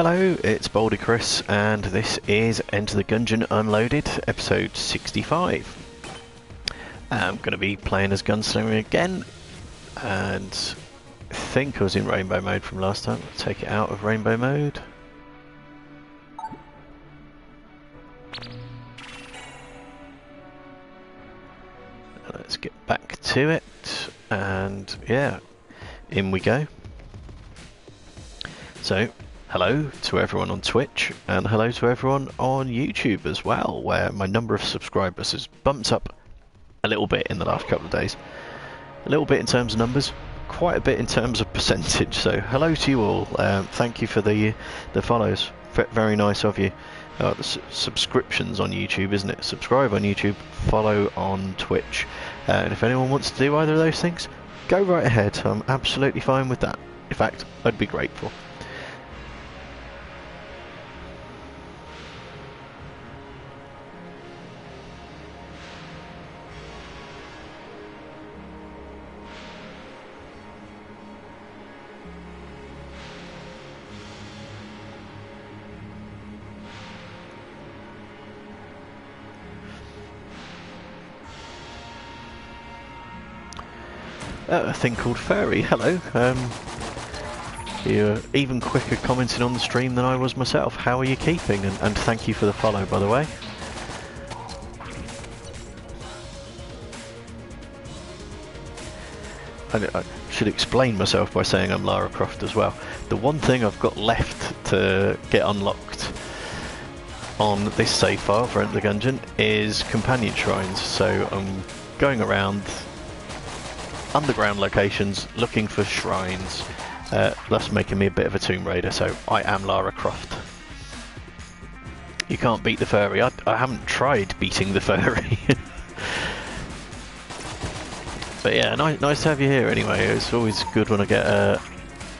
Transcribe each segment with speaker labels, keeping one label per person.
Speaker 1: Hello, it's Boulder Chris, and this is Enter the Gungeon Unloaded, episode 65. I'm going to be playing as Gunslinger again, and I think I was in Rainbow mode from last time. I'll take it out of Rainbow mode. Let's get back to it, and yeah, in we go. So, hello to everyone on Twitch, and hello to everyone on YouTube as well, where my number of subscribers has bumped up a little bit in the last couple of days. A little bit in terms of numbers, quite a bit in terms of percentage, so hello to you all. Thank you for the follows, very nice of you. The subscriptions on YouTube, isn't it? Subscribe on YouTube, follow on Twitch, and if anyone wants to do either of those things, go right ahead. I'm absolutely fine with that. In fact, I'd be grateful. A thing called Fairy, hello. You're even quicker commenting on the stream than I was myself. How are you keeping? And thank you for the follow, by the way. I should explain myself by saying I'm Lara Croft as well. The one thing I've got left to get unlocked on this save file for Enter the Gungeon is companion shrines, so I'm going around underground locations looking for shrines, thus making me a bit of a Tomb Raider, so I am Lara Croft. You can't beat the fairy. I haven't tried beating the fairy. But yeah, nice to have you here anyway. It's always good when I get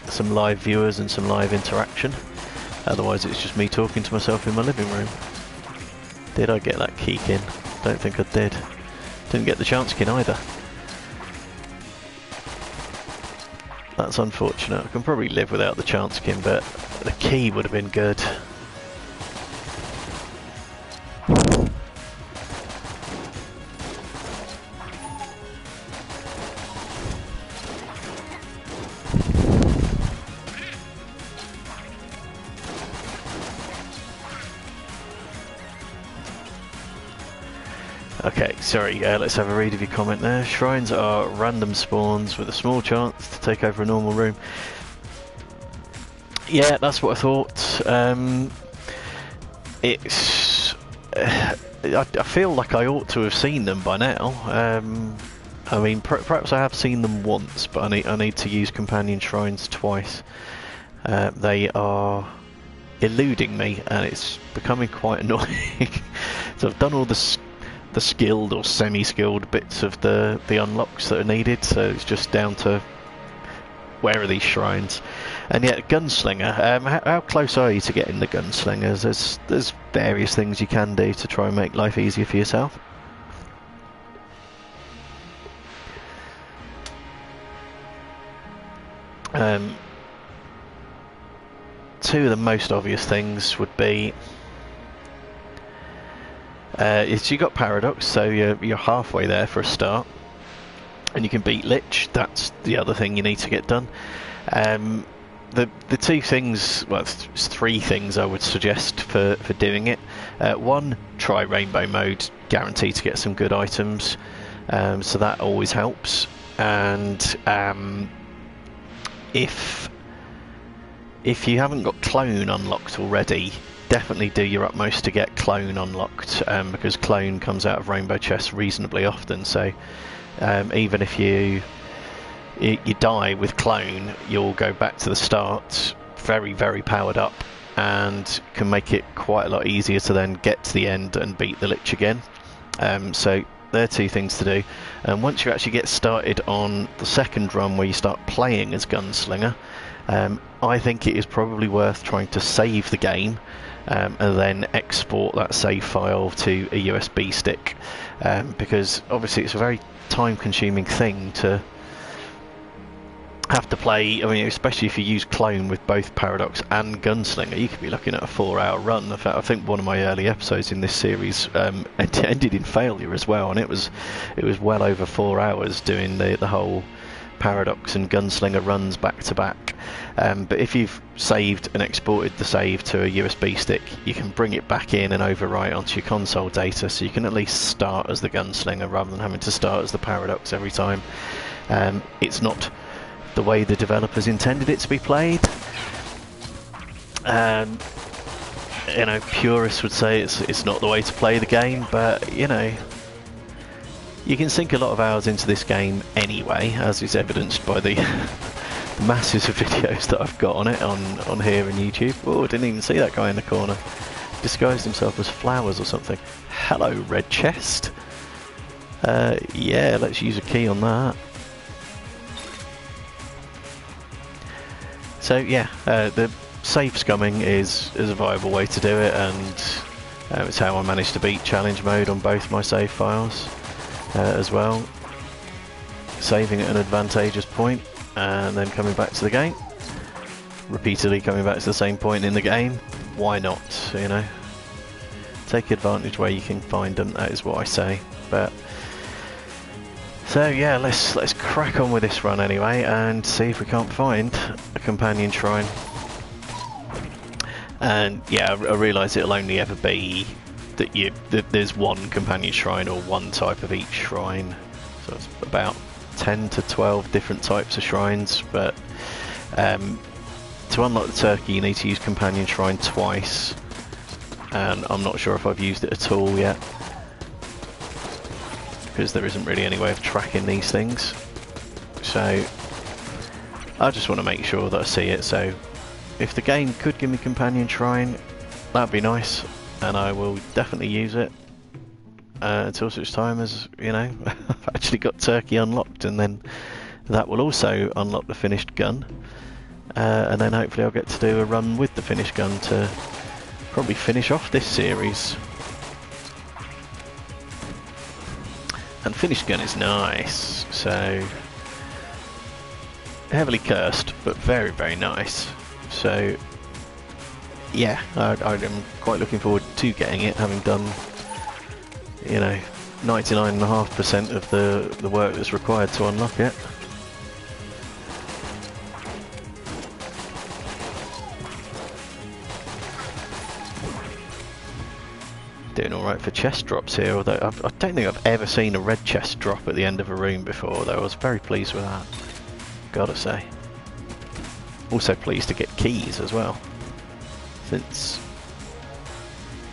Speaker 1: some live viewers and some live interaction. Otherwise it's just me talking to myself in my living room. Did I get that keykin? Don't think I did. Didn't get the chance kin either. That's unfortunate. I can probably live without the chance kin, but the key would have been good. Okay, sorry, let's have a read of your comment there. Shrines are random spawns with a small chance to take over a normal room. Yeah, that's what I thought. I feel like I ought to have seen them by now. I mean, perhaps I have seen them once, but I need to use companion shrines twice. They are eluding me, and it's becoming quite annoying. So I've done all the skilled or semi-skilled bits of the unlocks that are needed, so it's just down to where are these shrines. And yet, Gunslinger, how close are you to getting the Gunslingers? There's various things you can do to try and make life easier for yourself. Two of the most obvious things would be you got Paradox, so you're halfway there for a start, and you can beat Lich. That's the other thing you need to get done. The two things, well, it's three things I would suggest for doing it. One, try Rainbow mode, guaranteed to get some good items, so that always helps. And if you haven't got Clone unlocked already, definitely do your utmost to get Clone unlocked, because Clone comes out of Rainbow chests reasonably often, so even if you die with Clone, you'll go back to the start very, very powered up, and can make it quite a lot easier to then get to the end and beat the Lich again. So there are two things to do. And once you actually get started on the second run, where you start playing as Gunslinger, I think it is probably worth trying to save the game, and then export that save file to a USB stick, because obviously it's a very time-consuming thing to have to play, I mean, especially if you use clone with both Paradox and Gunslinger, you could be looking at a 4-hour run. In fact, I think one of my early episodes in this series ended in failure as well, and it was well over 4 hours doing the whole Paradox and Gunslinger runs back to back. But if you've saved and exported the save to a USB stick, you can bring it back in and overwrite onto your console data, so you can at least start as the Gunslinger rather than having to start as the Paradox every time. It's not the way the developers intended it to be played. You know, purists would say it's not the way to play the game, but you know, you can sink a lot of hours into this game anyway, as is evidenced by the masses of videos that I've got on it on here on YouTube. Oh, I didn't even see that guy in the corner. Disguised himself as flowers or something. Hello, red chest. Yeah, let's use a key on that. So yeah, the safe scumming is a viable way to do it, and it's how I managed to beat challenge mode on both my save files as well. Saving at an advantageous point and then coming back to the game. Repeatedly coming back to the same point in the game. Why not, you know? Take advantage where you can find them, that is what I say. But so yeah, let's crack on with this run anyway and see if we can't find a companion shrine. And yeah, I realise it'll only ever be that there's one companion shrine or one type of each shrine. So it's about 10 to 12 different types of shrines, but to unlock the turkey you need to use companion shrine twice, and I'm not sure if I've used it at all yet, because there isn't really any way of tracking these things. So I just want to make sure that I see it, so if the game could give me companion shrine, that'd be nice, and I will definitely use it until such time as, you know, I've actually got turkey unlocked, and then that will also unlock the finished gun, and then hopefully I'll get to do a run with the finished gun to probably finish off this series. And finished gun is nice, so heavily cursed, but very, very nice. So yeah, I'm quite looking forward to getting it, having done, you know, 99.5% of the work that's required to unlock it. Doing alright for chest drops here, although I don't think I've ever seen a red chest drop at the end of a room before, though I was very pleased with that, gotta say. Also pleased to get keys as well, since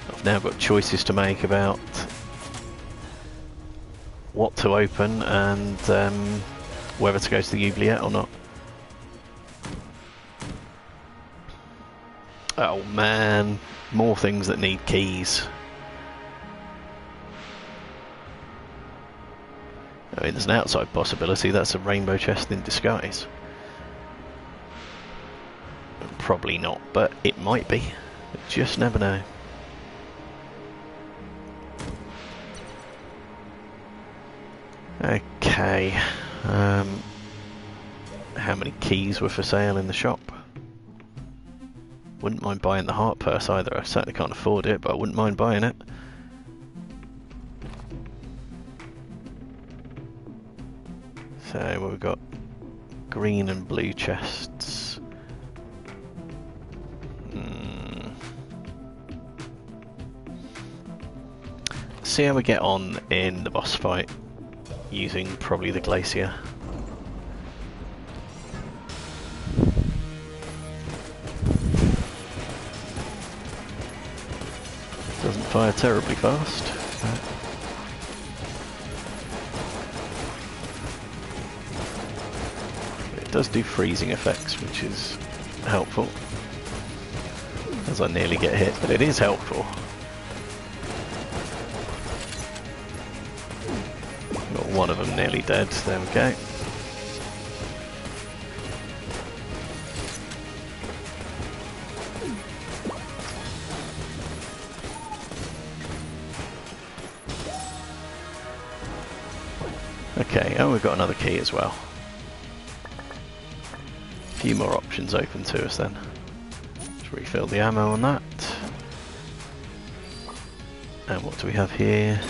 Speaker 1: I've now got choices to make about what to open and whether to go to the oubliette or not. Oh man, more things that need keys. I mean, there's an outside possibility that's a rainbow chest in disguise. Probably not, but it might be. You just never know. Okay. How many keys were for sale in the shop? Wouldn't mind buying the heart purse either. I certainly can't afford it, but I wouldn't mind buying it. So we've got green and blue chests. See how we get on in the boss fight using probably the glacier. Doesn't fire terribly fast. It does do freezing effects, which is helpful. As I nearly get hit, but it is helpful. Got one of them nearly dead, there we go. Okay, and we've got another key as well. few more options open to us then. Let's refill the ammo on that. And what do we have here?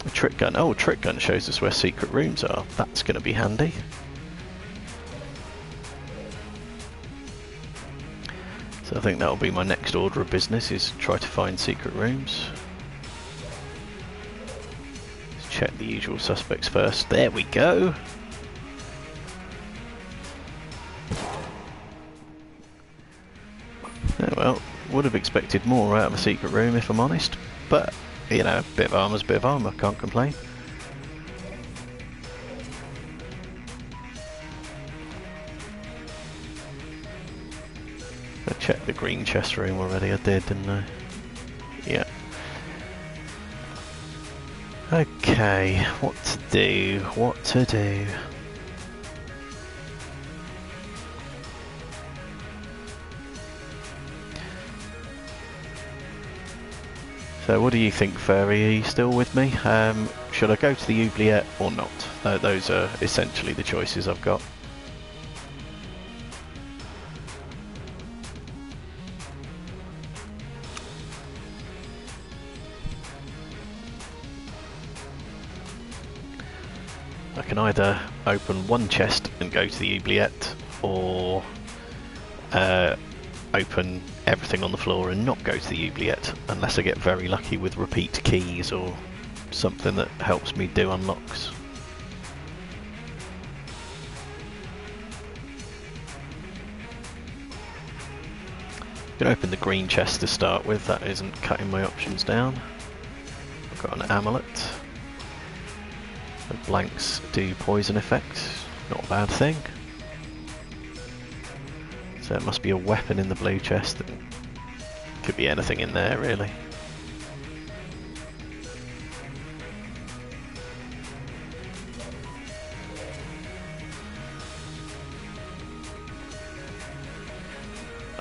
Speaker 1: A trick gun. Oh, a trick gun shows us where secret rooms are. That's going to be handy. So I think that'll be my next order of business, is try to find secret rooms. Let's check the usual suspects first. There we go! Oh well, would have expected more out of a secret room if I'm honest, but you know, a bit of armour's a bit of armour, can't complain. I checked the green chest room already, I did, didn't I? Yeah. Okay, what to do, what to do? So what do you think, Furry? Are you still with me? Should I go to the oubliette or not? Those are essentially the choices I've got. I can either open one chest and go to the oubliette, or open everything on the floor and not go to the oubliette, unless I get very lucky with repeat keys or something that helps me do unlocks. I'm going to open the green chest to start with, that isn't cutting my options down. I've got an amulet. The blanks do poison effects, not a bad thing. So it must be a weapon in the blue chest. Could be anything in there, really.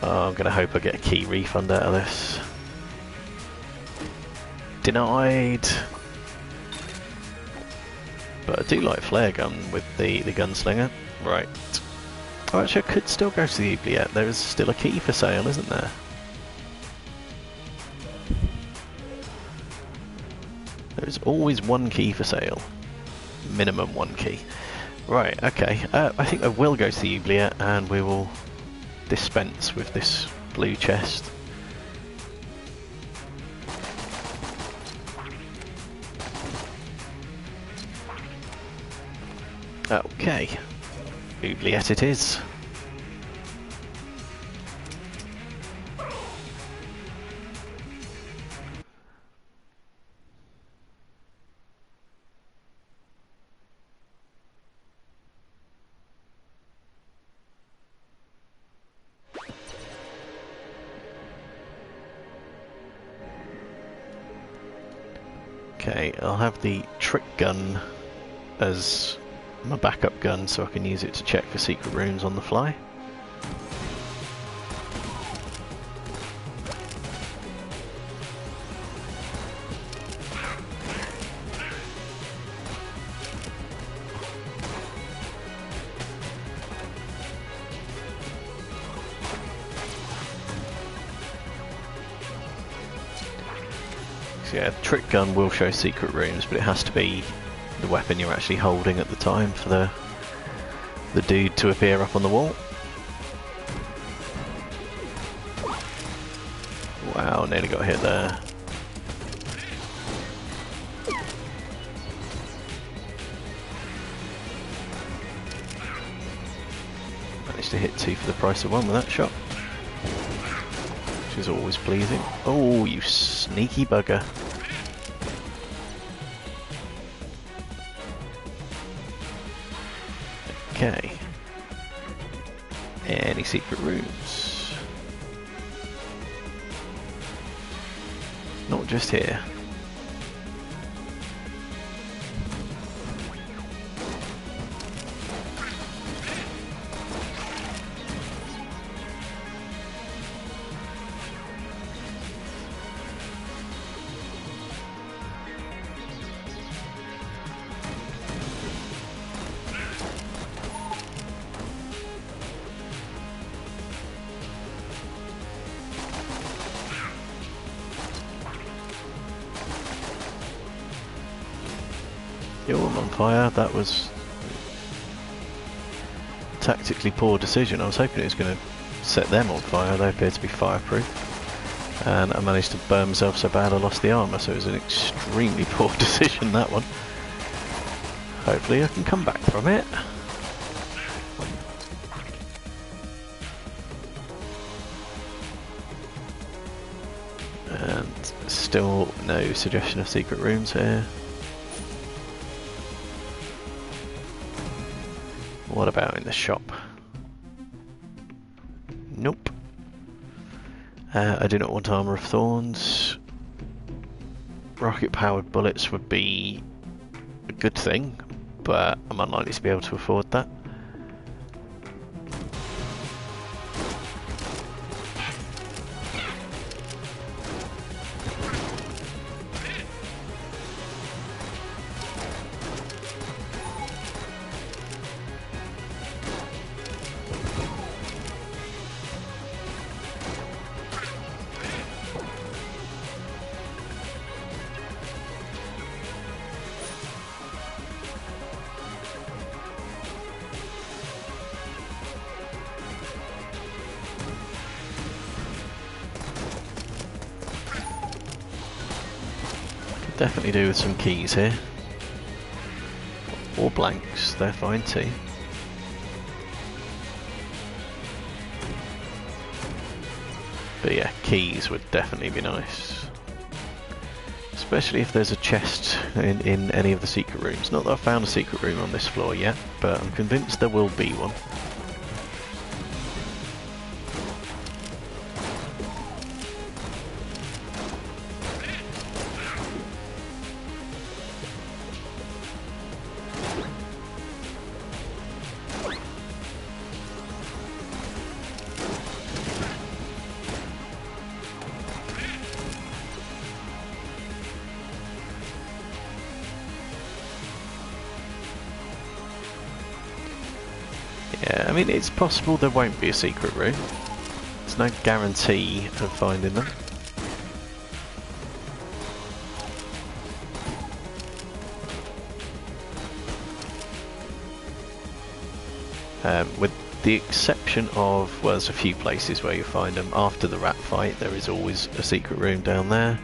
Speaker 1: Oh, I'm going to hope I get a key refund out of this. Denied! But I do like flare gun with the gunslinger. Right. Oh, actually I could still go to the oubliette. There is still a key for sale, isn't there? There's always one key for sale. Minimum one key. Right, okay. I think I will go to the oubliette and we will dispense with this blue chest. Okay, oubliette it is. Okay, I'll have the trick gun as my backup gun so I can use it to check for secret rooms on the fly. So yeah, trick gun will show secret rooms, but it has to be the weapon you're actually holding at the time for the dude to appear up on the wall. Wow, nearly got hit there. Managed to hit two for the price of one with that shot, which is always pleasing. Oh, you sneaky bugger. Okay. Any secret rooms? Not just here. You're all on fire. That was a tactically poor decision. I was hoping it was going to set them on fire. They appear to be fireproof. And I managed to burn myself so bad I lost the armour, so it was an extremely poor decision, that one. Hopefully I can come back from it. And still no suggestion of secret rooms here. What about in the shop? Nope. I do not want armour of thorns. Rocket-powered bullets would be a good thing, but I'm unlikely to be able to afford that. Definitely do with some keys here. Or blanks, they're fine too. But yeah, keys would definitely be nice. Especially if there's a chest in any of the secret rooms. Not that I've found a secret room on this floor yet, but I'm convinced there will be one. Yeah, I mean, it's possible there won't be a secret room. There's no guarantee of finding them. With the exception of, well, there's a few places where you find them. After the rat fight, there is always a secret room down there.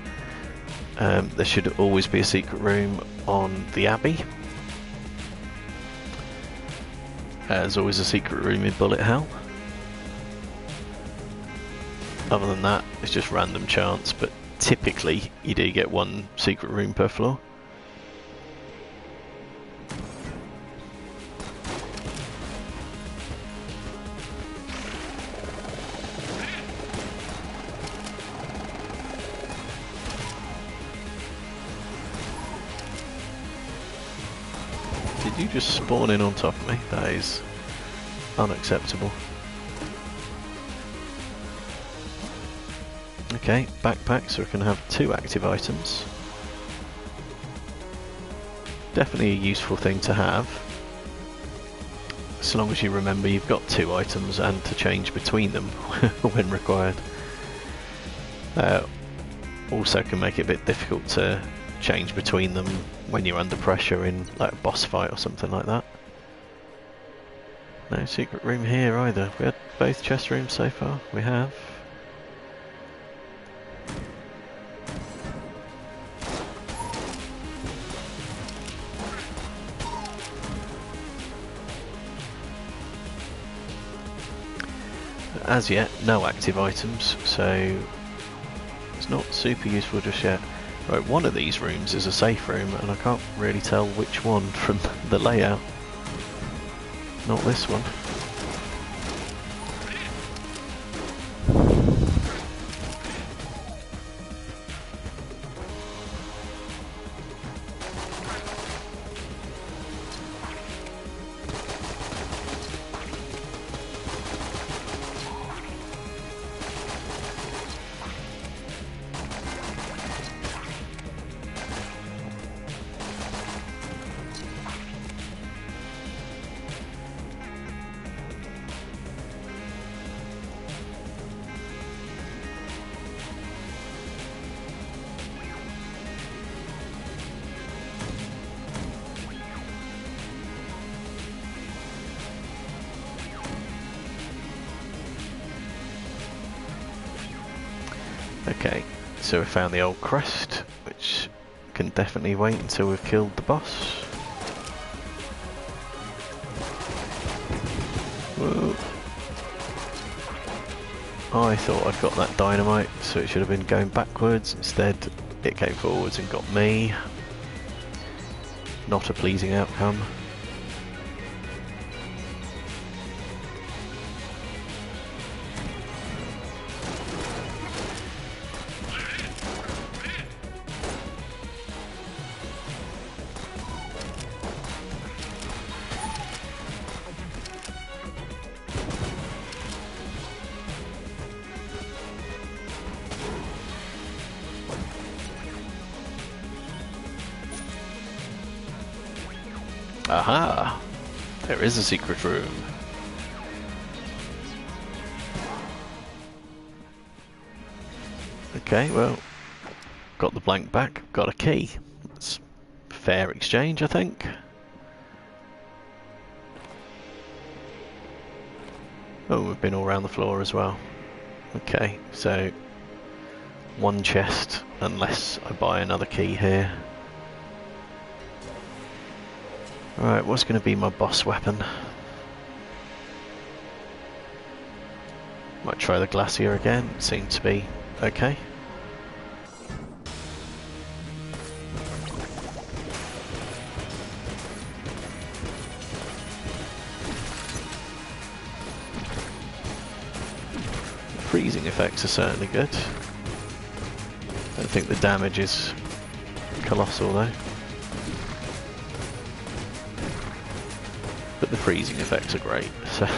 Speaker 1: There should always be a secret room on the Abbey. There's always a secret room in Bullet Hell. Other than that, it's just random chance, but typically you do get one secret room per floor. Did you just spawn in on top of me? That is unacceptable. Okay, backpack, so we can have 2 active items. Definitely a useful thing to have. So long as you remember you've got 2 items and to change between them when required. Also can make it a bit difficult to change between them when you're under pressure in like a boss fight or something like that. No secret room here either. We had both chest rooms so far. We have. As yet, no active items, so it's not super useful just yet. Right, one of these rooms is a safe room, and I can't really tell which one from the layout. Not this one. Okay, so we found the old crest, which can definitely wait until we've killed the boss. Whoa. I thought I'd got that dynamite, so it should have been going backwards. Instead, it came forwards and got me. Not a pleasing outcome. Aha! There is a secret room. Okay, well, got the blank back, got a key. It's fair exchange, I think. Oh, we've been all around the floor as well. Okay, so one chest, unless I buy another key here. Alright, what's going to be my boss weapon? Might try the glacier again, seems to be okay. Freezing effects are certainly good. I don't think the damage is colossal though. But the freezing effects are great, so...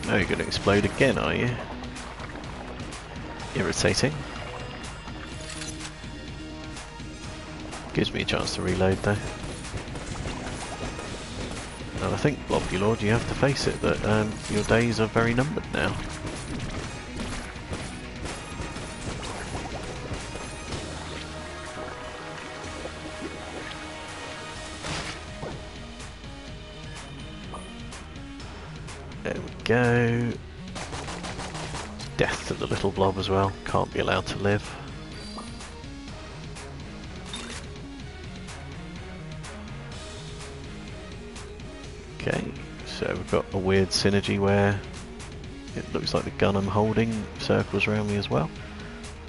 Speaker 1: Oh, you're going to explode again, are you? Irritating. Gives me a chance to reload though. And I think, Blobby Lord, you have to face it that your days are very numbered now. There we go. Death to the little blob as well. Can't be allowed to live. Okay, so we've got a weird synergy where it looks like the gun I'm holding circles around me as well.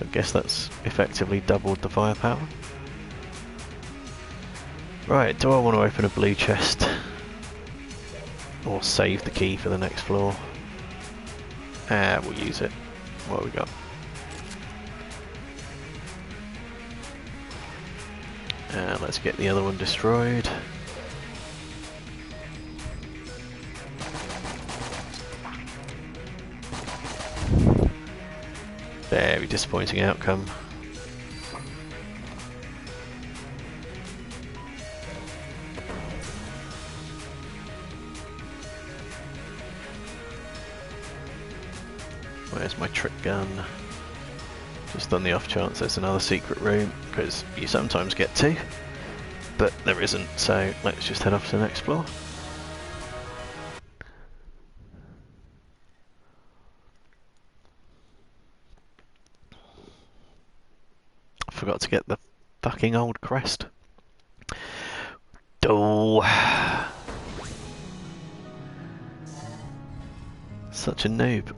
Speaker 1: I guess that's effectively doubled the firepower. Right, do I want to open a blue chest? Or save the key for the next floor? We'll use it. What have we got? And let's get the other one destroyed. Very disappointing outcome. Where's my trick gun? Just on the off chance there's another secret room, because you sometimes get to, but there isn't, so let's just head off to the next floor. Forgot to get the fucking old crest. Oh. Such a noob.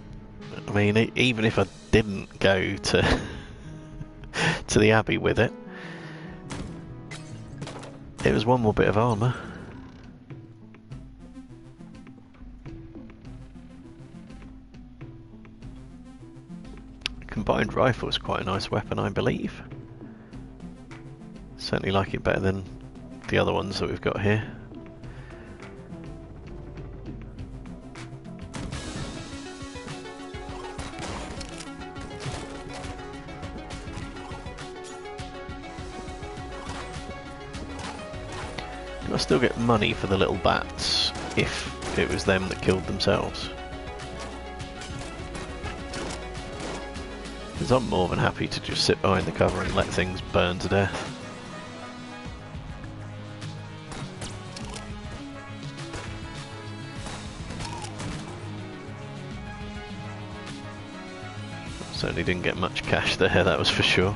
Speaker 1: I mean, even if I didn't go to to the Abbey with it, it was one more bit of armour. Combined rifle is quite a nice weapon, I believe. Certainly like it better than the other ones that we've got here. Can I still get money for the little bats if it was them that killed themselves? Because I'm more than happy to just sit behind the cover and let things burn to death. Certainly didn't get much cash there, that was for sure.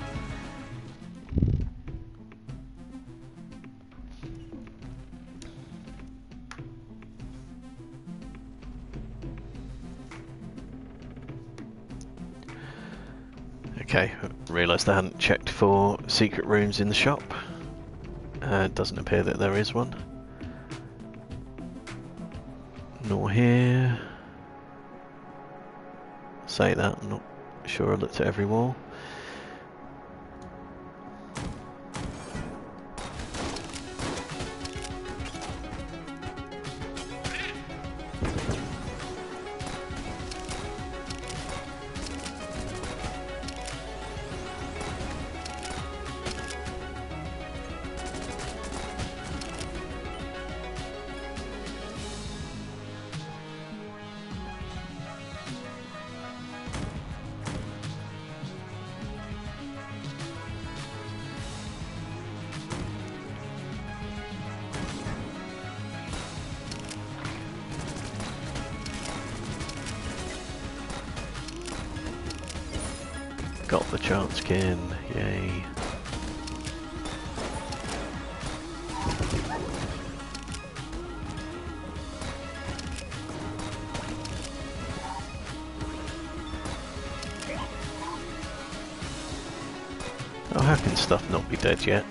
Speaker 1: Okay, realised I hadn't checked for secret rooms in the shop. It doesn't appear that there is one. Nor here. Say that, I'm not sure I looked at every wall. Got the chance skin, yay. Oh, how can stuff not be dead yet?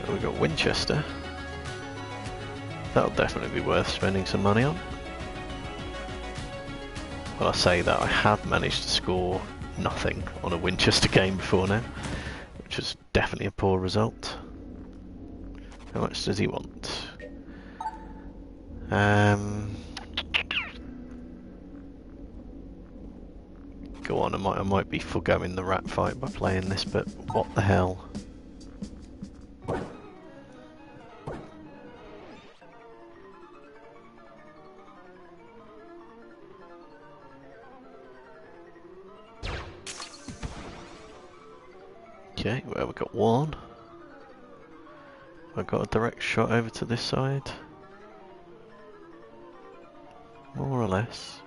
Speaker 1: We got Winchester. That'll definitely be worth spending some money on. Well, I say that I have managed to score nothing on a Winchester game before now, which is definitely a poor result. How much does he want? Go on, I might be foregoing the rat fight by playing this, but what the hell? Okay, well we've got one. I've got a direct shot over to this side. More or less.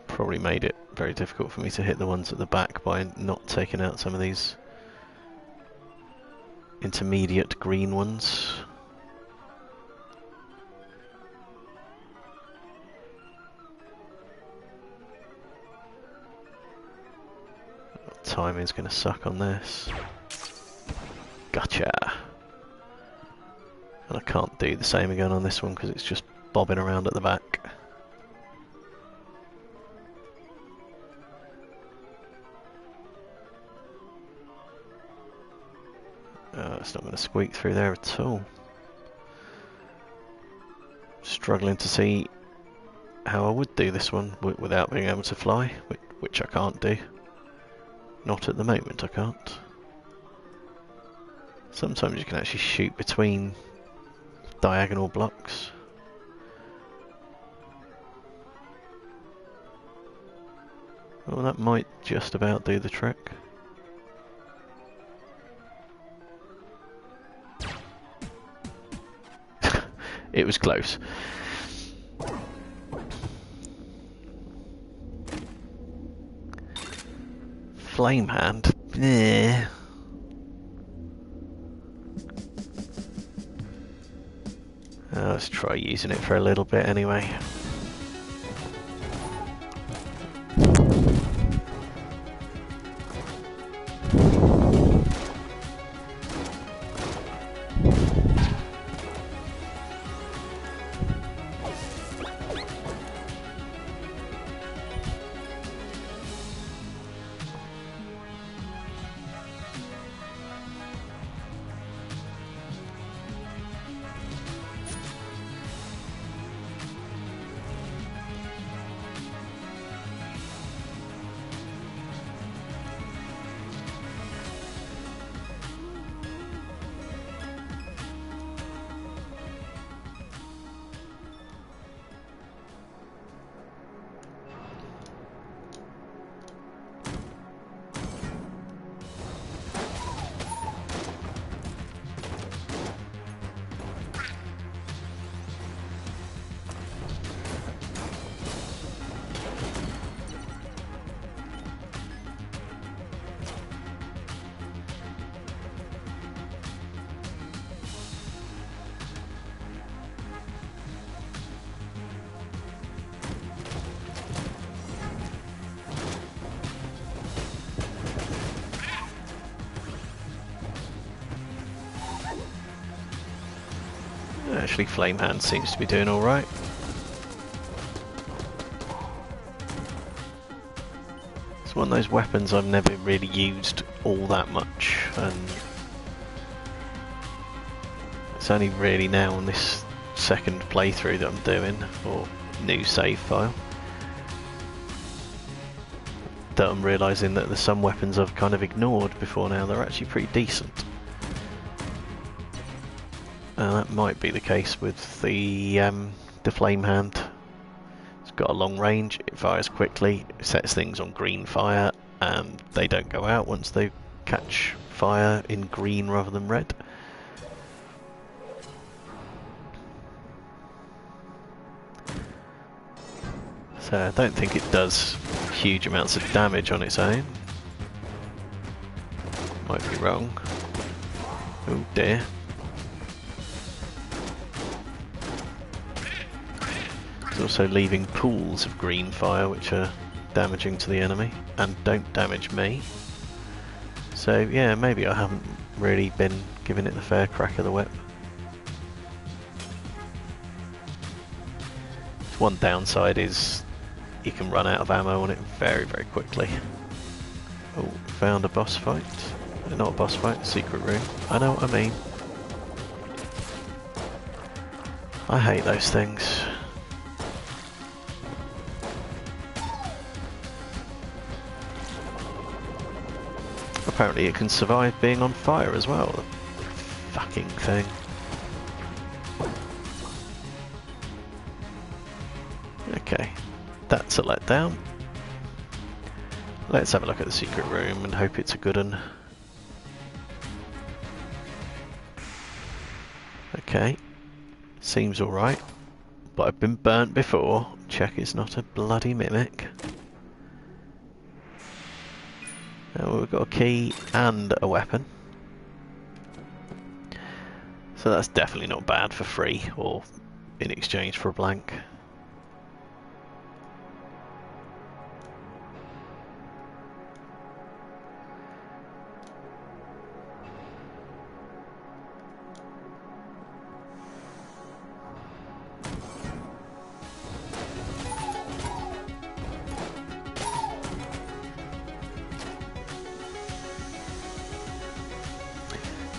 Speaker 1: Probably made it very difficult for me to hit the ones at the back by not taking out some of these intermediate green ones. Timing's gonna suck on this. Gotcha! And I can't do the same again on this one because it's just bobbing around at the back. It's not going to squeak through there at all. Struggling to see how I would do this one without being able to fly, which I can't do. Not at the moment, I can't. Sometimes you can actually shoot between diagonal blocks. Well, that might just about do the trick. It was close. Flame hand? Yeah. Let's try using it for a little bit anyway. Actually, Flame Hand seems to be doing alright. It's one of those weapons I've never really used all that much, and it's only really now on this second playthrough that I'm doing, or new save file, that I'm realising that there's some weapons I've kind of ignored before now. They're actually pretty decent. That might be the case with the Flame Hand. It's got a long range, it fires quickly, it sets things on green fire, and they don't go out once they catch fire in green rather than red. So I don't think it does huge amounts of damage on its own. Might be wrong. Oh dear. It's also leaving pools of green fire which are damaging to the enemy and don't damage me. So yeah, maybe I haven't really been giving it the fair crack of the whip. One downside is you can run out of ammo on it very, very quickly. Oh, found a boss fight. Not a boss fight, a secret room. I know what I mean. I hate those things. Apparently it can survive being on fire as well. The fucking thing. Okay, that's a letdown. Let's have a look at the secret room and hope it's a good one. Okay, seems alright, but I've been burnt before. Check it's not a bloody mimic. We've got a key and a weapon. So that's definitely not bad for free or in exchange for a blank.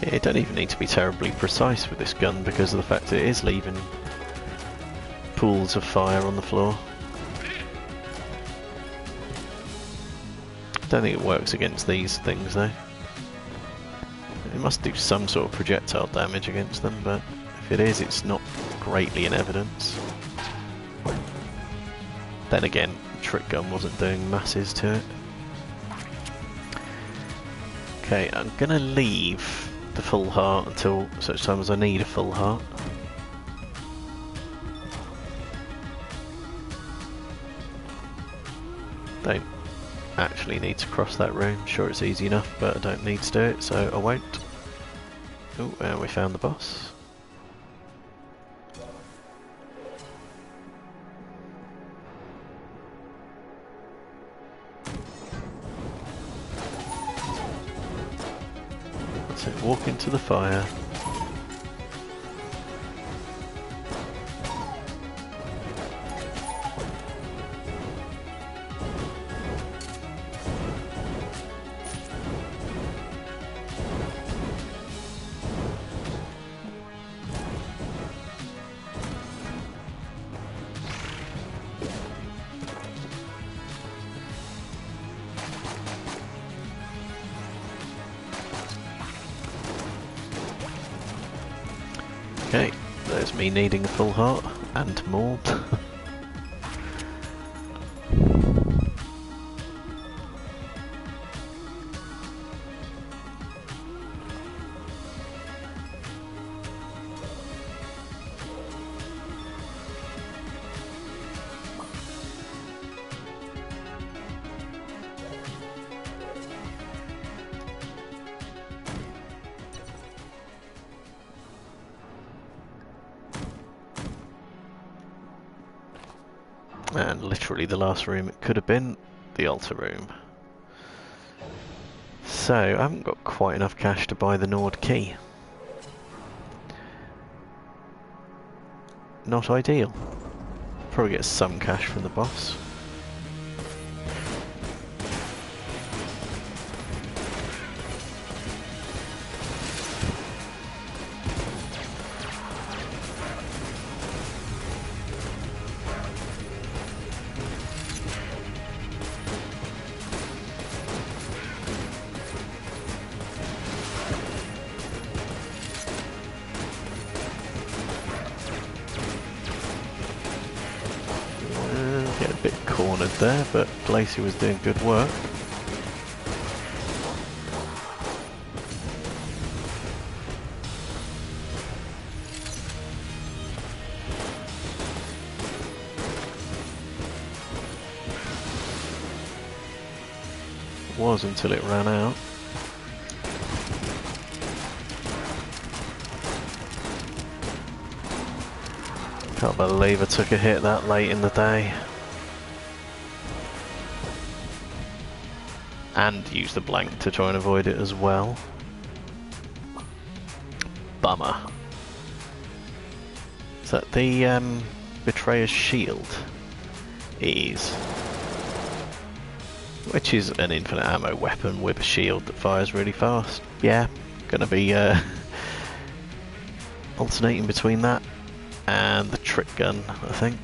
Speaker 1: You don't even need to be terribly precise with this gun because of the fact that it is leaving pools of fire on the floor. Don't think it works against these things though. It must do some sort of projectile damage against them, but if it is, it's not greatly in evidence. Then again, Trick Gun wasn't doing masses to it. Okay, I'm gonna leave the full heart until such time as I need a full heart. Don't actually need to cross that room. Sure, it's easy enough, but I don't need to do it, so I won't. Oh, and we found the boss. That's it, walk into the fire. Okay, there's me needing a full heart, and more. And literally the last room it could have been, the altar room. So, I haven't got quite enough cash to buy the Nord key. not ideal. Probably get some cash from the boss. Get a bit cornered there, but Glacier was doing good work. It was until it ran out. Can't believe I took a hit that late in the day. And use the blank to try and avoid it as well. Bummer. Is that the Betrayer's Shield? It is. Which is an infinite ammo weapon with a shield that fires really fast. Yeah, gonna be alternating between that and the trick gun, I think.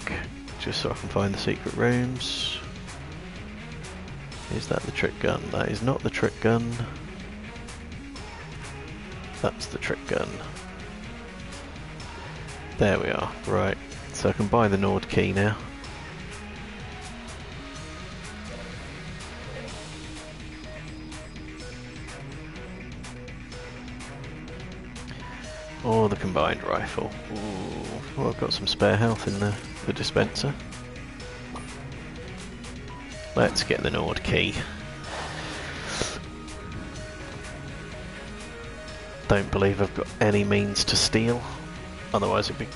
Speaker 1: Just so I can find the secret rooms. Is that the trick gun? That is not the trick gun. That's the trick gun. There we are. Right. So I can buy the Nord key now. Or the combined rifle. Ooh. Oh, I've got some spare health in the dispenser. Let's get the Nord key. Don't believe I've got any means to steal. Otherwise it'd be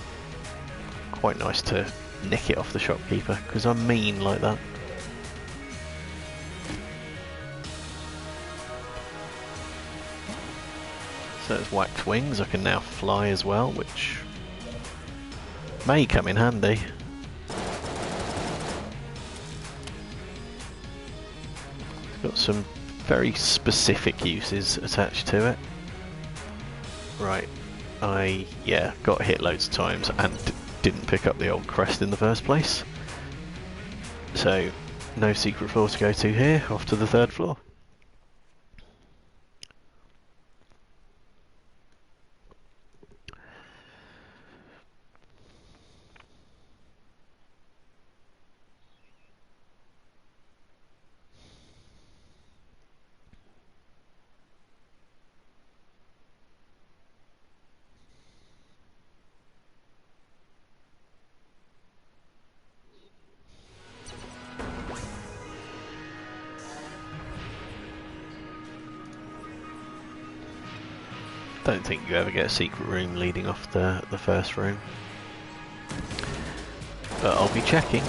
Speaker 1: quite nice to nick it off the shopkeeper, because I'm mean like that. So there's wax wings. I can now fly as well, which may come in handy. Got some very specific uses attached to it. Right, yeah, got hit loads of times and didn't pick up the old crest in the first place. So, no secret floor to go to here, off to the third floor. Don't think you ever get a secret room leading off the first room. But I'll be checking.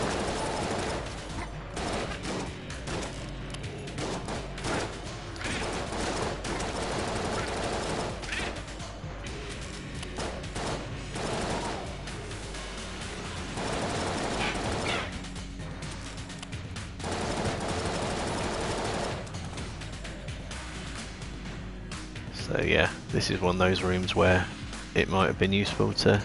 Speaker 1: So yeah, this is one of those rooms where it might have been useful to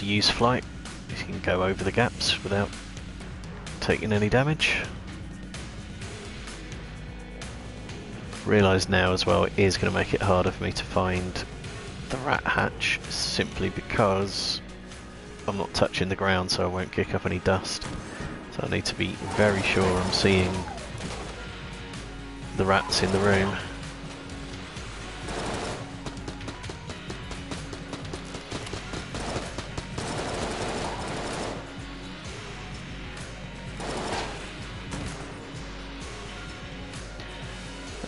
Speaker 1: use flight. You can go over the gaps without taking any damage. Realise now as well it is going to make it harder for me to find the rat hatch, simply because I'm not touching the ground, so I won't kick up any dust. So I need to be very sure I'm seeing the rats in the room.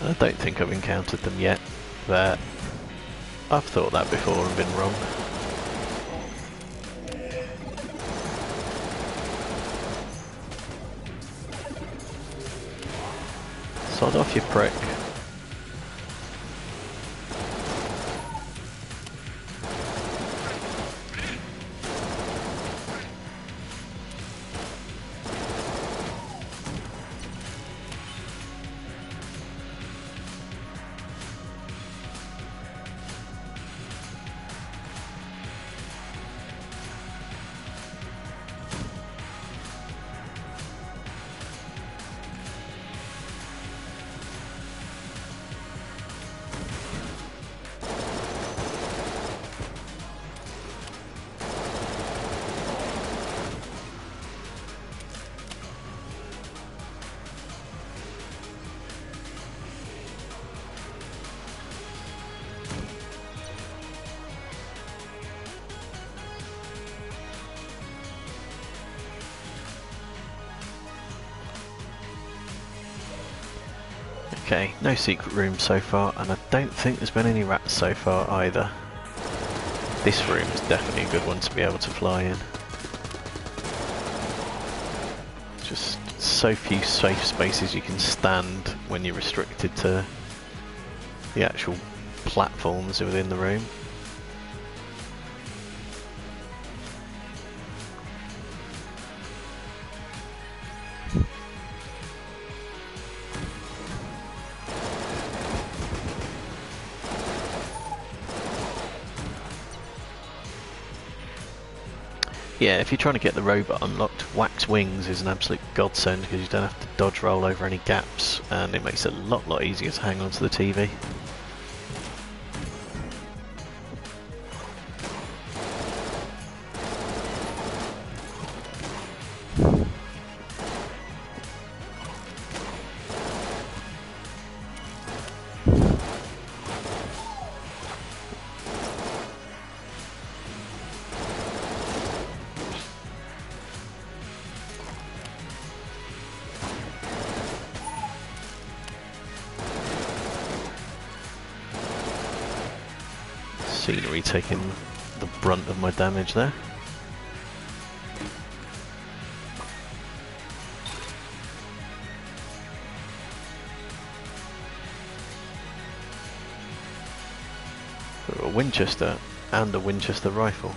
Speaker 1: I don't think I've encountered them yet, but I've thought that before and been wrong. Sod off, you prick. Okay, no secret room so far, and I don't think there's been any rats so far either. This room is definitely a good one to be able to fly in. Just so few safe spaces you can stand when you're restricted to the actual platforms within the room. Yeah, if you're trying to get the robot unlocked, wax wings is an absolute godsend because you don't have to dodge roll over any gaps, and it makes it a lot easier to hang on to the TV. Scenery taking the brunt of my damage there. A Winchester and a Winchester rifle.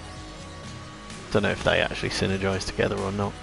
Speaker 1: Don't know if they actually synergize together or not.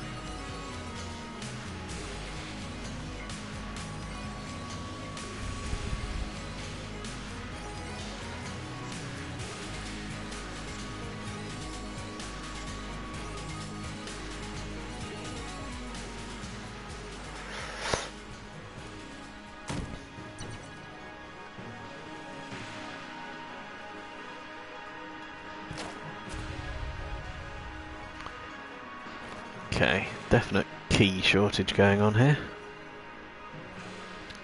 Speaker 1: Okay, definite key shortage going on here.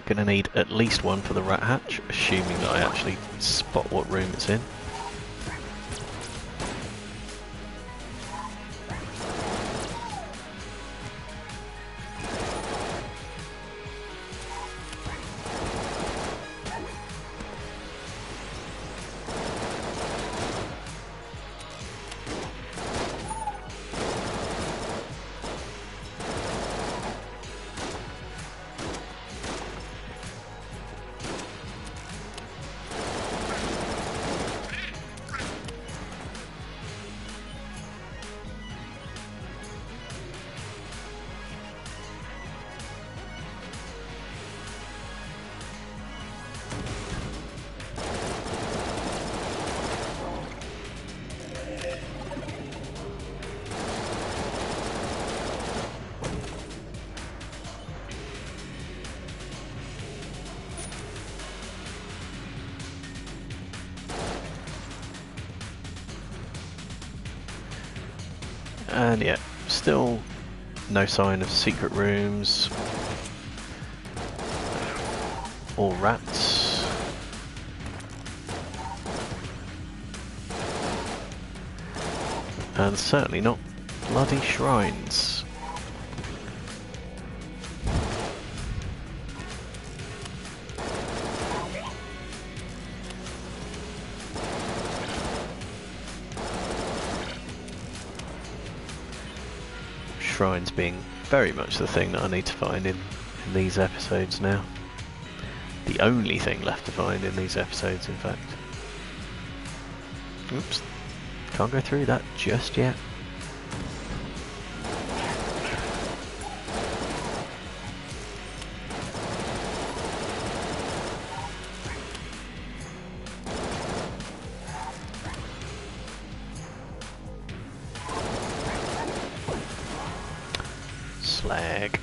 Speaker 1: Gonna need at least one for the rat hatch, assuming that I actually spot what room it's in. And yeah, still no sign of secret rooms or rats. And certainly not bloody shrines. Shrines being very much the thing that I need to find in these episodes now. The only thing left to find in these episodes, in fact. Oops, can't go through that just yet. Slag.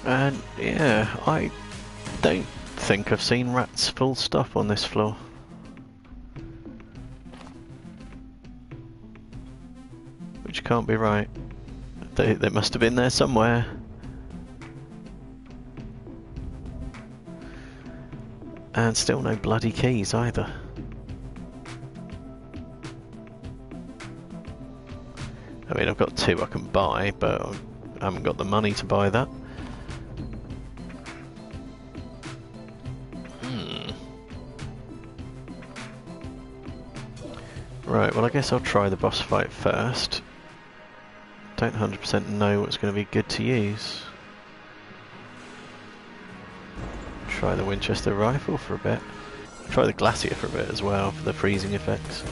Speaker 1: And yeah, I don't think I've seen rats full stop on this floor. Which can't be right. They must have been there somewhere. And still no bloody keys either. I mean, I've got 2 I can buy, but I haven't got the money to buy that. Right, well I guess I'll try the boss fight first. Don't 100% know what's going to be good to use. Try the Winchester rifle for a bit. Try the Glacier for a bit as well, for the freezing effects.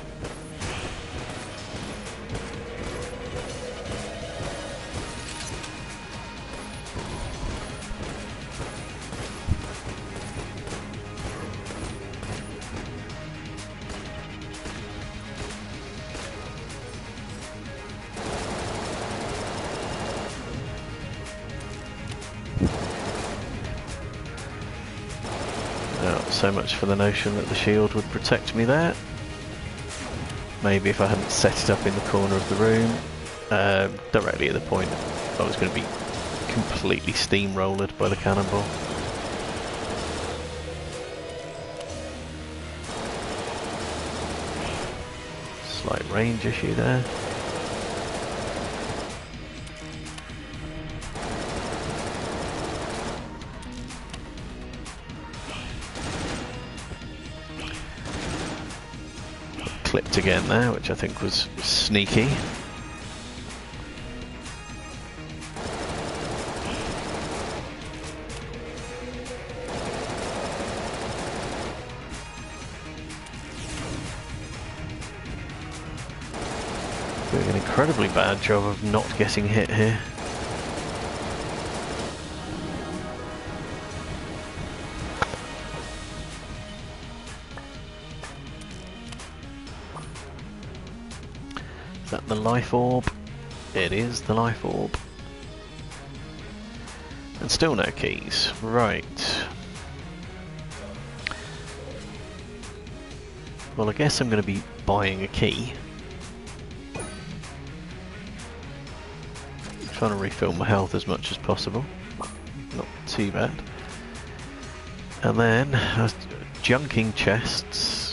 Speaker 1: So much for the notion that the shield would protect me there. Maybe if I hadn't set it up in the corner of the room, directly at the point I was going to be completely steamrolled by the cannonball. Slight range issue there. Clipped again there, which I think was sneaky. Doing an incredibly bad job of not getting hit here. Is that the life orb? It is the life orb. And still no keys. Right. Well, I guess I'm going to be buying a key. Trying to refill my health as much as possible. Not too bad. And then, I was junking chests.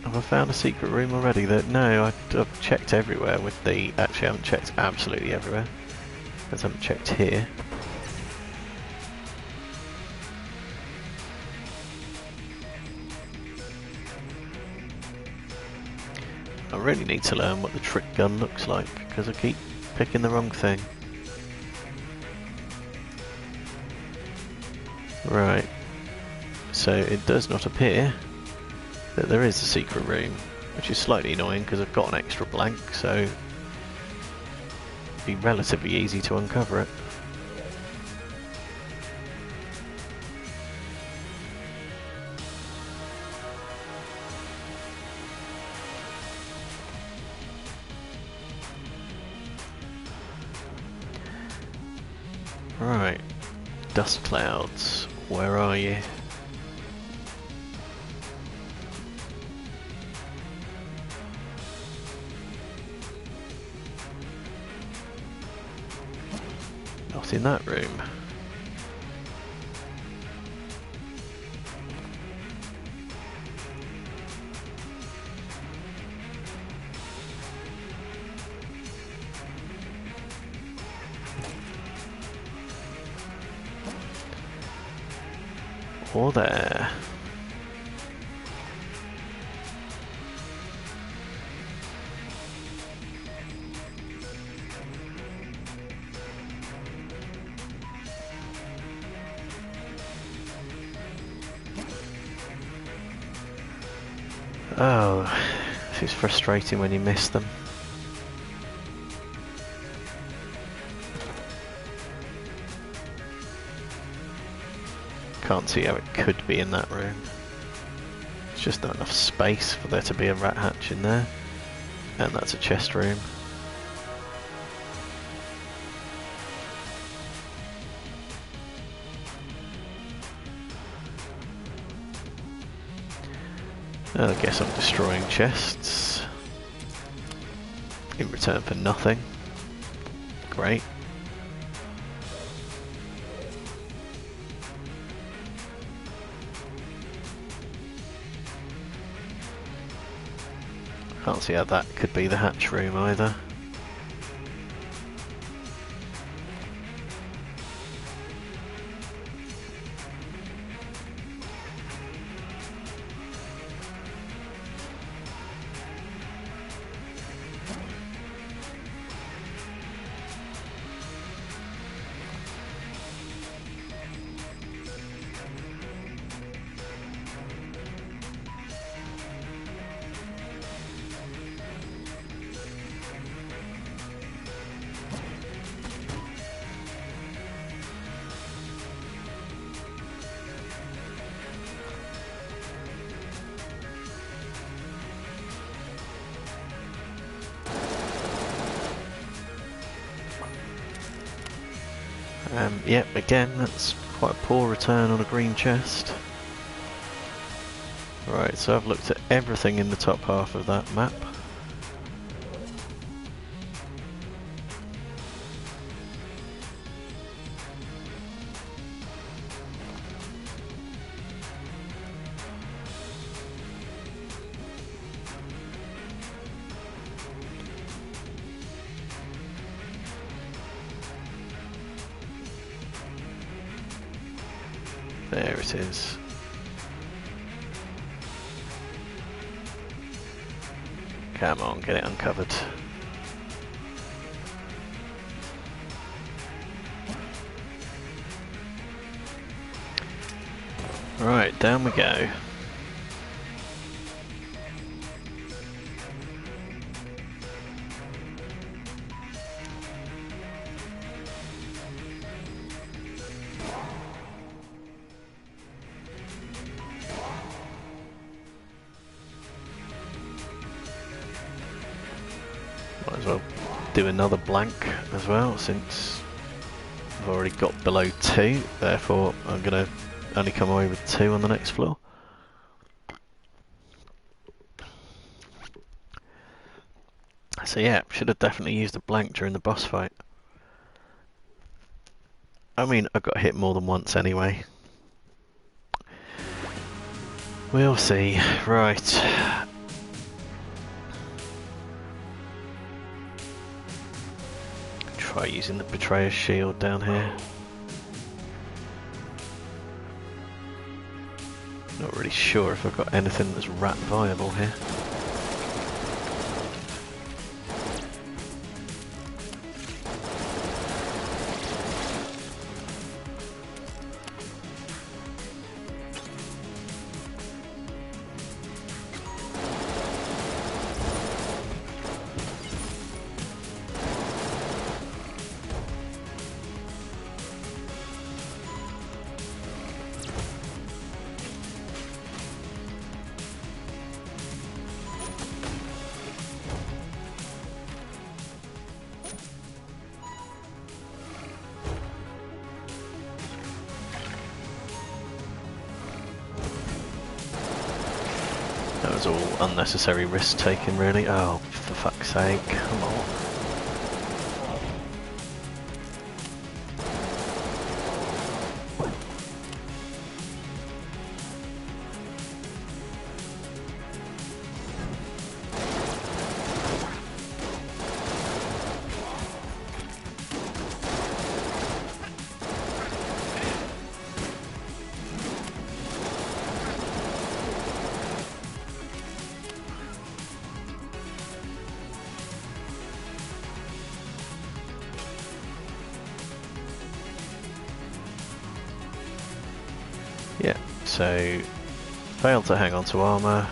Speaker 1: Have I found a secret room already? No, I've checked everywhere with the... Actually, I haven't checked absolutely everywhere. Because I haven't checked here. I really need to learn what the trick gun looks like, because I keep picking the wrong thing. Right. So it does not appear that there is a secret room, which is slightly annoying because I've got an extra blank, so it'd be relatively easy to uncover it. Right, dust clouds, where are you? Not in that room. Or there. Oh, it's frustrating when you miss them. Can't see how it could be in that room. It's just not enough space for there to be a rat hatch in there. And that's a chest room. And I guess I'm destroying chests in return for nothing. Great. Can't see how that could be the hatch room either. Yep, again, that's quite a poor return on a green chest. Right, so I've looked at everything in the top half of that map. There it is. Come on, get it uncovered. Right, down we go. Might as well do another blank as well, since I've already got below 2, therefore I'm going to only come away with 2 on the next floor. So yeah, should have definitely used a blank during the boss fight. I mean, I got hit more than once anyway. We'll see. Right. Try using the Betrayer's Shield down here. Not really sure if I've got anything that's rat viable here. That was all unnecessary risk taken, really. Oh, for fuck's sake, come on. Yeah, so fail to hang on to armour,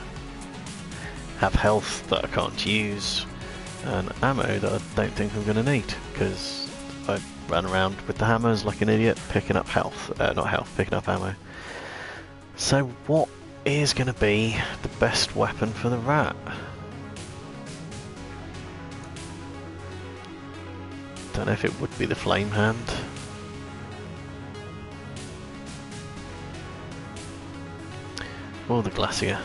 Speaker 1: have health that I can't use, and ammo that I don't think I'm going to need, because I ran around with the hammers like an idiot, picking up health, not health, picking up ammo. So what is going to be the best weapon for the rat? Don't know if it would be the flame hand. Or the glacier.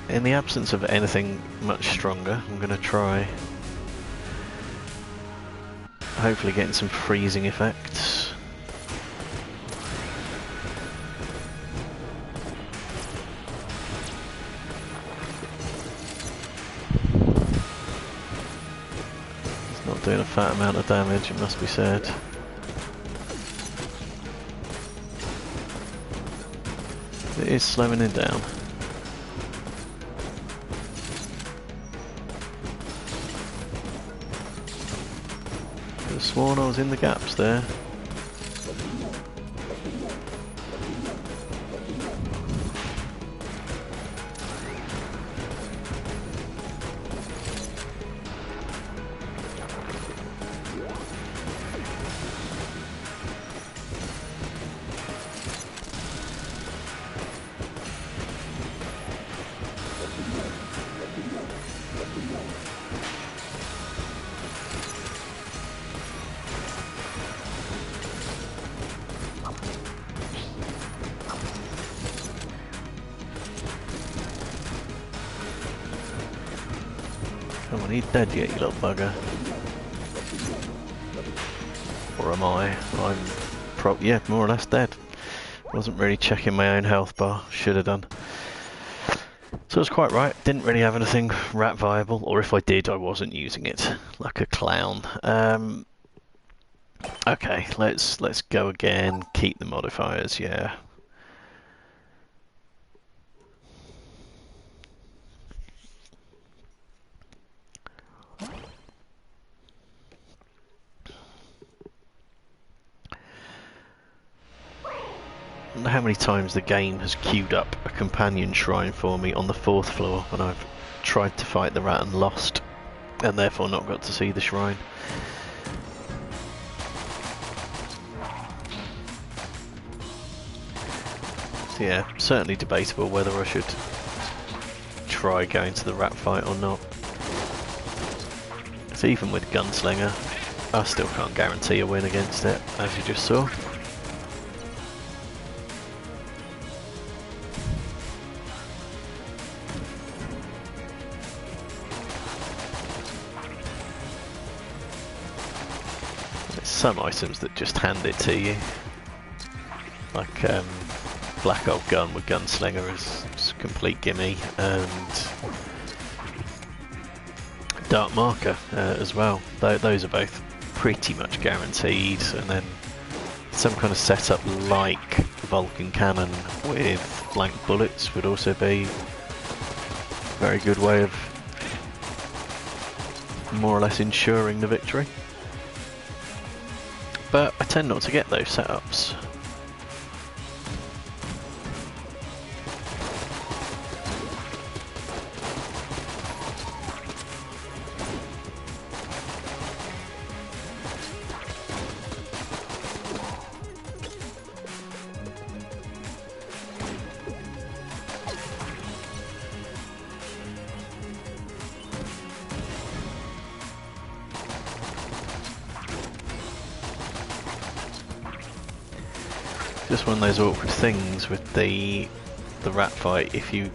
Speaker 1: in the absence of anything much stronger, I'm going to try hopefully getting some freezing effects. It's not doing a fat amount of damage, it must be said. It is slowing it down. Could have sworn I was in the gaps there. Come on, he's dead yet, you little bugger. Or am I? Yeah, more or less dead. Wasn't really checking my own health bar. Should have done. So I was quite right. Didn't really have anything rat viable, or if I did, I wasn't using it like a clown. Okay, let's go again. Keep the modifiers. Yeah. I don't know how many times the game has queued up a companion shrine for me on the 4th floor when I've tried to fight the rat and lost, and therefore not got to see the shrine. So yeah, certainly debatable whether I should try going to the rat fight or not. So even with Gunslinger, I still can't guarantee a win against it, as you just saw. Some items that just hand it to you, like Black Old Gun with Gunslinger is a complete gimme, and Dark Marker as well. Those are both pretty much guaranteed, and then some kind of setup like Vulcan Cannon with blank bullets would also be a very good way of more or less ensuring the victory. But I tend not to get those setups. Just one of those awkward things with the rat fight. If you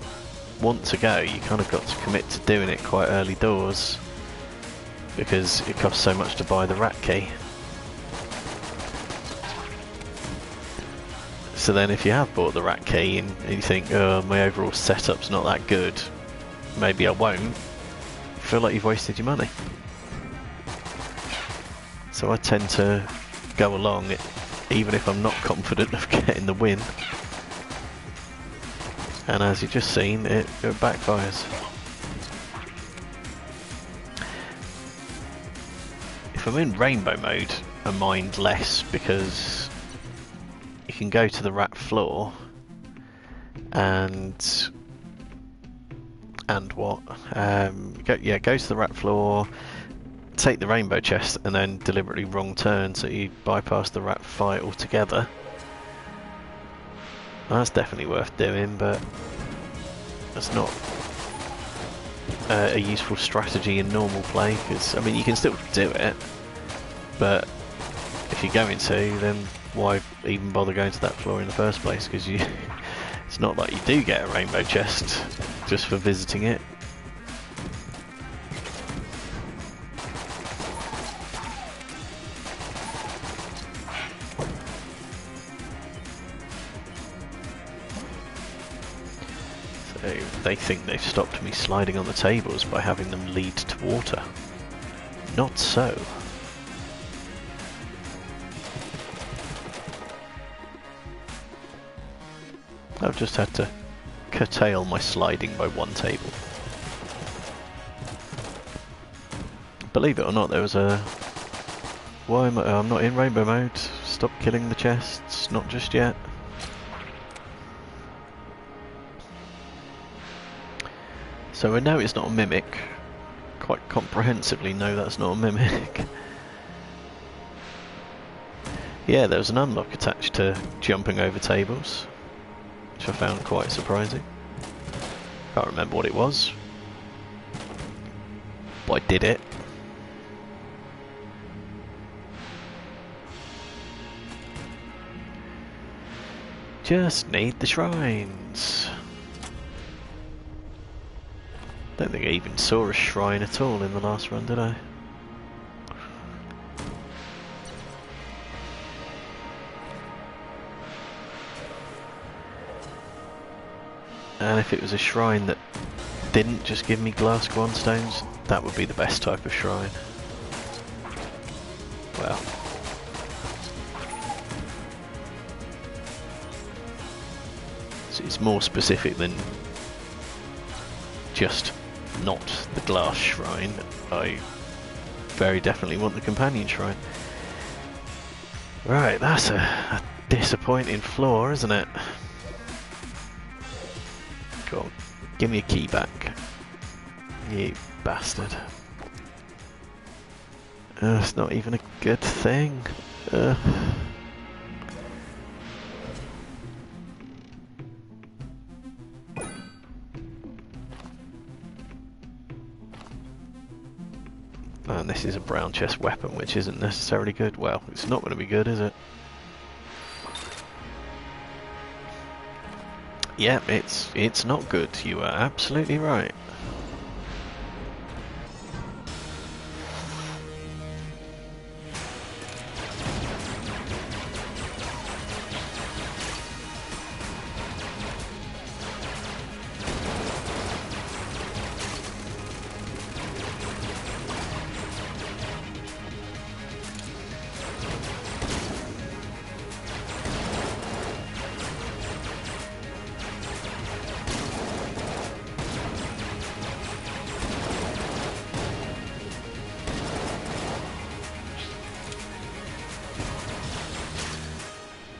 Speaker 1: want to go, you kind of got to commit to doing it quite early doors, because it costs so much to buy the rat key. So then if you have bought the rat key and you think, oh, my overall setup's not that good, maybe I won't, you feel like you've wasted your money. So I tend to go along even if I'm not confident of getting the win. And as you've just seen, it backfires. If I'm in rainbow mode, I mind less, because you can go to the rat floor and what? Go to the rat floor, take the rainbow chest, and then deliberately wrong turn so you bypass the rat fight altogether. That's definitely worth doing, but that's not a useful strategy in normal play, because I mean you can still do it, but if you're going to, then why even bother going to that floor in the first place? Because it's not like you do get a rainbow chest just for visiting it. So they think they've stopped me sliding on the tables by having them lead to water. Not so. I've just had to curtail my sliding by one table. Believe it or not, there was a... Why am I... I'm not in rainbow mode. Stop killing the chests. Not just yet. So I know it's not a mimic. Quite comprehensively know that's not a mimic. Yeah, there was an unlock attached to jumping over tables, which I found quite surprising. Can't remember what it was, but I did it. Just need the shrines. Don't think I even saw a shrine at all in the last run, did I? And if it was a shrine that didn't just give me glass grindstones, that would be the best type of shrine. Well. So it's more specific than just not the glass shrine. I very definitely want the companion shrine. Right, that's a disappointing floor, isn't it? Go on, give me a key back, you bastard. It's not even a good thing. And this is a brown chest weapon, which isn't necessarily good. Well, it's not going to be good, is it? Yeah, it's not good. You are absolutely right.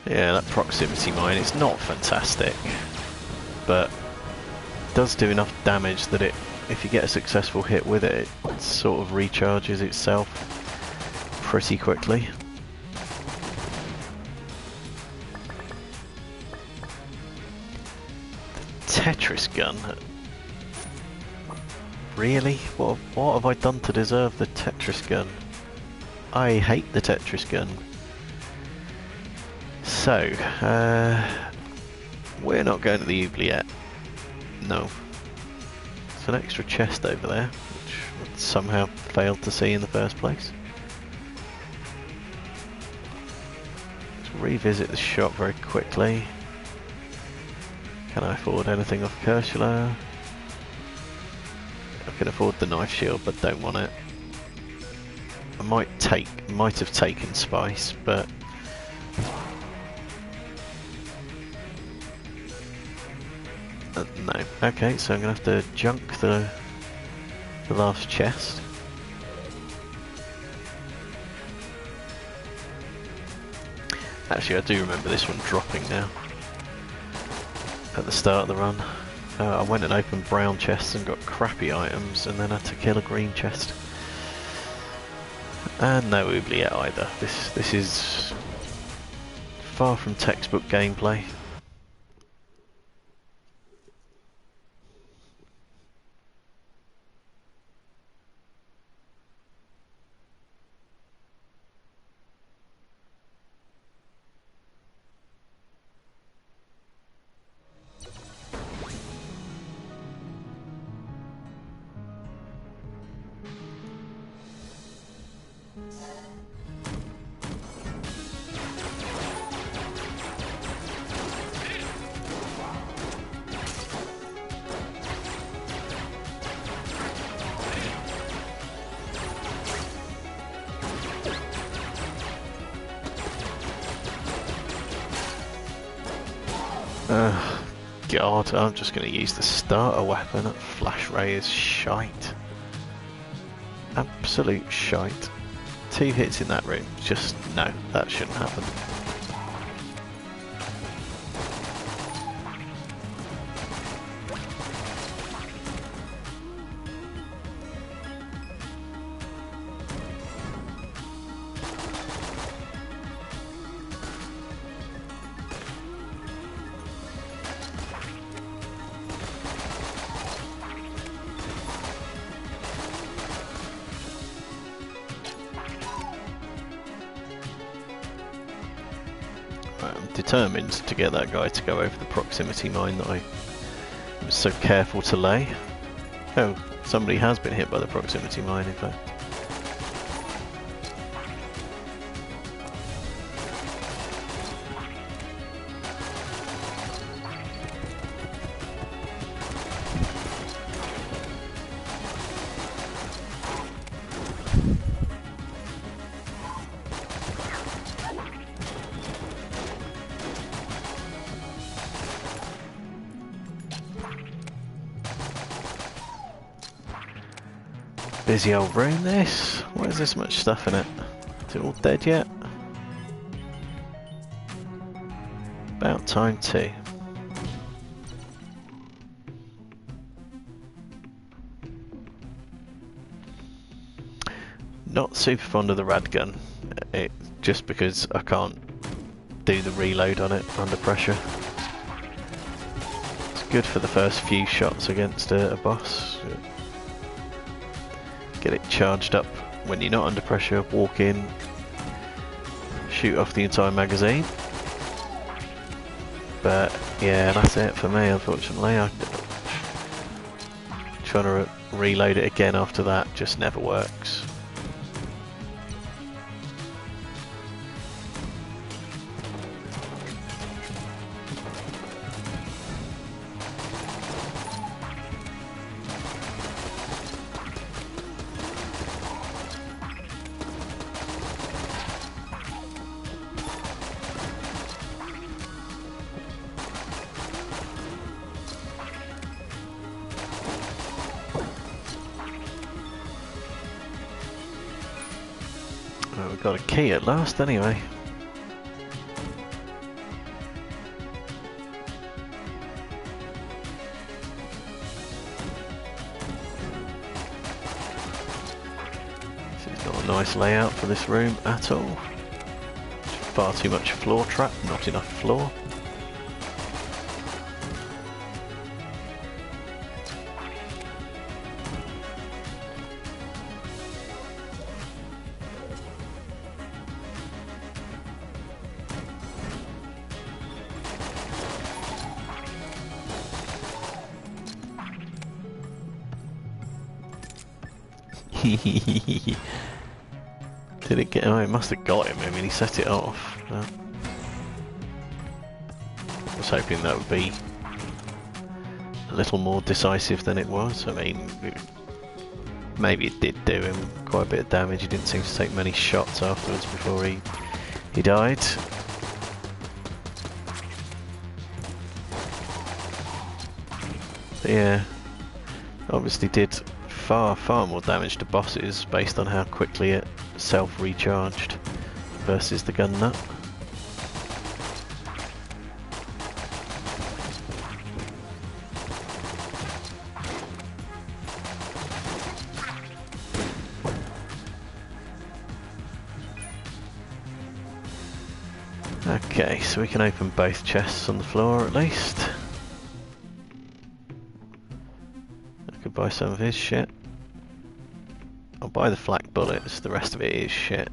Speaker 1: Yeah, that proximity mine, it's not fantastic, but it does do enough damage that if you get a successful hit with it, it sort of recharges itself pretty quickly. Tetris Gun? Really? What have I done to deserve the Tetris Gun? I hate the Tetris Gun. So, we're not going to the oubliette. No. There's an extra chest over there, which I somehow failed to see in the first place. Let's revisit the shop very quickly. Can I afford anything off Ursula? I can afford the knife shield, but don't want it. I might have taken spice, but no. Okay, so I'm gonna have to junk the last chest. Actually, I do remember this one dropping now. At the start of the run, I went and opened brown chests and got crappy items, and then had to kill a green chest. And no oubliette either. This is far from textbook gameplay. God, I'm just going to use the starter weapon. That flash ray is shite. Absolute shite. 2 hits in that room. Just, no, that shouldn't happen. I'm determined to get that guy to go over the proximity mine that I was so careful to lay. Oh, somebody has been hit by the proximity mine, in fact. Busy old room this. Why is there so much stuff in it? Is it all dead yet? About time too. Not super fond of the rad gun, just because I can't do the reload on it under pressure. It's good for the first few shots against a boss. Get it charged up when you're not under pressure, walk in, shoot off the entire magazine. But yeah, that's it for me, unfortunately. Trying to reload it again after that just never works. Well, we've got a key at last anyway. This is not a nice layout for this room at all. Far too much floor trap, not enough floor. Did it get him? Oh, it must have got him. I mean, he set it off. I was hoping that would be a little more decisive than it was. I mean, maybe it did do him quite a bit of damage. He didn't seem to take many shots afterwards before he died. But yeah, obviously did far more damage to bosses based on how quickly it self-recharged versus the gun nut. Okay, so we can open both chests on the floor at least. I could buy some of his shit. I'll buy the flak bullets, the rest of it is shit.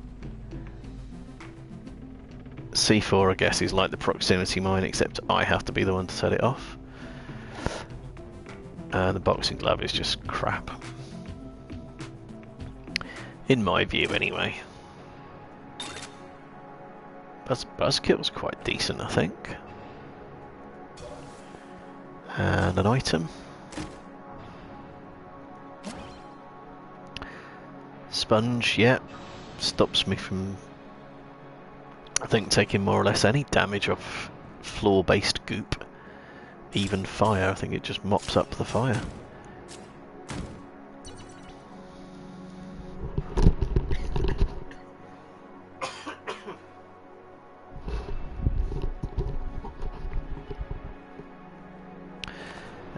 Speaker 1: C4, I guess, is like the proximity mine, except I have to be the one to set it off. The boxing glove is just crap. In my view, anyway. Buzzkill's quite decent, I think. And an item. Sponge, yeah, stops me from, I think, taking more or less any damage off floor-based goop. even fire. I think it just mops up the fire.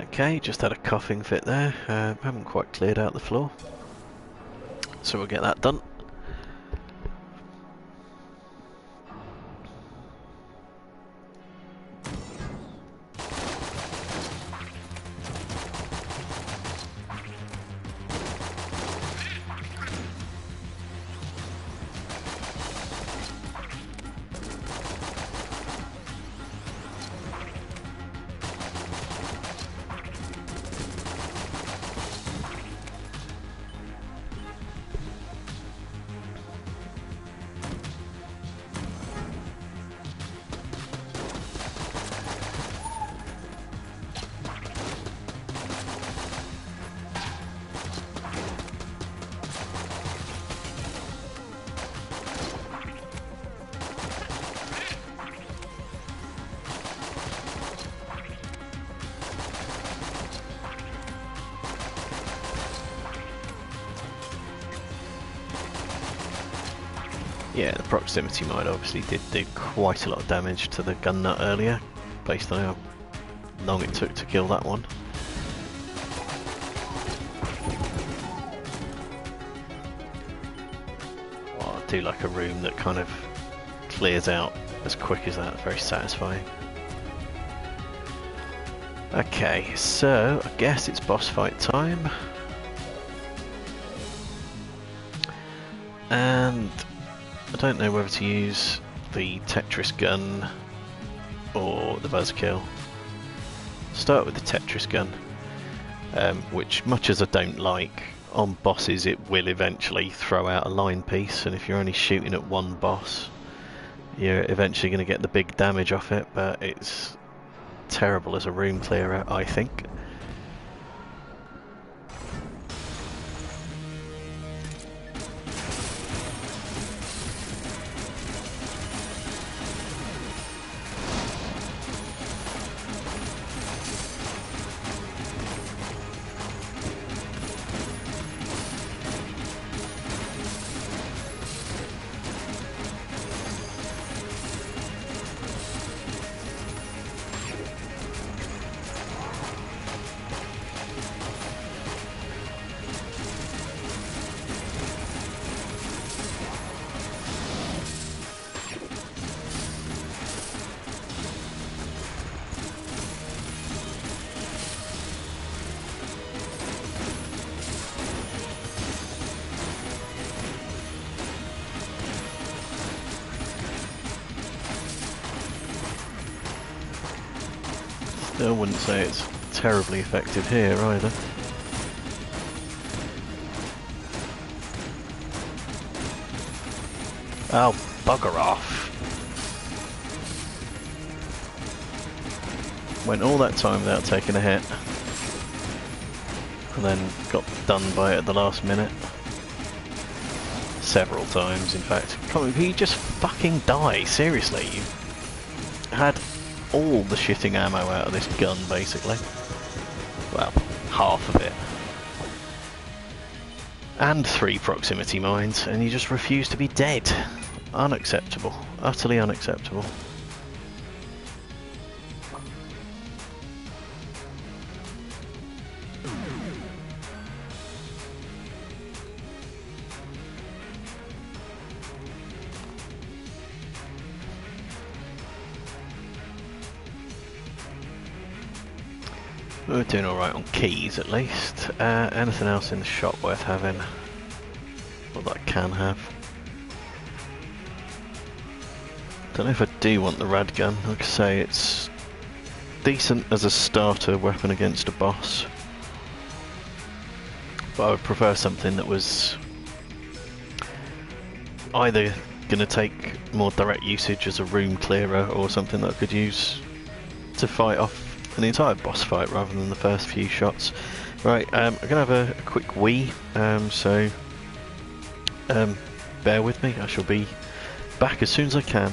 Speaker 1: Okay, just had a coughing fit there. Haven't quite cleared out the floor, so we'll get that done. Yeah, the proximity mine obviously did do quite a lot of damage to the gun nut earlier, based on how long it took to kill that one. Oh, I do like a room that kind of clears out as quick as that, very satisfying. Okay, so I guess it's boss fight time. And I don't know whether to use the Tetris Gun or the Buzzkill. Start with the Tetris Gun, which, much as I don't like, on bosses it will eventually throw out a line piece, and if you're only shooting at one boss you're eventually going to get the big damage off it, but it's terrible as a room clearer, I think. Still wouldn't say it's terribly effective here either. Oh, bugger off. Went all that time without taking a hit, and then got done by it at the last minute. Several times, in fact. Come on, you just fucking die, seriously. You had all the shitting ammo out of this gun, basically. Well, half of it. And 3 proximity mines, and you just refuse to be dead. Unacceptable. Utterly unacceptable. We're doing alright on keys, at least. Anything else in the shop worth having? Or that I can have? Don't know if I do want the rad gun. Like I say, it's decent as a starter weapon against a boss. But I would prefer something that was either going to take more direct usage as a room clearer, or something that I could use to fight off an entire boss fight rather than the first few shots. Right, I'm going to have a quick wee, so bear with me. I shall be back as soon as I can.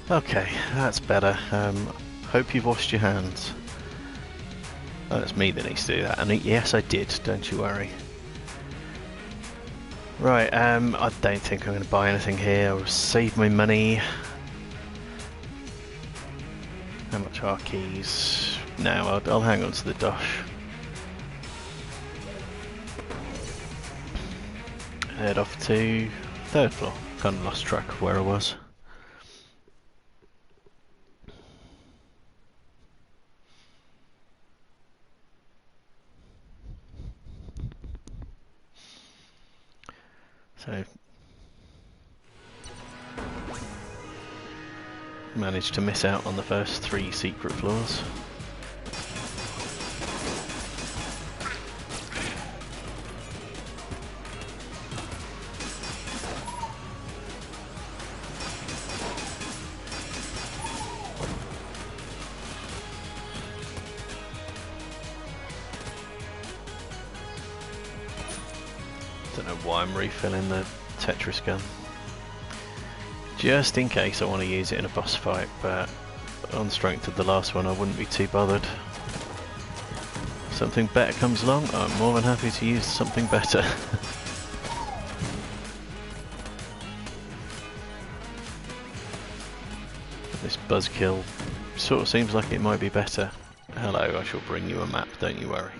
Speaker 1: Okay, that's better. Hope you've washed your hands. Oh, it's me that needs to do that, and yes I did, don't you worry. Right, I don't think I'm going to buy anything here. I'll save my money. How much are keys? No, I'll hang on to the dosh. Head off to 3rd floor. Kind of lost track of where I was. So, managed to miss out on the first 3 secret floors. Don't know why I'm refilling the Tetris gun. Just in case I want to use it in a boss fight, but on the strength of the last one I wouldn't be too bothered. If something better comes along, I'm more than happy to use something better. This buzzkill sort of seems like it might be better. Hello, I shall bring you a map, don't you worry.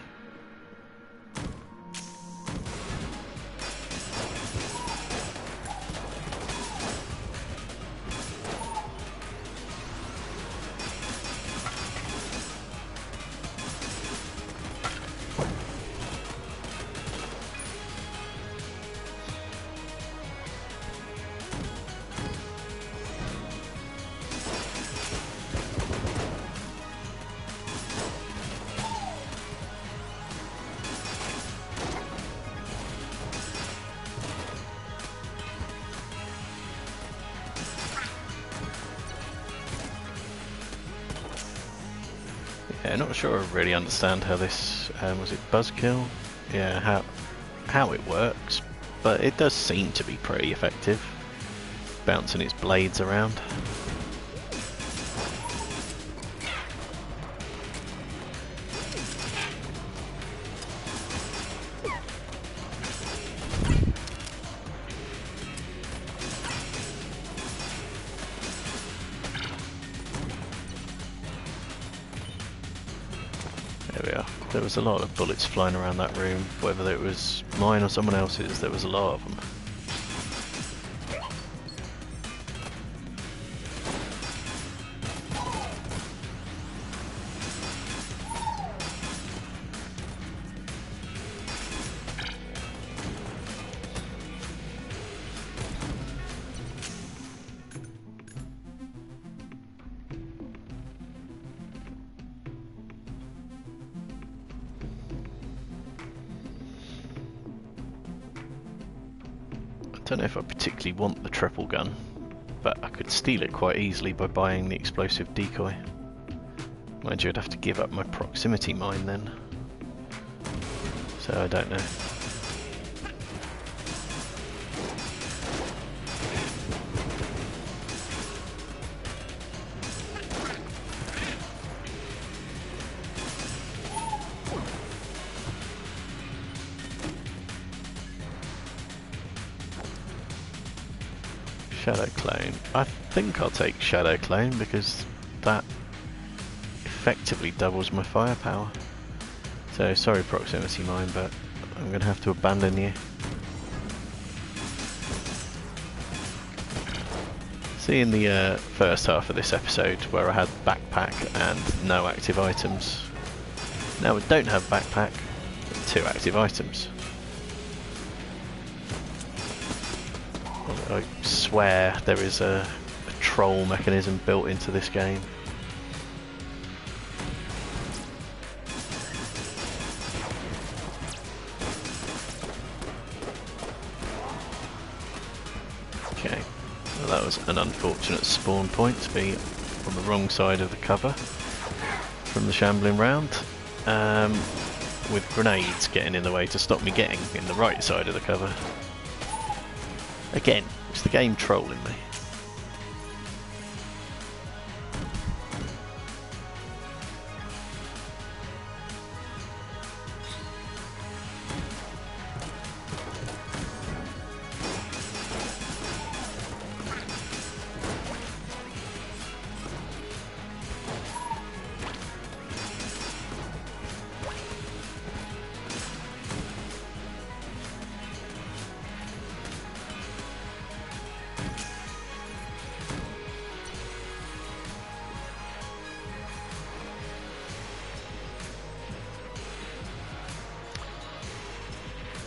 Speaker 1: Yeah, not sure I really understand how this, was it buzzkill? Yeah, how it works, but it does seem to be pretty effective, bouncing its blades around. There we are. There was a lot of bullets flying around that room, whether it was mine or someone else's, there was a lot of them. I don't know if I particularly want the triple gun, but I could steal it quite easily by buying the explosive decoy. Mind you, I'd have to give up my proximity mine then. So I don't know. Shadow Clone. I think I'll take Shadow Clone because that effectively doubles my firepower. So sorry proximity mine, but I'm going to have to abandon you. See, in the first half of this episode where I had backpack and no active items. Now I don't have backpack, but 2 active items. I swear there is a troll mechanism built into this game. Okay, well, that was an unfortunate spawn point to be on the wrong side of the cover from the shambling round, with grenades getting in the way to stop me getting in the right side of the cover. Again, it's the game trolling me.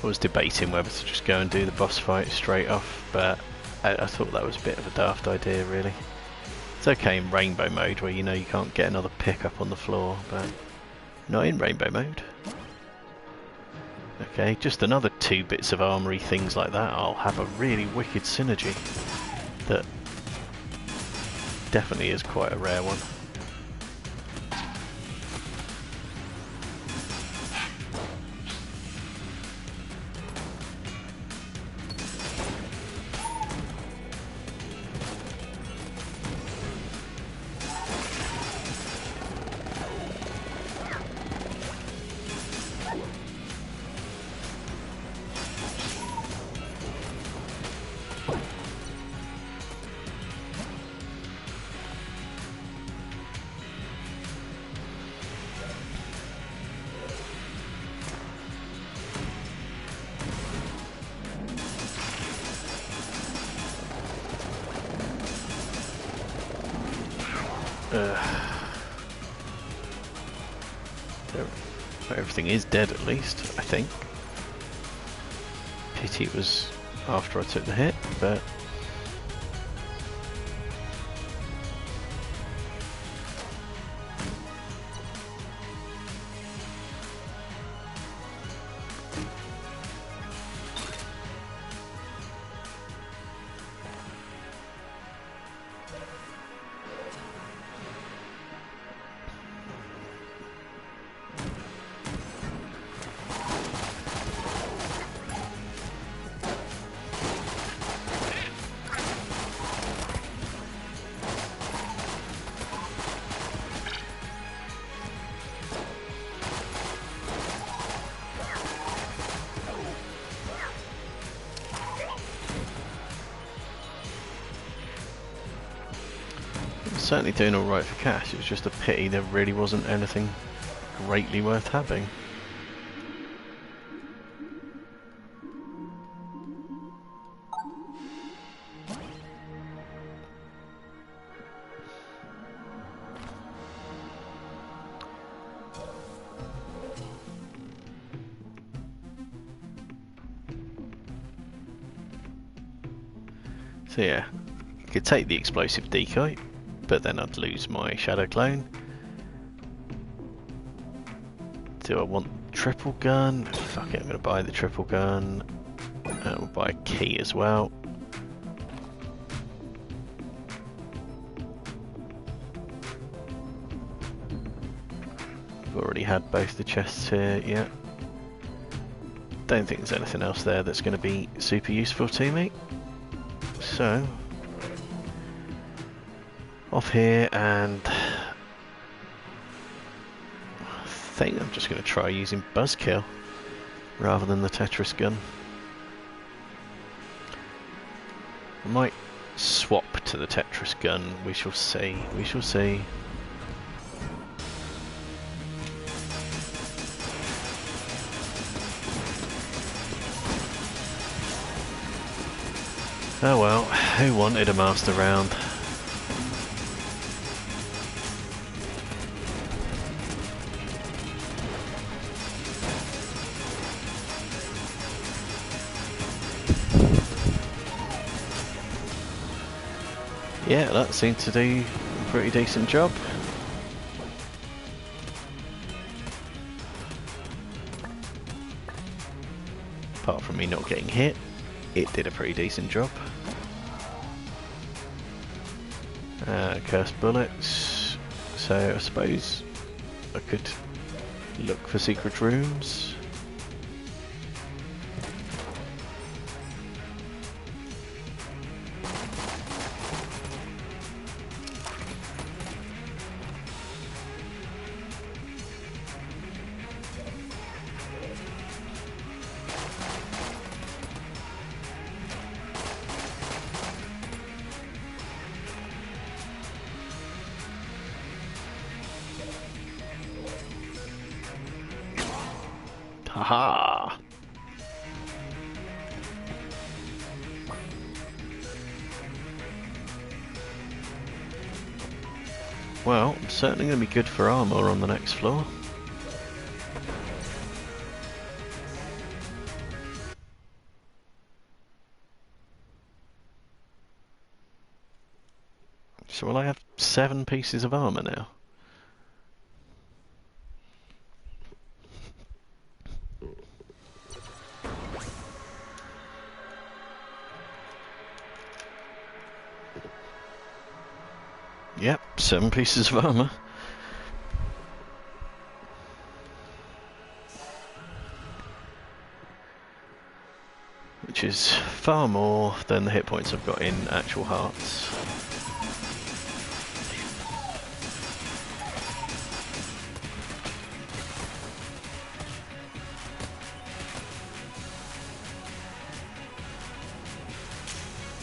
Speaker 1: I was debating whether to just go and do the boss fight straight off, but I thought that was a bit of a daft idea, really. It's okay in rainbow mode where you know you can't get another pick up on the floor, but not in rainbow mode. Okay, just another 2 bits of armory, things like that. I'll have a really wicked synergy that definitely is quite a rare one. Everything is dead at least, I think. Pity it was after I took the hit, but... certainly doing alright for cash. It was just a pity there really wasn't anything greatly worth having. So yeah, I could take the explosive decoy, but then I'd lose my shadow clone. Do I want triple gun? Fuck it, I'm gonna buy the triple gun. We'll buy a key as well. I've already had both the chests here, yeah. Don't think there's anything else there that's going to be super useful to me. So, off here, and I think I'm just going to try using Buzzkill rather than the Tetris Gun. I might swap to the Tetris Gun, we shall see, we shall see. Oh well, who wanted a master round? Yeah, that seemed to do a pretty decent job. Apart from me not getting hit, it did a pretty decent job. Cursed bullets. So I suppose I could look for secret rooms. Haha! Well, I'm certainly going to be good for armour on the next floor. So will I have 7 pieces of armour now? Yep, 7 pieces of armour. Which is far more than the hit points I've got in actual hearts.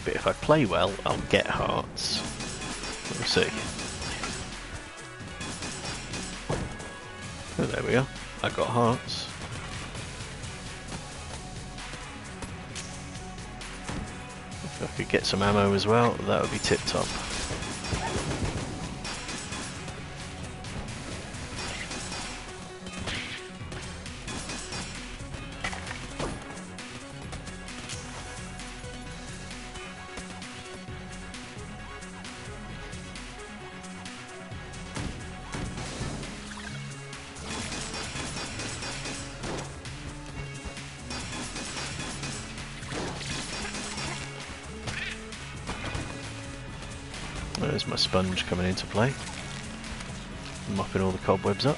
Speaker 1: But if I play well, I'll get hearts. We'll see. Oh, there we go. I got hearts. If I could get some ammo as well, that would be tip top. There's my sponge coming into play, mopping all the cobwebs up.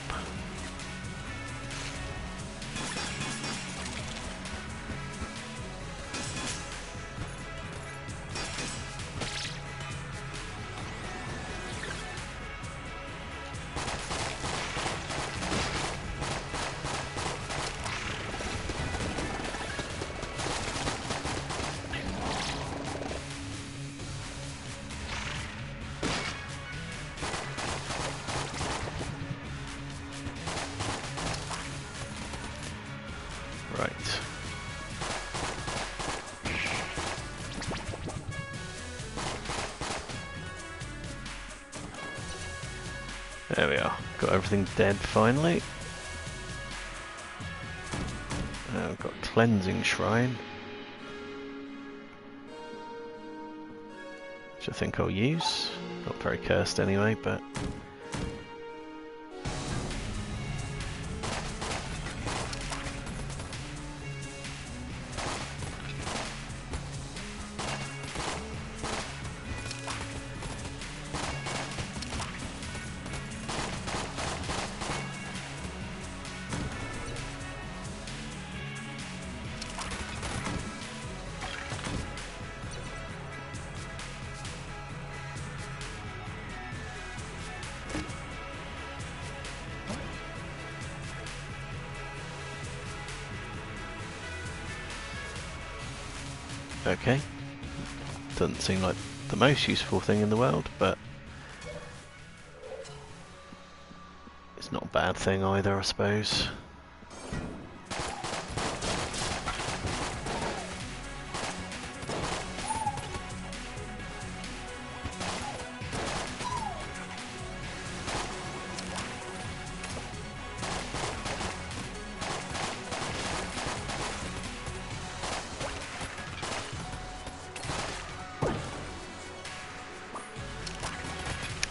Speaker 1: Right. There we are. Got everything dead finally. Now I've got Cleansing Shrine, which I think I'll use. Not very cursed anyway, but okay. Doesn't seem like the most useful thing in the world, but it's not a bad thing either, I suppose.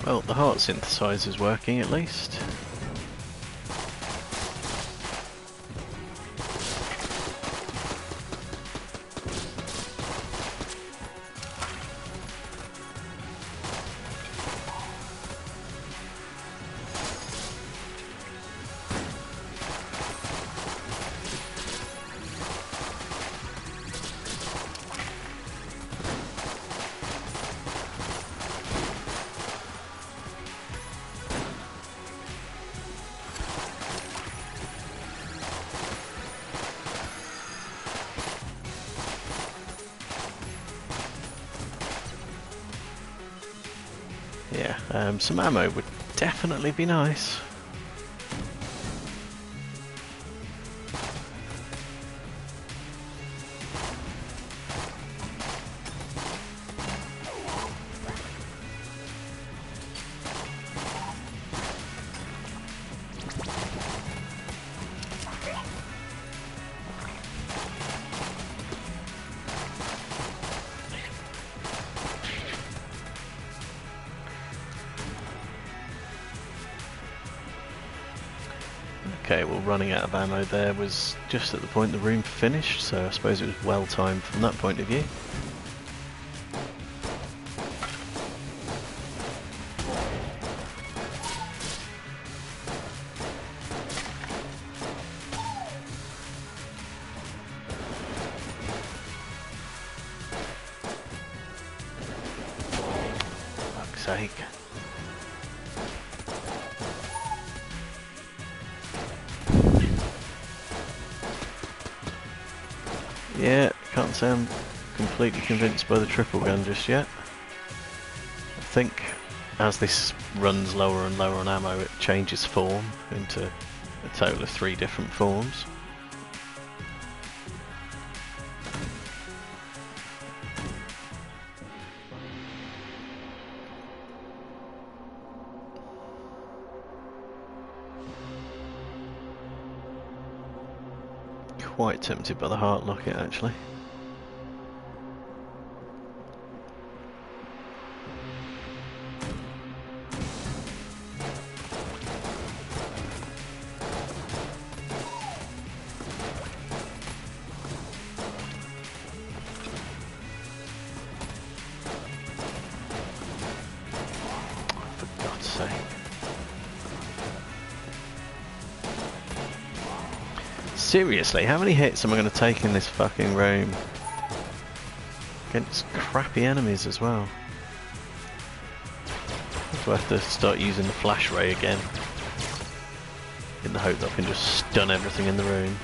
Speaker 1: Well, the heart synthesizer's working at least. Yeah, some ammo would definitely be nice. Okay, well, running out of ammo there was just at the point the room finished, so I suppose it was well timed from that point of view. Fuck's sake. Yeah, can't say I'm completely convinced by the triple gun just yet. I think as this runs lower and lower on ammo, it changes form into a total of 3 different forms. Quite tempted by the heart locket actually. For God's sake. Seriously, how many hits am I going to take in this fucking room? Against crappy enemies as well. So I have to start using the flash ray again. In the hope that I can just stun everything in the room.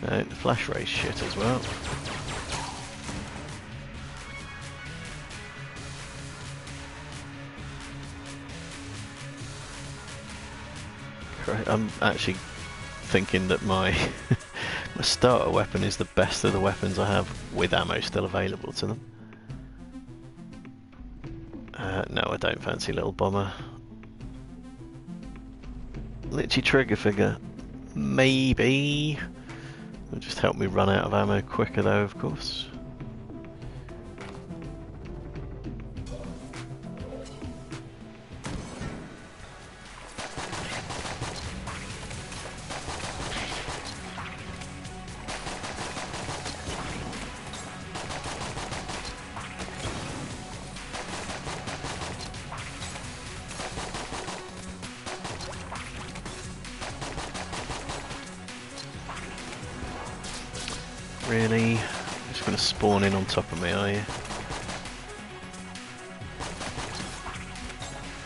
Speaker 1: No, the flash ray's shit as well. I'm actually thinking that my my starter weapon is the best of the weapons I have with ammo still available to them. No, I don't fancy little bomber. Litchy trigger figure, maybe. It'll just help me run out of ammo quicker though, of course. Really? You're just going to spawn in on top of me, are you? I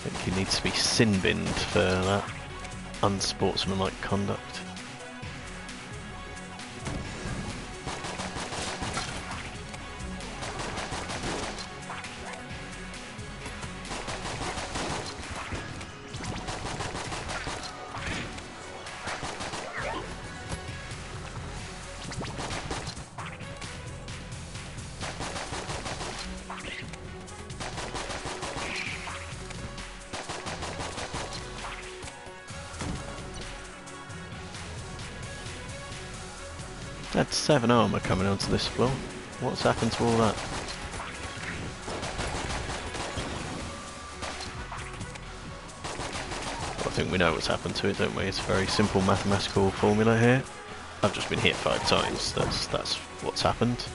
Speaker 1: think you need to be sin-binned for that unsportsmanlike conduct. That's 7 armour coming onto this floor. What's happened to all that? Well, I think we know what's happened to it, don't we? It's a very simple mathematical formula here. I've just been hit 5 times. That's what's happened.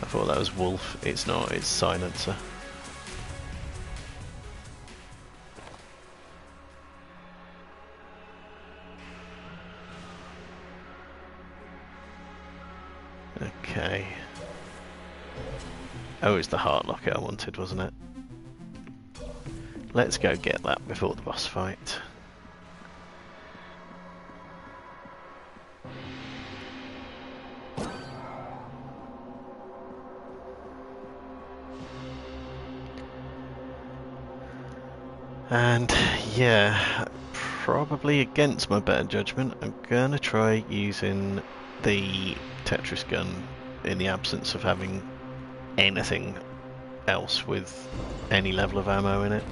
Speaker 1: I thought that was Wolf. It's not, it's Silencer. Okay. Oh, it's the heart locket I wanted, wasn't it? Let's go get that before the boss fight. And yeah, probably against my better judgment, I'm gonna try using the Tetris Gun in the absence of having anything else with any level of ammo in it.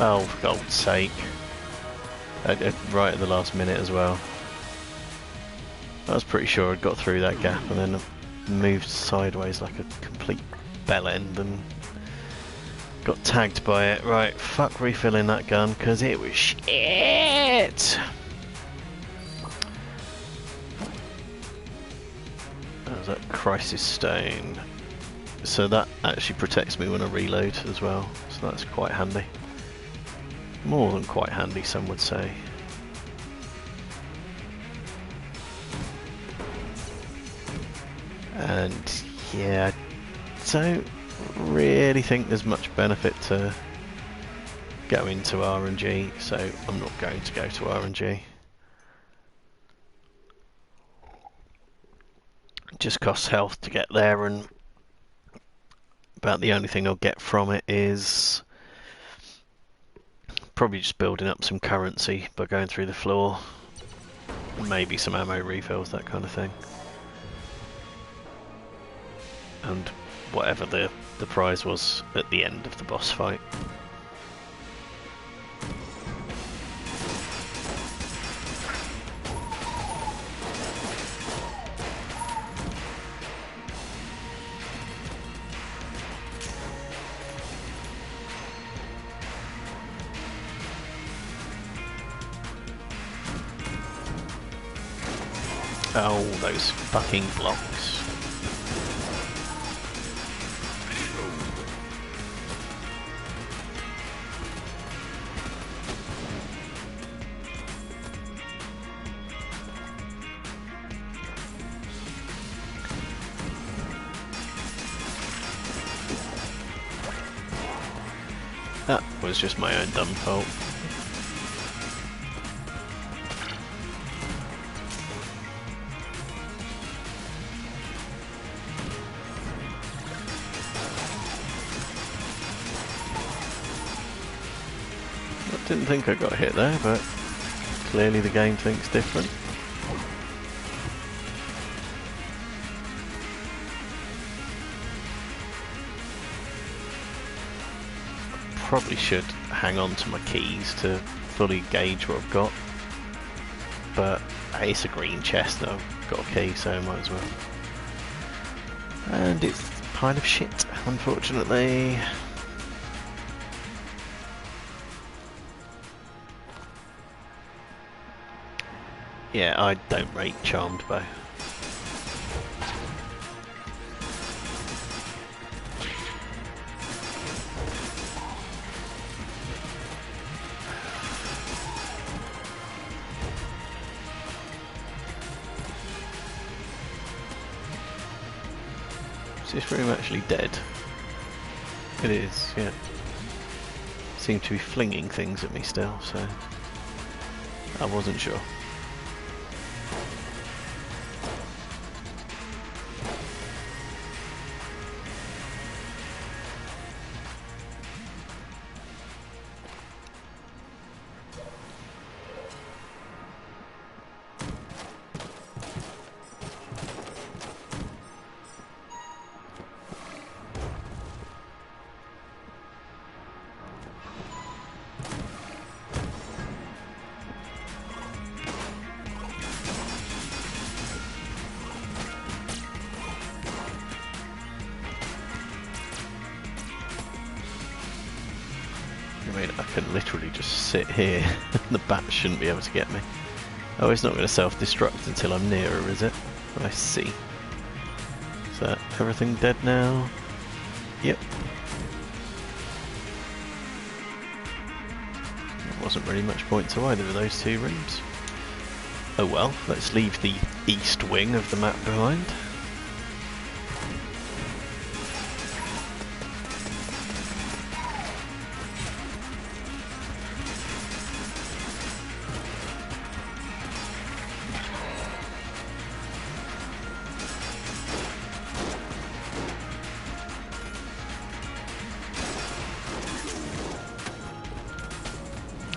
Speaker 1: Oh, for God's sake. Right at the last minute as well. I was pretty sure I'd got through that gap and then moved sideways like a complete bellend and got tagged by it. Right, fuck refilling that gun because it was shit! That was that crisis stone. So that actually protects me when I reload as well, so that's quite handy. More than quite handy, some would say. And yeah, I don't really think there's much benefit to going to RNG, so I'm not going to go to RNG. It just costs health to get there, and about the only thing I'll get from it is probably just building up some currency by going through the floor. Maybe some ammo refills, that kind of thing. And whatever the prize was at the end of the boss fight. Oh, those fucking blocks. That was just my own dumb fault. Didn't think I got hit there, but clearly the game thinks different. Probably should hang on to my keys to fully gauge what I've got, but hey, it's a green chest that I've got a key, so I might as well. And it's kind of shit, unfortunately. Yeah, I don't rate Charmed Bow. Is this room actually dead? It is, yeah. Seem to be flinging things at me still, so I wasn't sure. I mean, I can literally just sit here and the bat shouldn't be able to get me. Oh, it's not going to self-destruct until I'm near her, is it? I see. Is that everything dead now? Yep. There wasn't really much point to either of those two rooms. Oh well, let's leave the east wing of the map behind.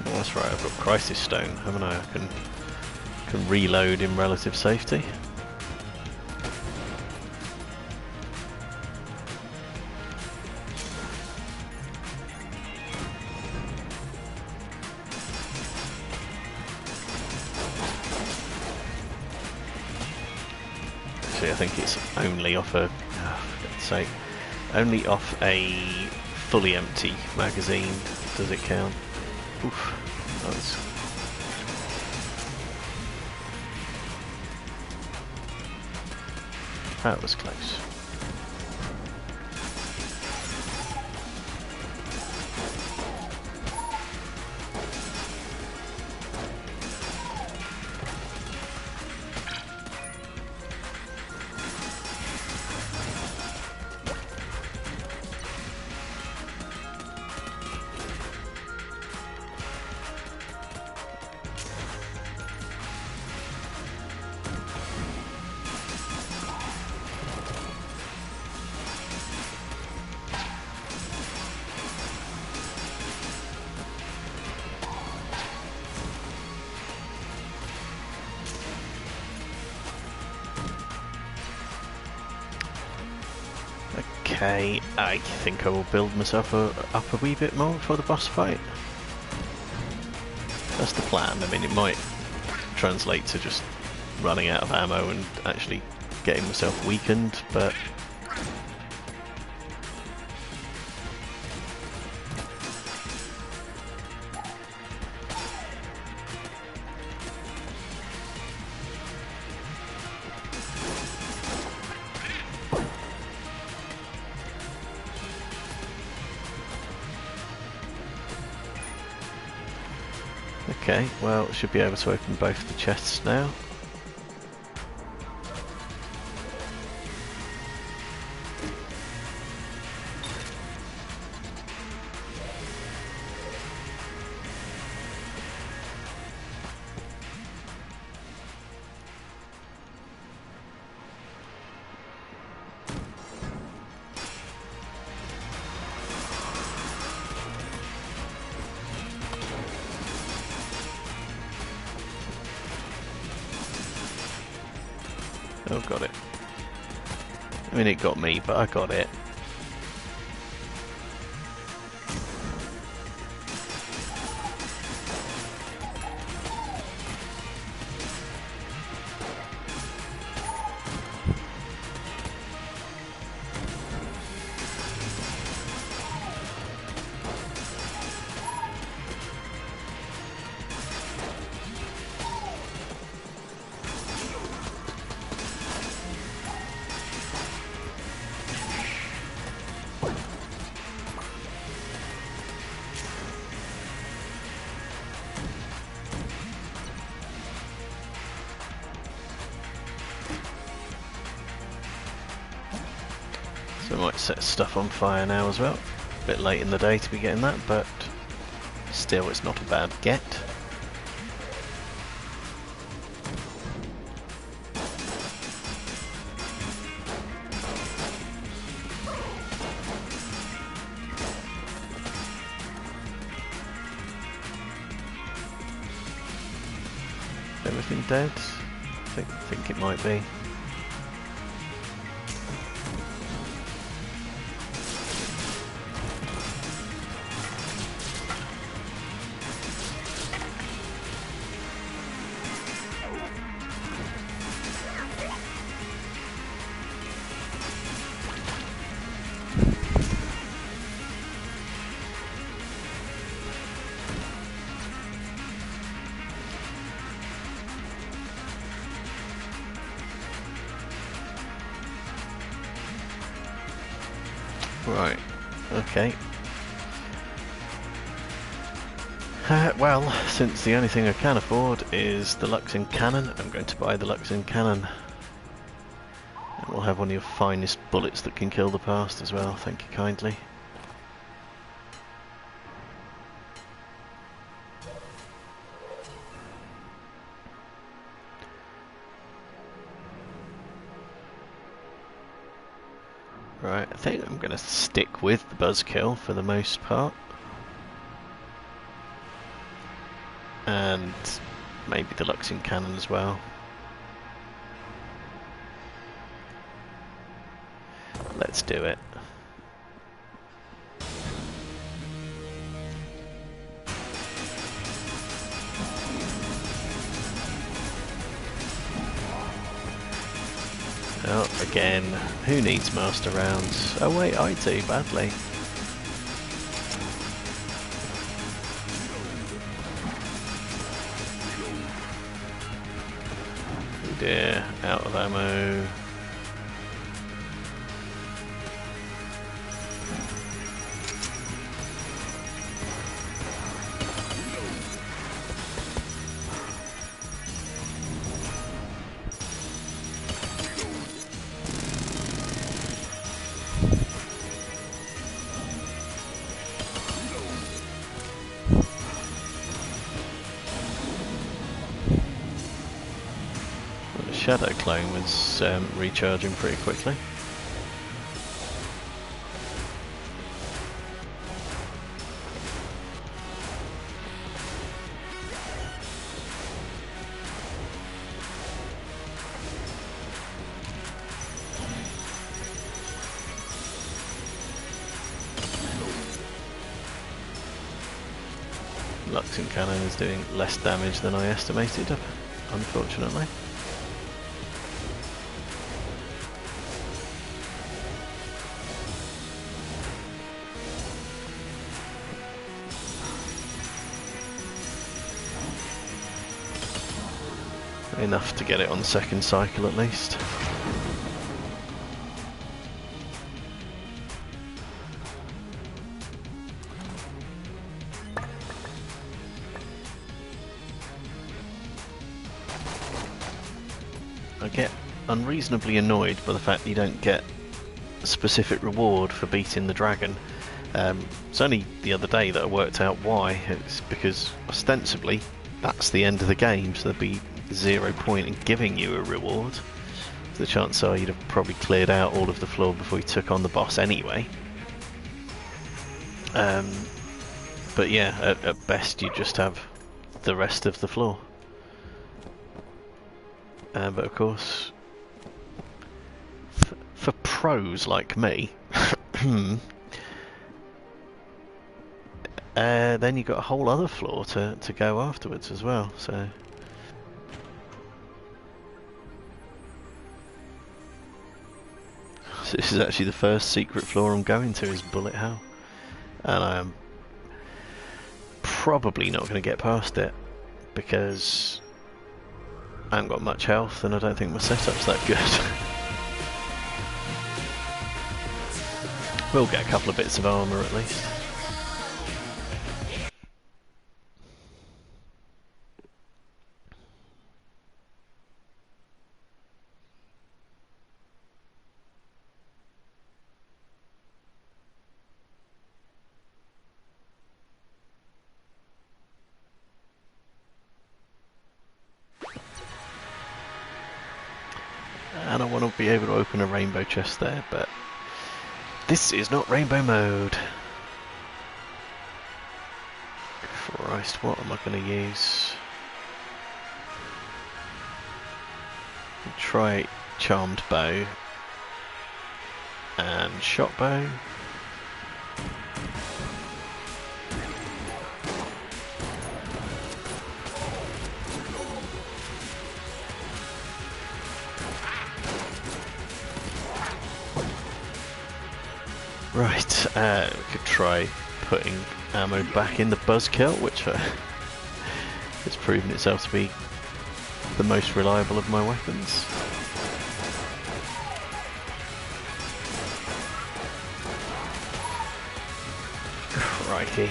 Speaker 1: That's right, I've got Crisis Stone, haven't I? I can reload in relative safety. actually, I think it's only off a, for God's sake, only off a fully empty magazine does it count. Oof, that was close. Okay, I think I will build myself up a wee bit more for the boss fight. That's the plan. I mean, it might translate to just running out of ammo and actually getting myself weakened, but okay, well, should be able to open both the chests now. Oh, got it. I mean, it got me, but I got it. So I might set stuff on fire now as well. A bit late in the day to be getting that, but still it's not a bad get. Everything dead? I think it might be. Right, okay. Well, since the only thing I can afford is the Luxon cannon, I'm going to buy the Luxon cannon. And we'll have one of your finest bullets that can kill the past as well, thank you kindly. Right, I think I'm going to stick with the buzzkill for the most part. And maybe the Luxon cannon as well. Let's do it. Oh, again. Who needs master rounds? Oh wait, I do, badly. Oh dear, out of ammo. Shadow clone was recharging pretty quickly. Luxon cannon is doing less damage than I estimated, unfortunately. Enough to get it on the second cycle at least. I get unreasonably annoyed by the fact that you don't get a specific reward for beating the dragon. It's only the other day that I worked out why. It's because ostensibly that's the end of the game, so there'd be 0 point in giving you a reward. The chances are you'd have probably cleared out all of the floor before you took on the boss anyway. But yeah, at best you just have the rest of the floor. But of course, for pros like me, then you've got a whole other floor to go afterwards as well. So. This is actually the first secret floor I'm going to, is Bullet Hell, and I am probably not going to get past it because I haven't got much health and I don't think my setup's that good. We'll get a couple of bits of armour at least. And I want to be able to open a rainbow chest there, but this is not rainbow mode. Christ, what am I going to use? Try charmed bow and shot bow. Right, we could try putting ammo back in the buzzkill, which has proven itself to be the most reliable of my weapons. Crikey.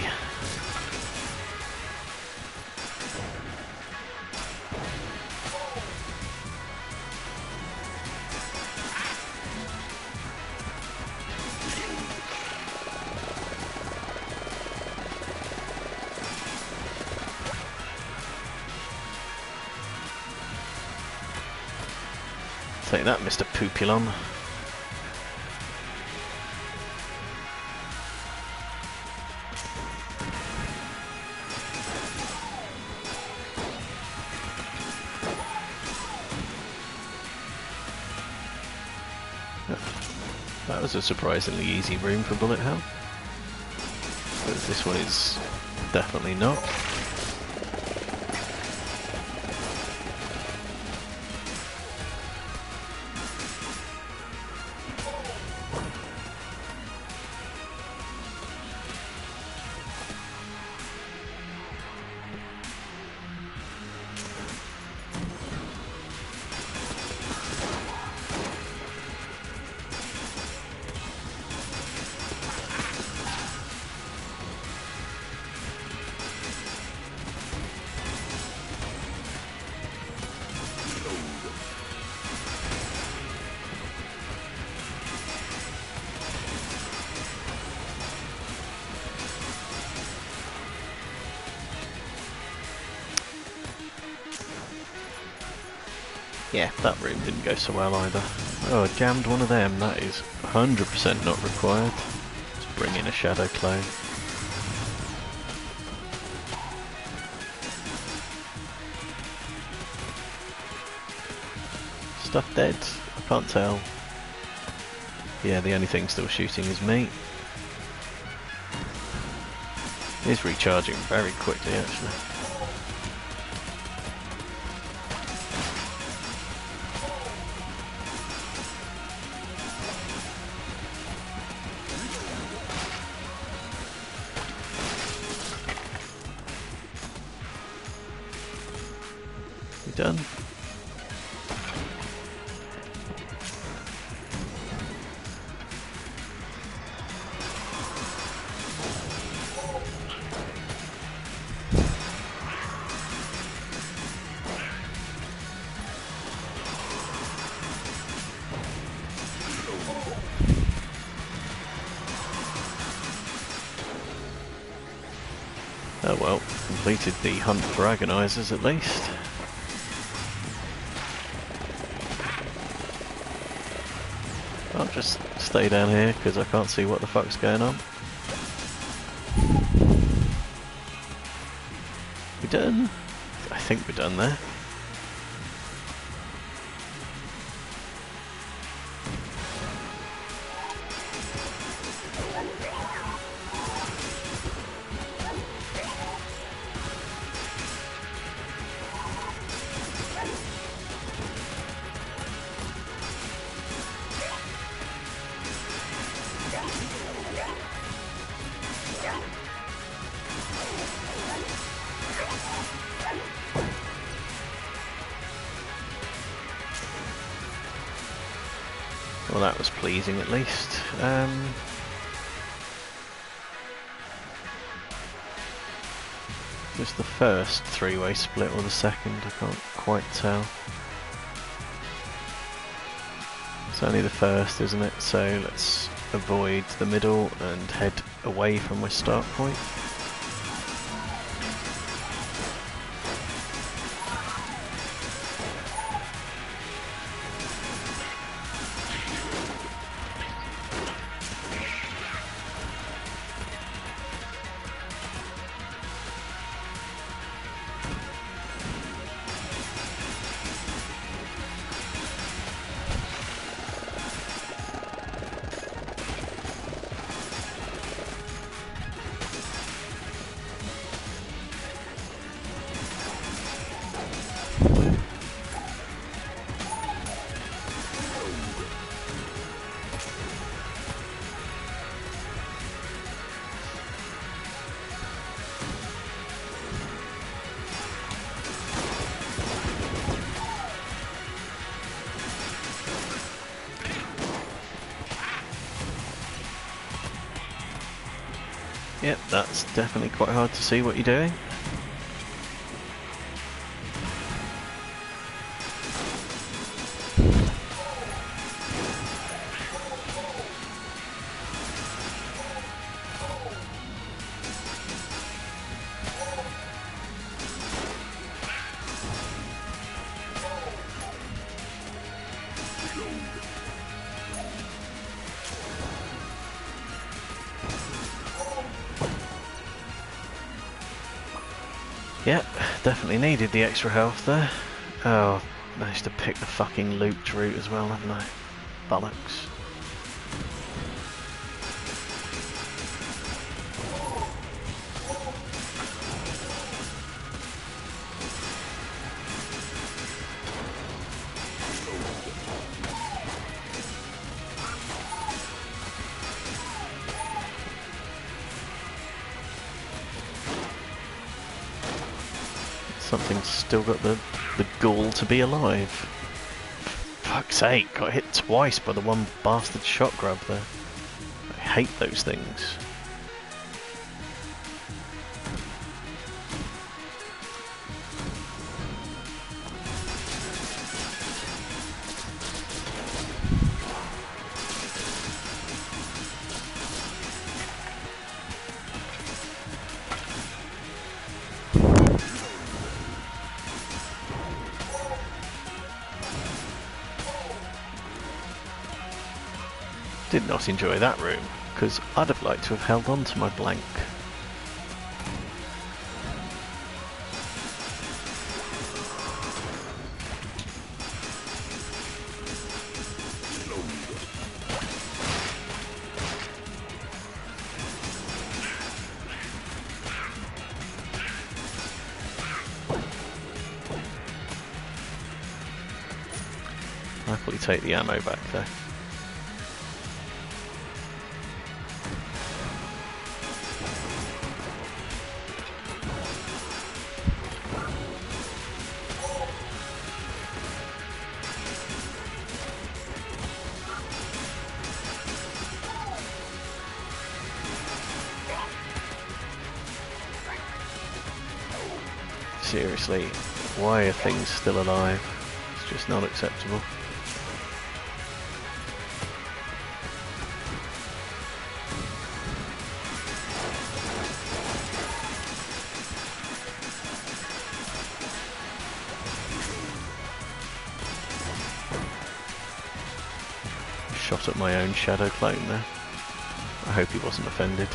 Speaker 1: Take that, Mr. Poopulon. That was a surprisingly easy room for bullet hell. But this one is definitely not. Yeah, that room didn't go so well either. Oh, I jammed one of them. That is 100% not required. Let's bring in a shadow clone. Stuff dead? I can't tell. Yeah, the only thing still shooting is me. He's recharging very quickly, actually. You done? Oh well, completed the hunt for agonizers at least. I'll just stay down here because I can't see what the fuck's going on. We done? I think we're done there. Well, that was pleasing at least. Was the first three-way split or the second? I can't quite tell. It's only the first, isn't it? So let's avoid the middle and head away from my start point. Yep, that's definitely quite hard to see what you're doing. Yep, definitely needed the extra health there. Oh, managed to pick the fucking looped route as well, haven't I? Bollocks. Something's still got the gall to be alive. Fuck's sake, got hit twice by the one bastard shot grab there. I hate those things. Did not enjoy that room, because I'd have liked to have held on to my blank. I'll happily take the ammo back there. Seriously, why are things still alive? It's just not acceptable. Shot at my own shadow clone there. I hope he wasn't offended.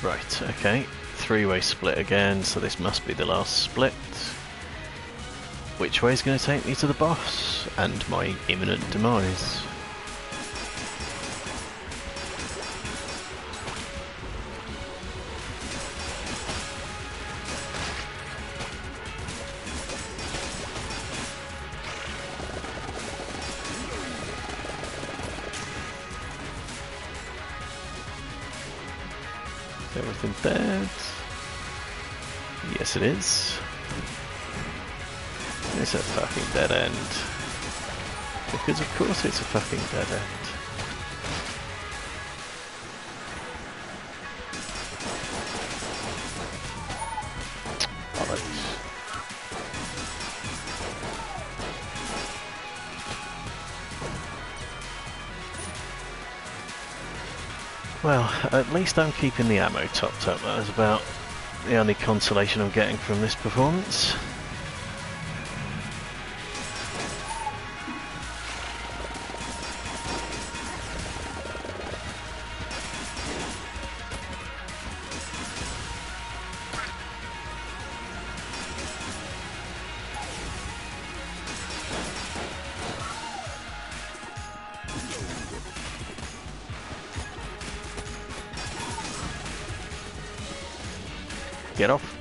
Speaker 1: Right, okay. Three-way split again, so this must be the last split. Which way is going to take me to the boss and my imminent demise? Everything dead? Yes it is. It's a fucking dead end. Because of course it's a fucking dead end. Bollocks. Well, at least I'm keeping the ammo topped up. That is about the only consolation I'm getting from this performance. Get off.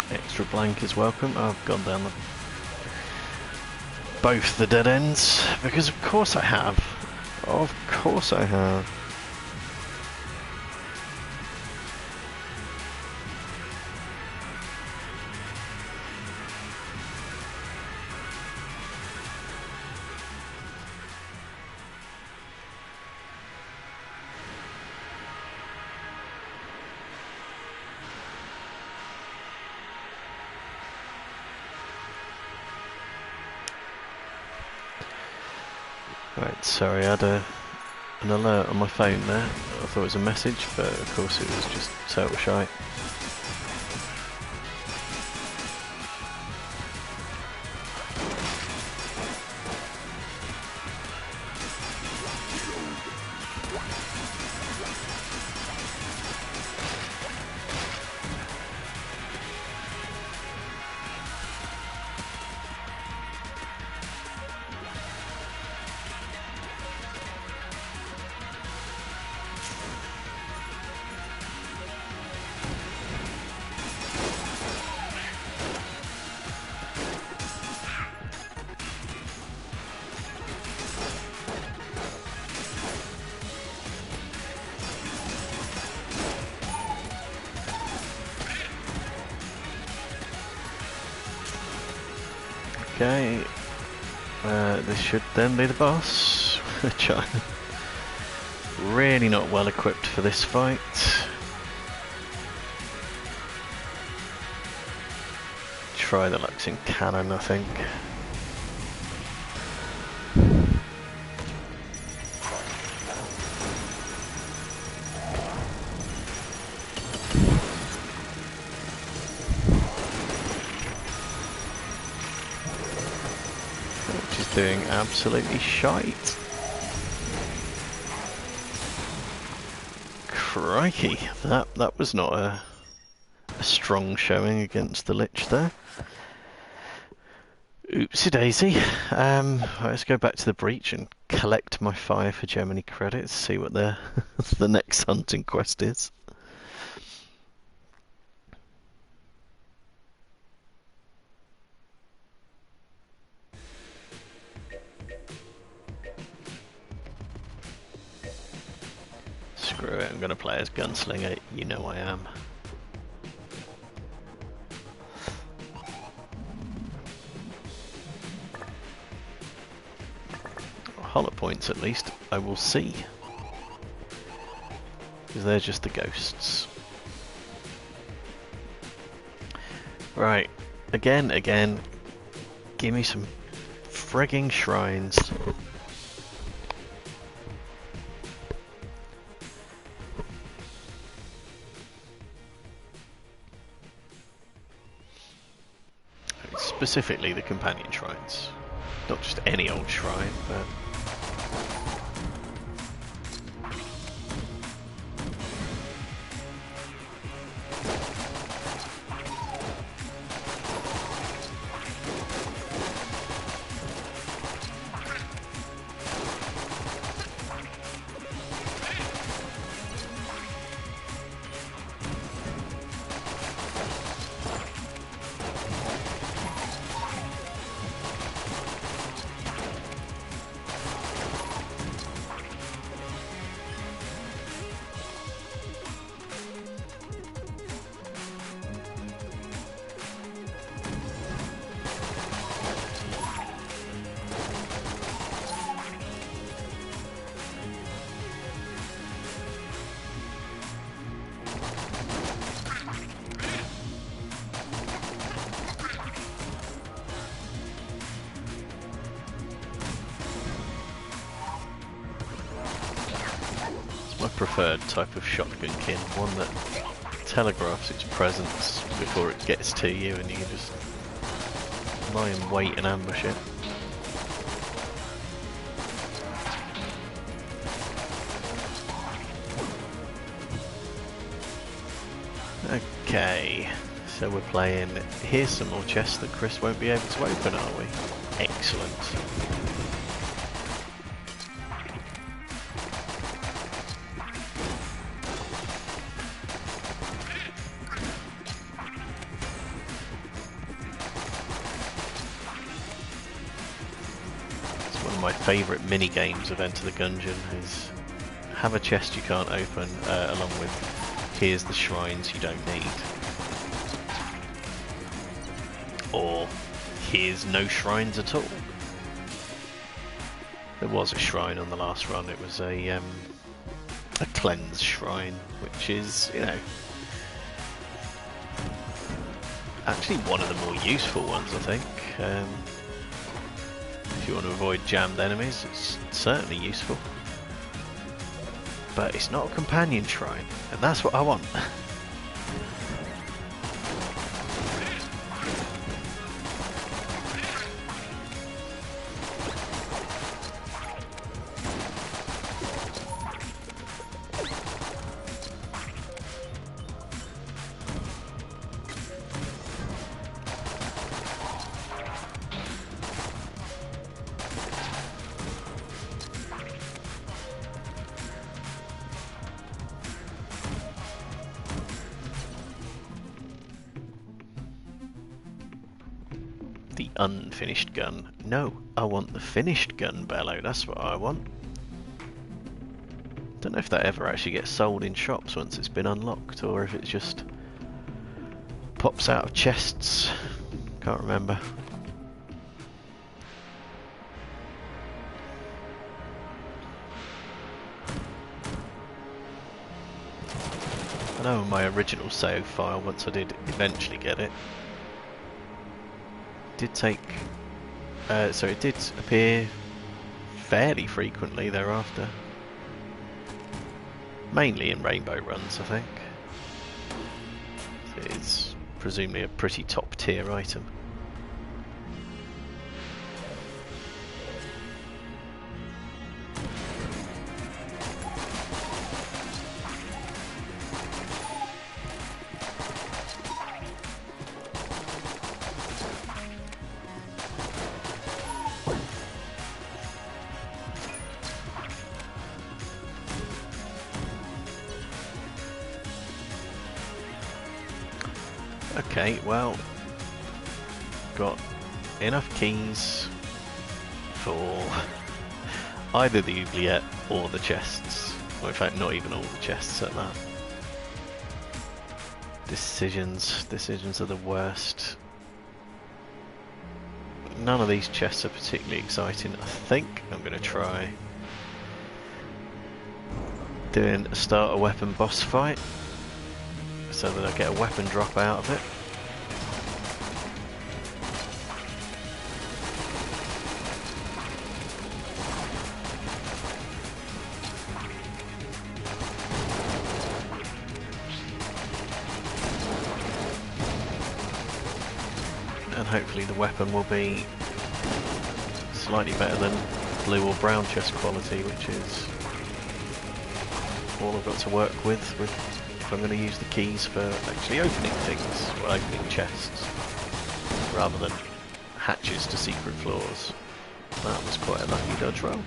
Speaker 1: Extra blank is welcome. Oh, I've gone down both the dead ends, because of course I have. Of course I have. Right, sorry, I had an alert on my phone there. I thought it was a message, but of course it was just total shite. Okay. This should then be the boss, which I'm really not well equipped for this fight. Try the Luxing cannon, I think. Which is doing absolutely shite. Crikey, that was not a strong showing against the Lich there. Oopsie daisy. Let's go back to the breach and collect my 5 hegemony credits, see what the the next hunting quest is. Screw it, I'm gonna play as gunslinger, you know I am. Hollow points at least, I will see. Because they're just the ghosts. Right, again, give me some frigging shrines. Specifically the companion shrines. Not just any old shrine, but... preferred type of shotgun kin, one that telegraphs its presence before it gets to you and you can just lie in wait and ambush it. Okay, so we're playing, here's some more chests that Chris won't be able to open, are we? Excellent. Favourite mini games of Enter the Gungeon is have a chest you can't open, along with here's the shrines you don't need, or here's no shrines at all. There was a shrine on the last run. It was a cleanse shrine, which is, you know, actually one of the more useful ones, I think. If you want to avoid jammed enemies, it's certainly useful. But it's not a companion shrine, and that's what I want. The unfinished gun. No, I want the finished gun, Bello. That's what I want. Don't know if that ever actually gets sold in shops once it's been unlocked, or if it just pops out of chests. Can't remember. know on my original save file, once I did eventually get it, did take... so it did appear fairly frequently thereafter. Mainly in rainbow runs, I think. It's presumably a pretty top tier item. Okay, well, got enough keys for either the oubliette or the chests. Well, in fact, not even all the chests at that. Decisions are the worst. None of these chests are particularly exciting. I think I'm going to try doing a starter weapon boss fight, so that I get a weapon drop out of it. And hopefully the weapon will be slightly better than blue or brown chest quality, which is all I've got to work with if I'm going to use the keys for actually opening things, or opening chests, rather than hatches to secret floors. That was quite a lucky dodge roll.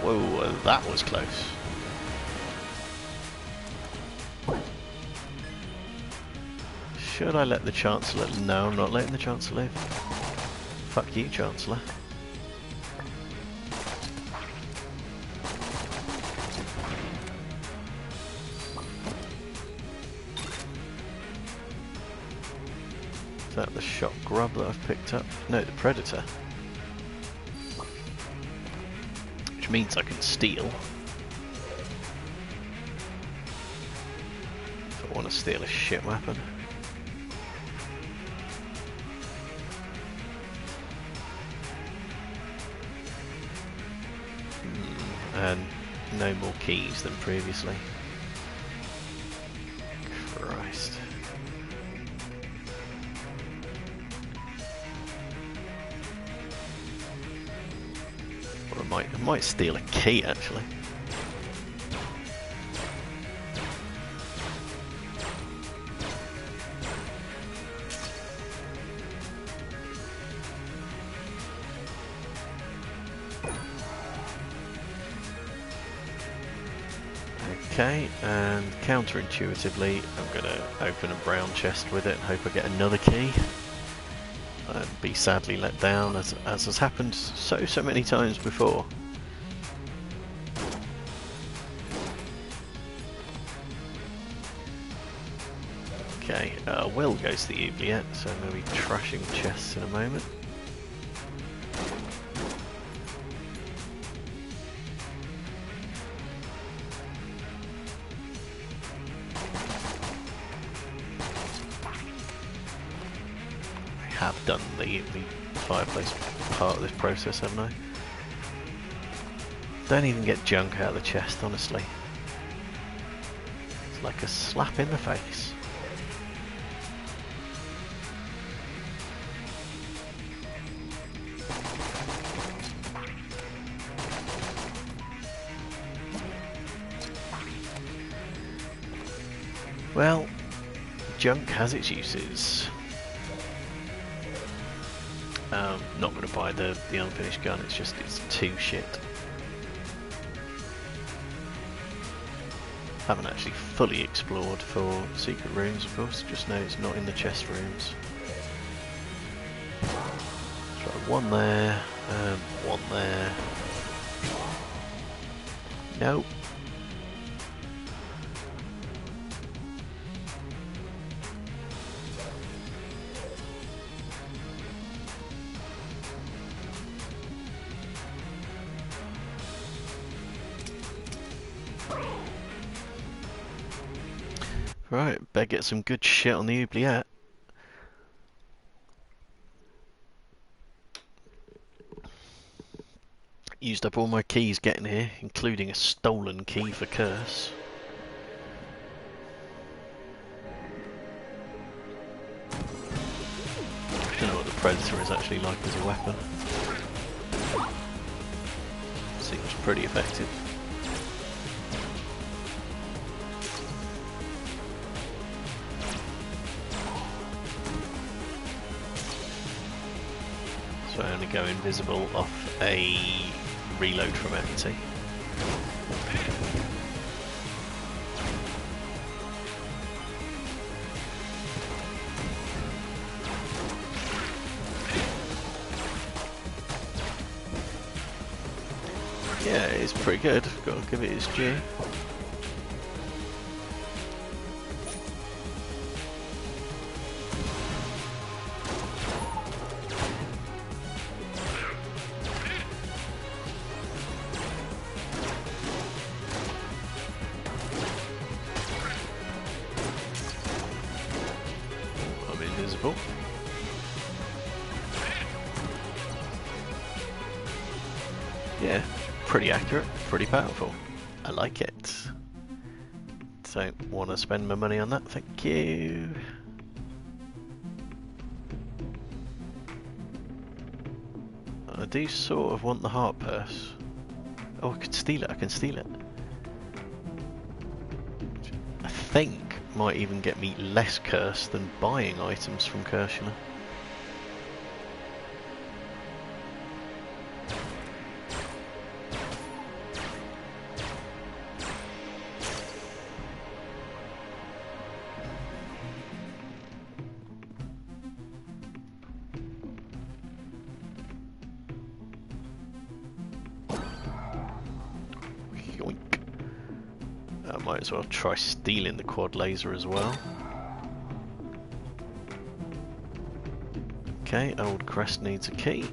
Speaker 1: Whoa, that was close. Should I let the Chancellor... No, I'm not letting the Chancellor live. Fuck you, Chancellor. Is that the shot grub that I've picked up? No, the Predator. Which means I can steal. If I want to steal a shit weapon. And no more keys than previously. Christ. Or I might steal a key actually. Okay, and counterintuitively, I'm going to open a brown chest with it and hope I get another key. And be sadly let down, as has happened so many times before. Okay, Will goes to the oubliette, so I'm going to be trashing chests in a moment. Have done the fireplace part of this process, haven't I? Don't even get junk out of the chest, honestly. It's like a slap in the face. Well, junk has its uses. Not going to buy the unfinished gun, it's too shit. Haven't actually fully explored for secret rooms, of course, just know it's not in the chest rooms. One there, one there. Nope. Right, better get some good shit on the oubliette. Used up all my keys getting here, including a stolen key for Curse. Don't know what the Predator is actually like as a weapon. Seems pretty effective. So I only go invisible off a reload from empty. Yeah, it's pretty good. Got to give it its due. I'm invisible. Yeah. Pretty accurate, pretty powerful. I like it. Don't want to spend my money on that, thank you. I do sort of want the heart purse. Oh, I could steal it, I can steal it. I think might even get me less curse than buying items from Cursular. I might as well try stealing the quad laser as well. Okay, old crest needs a key.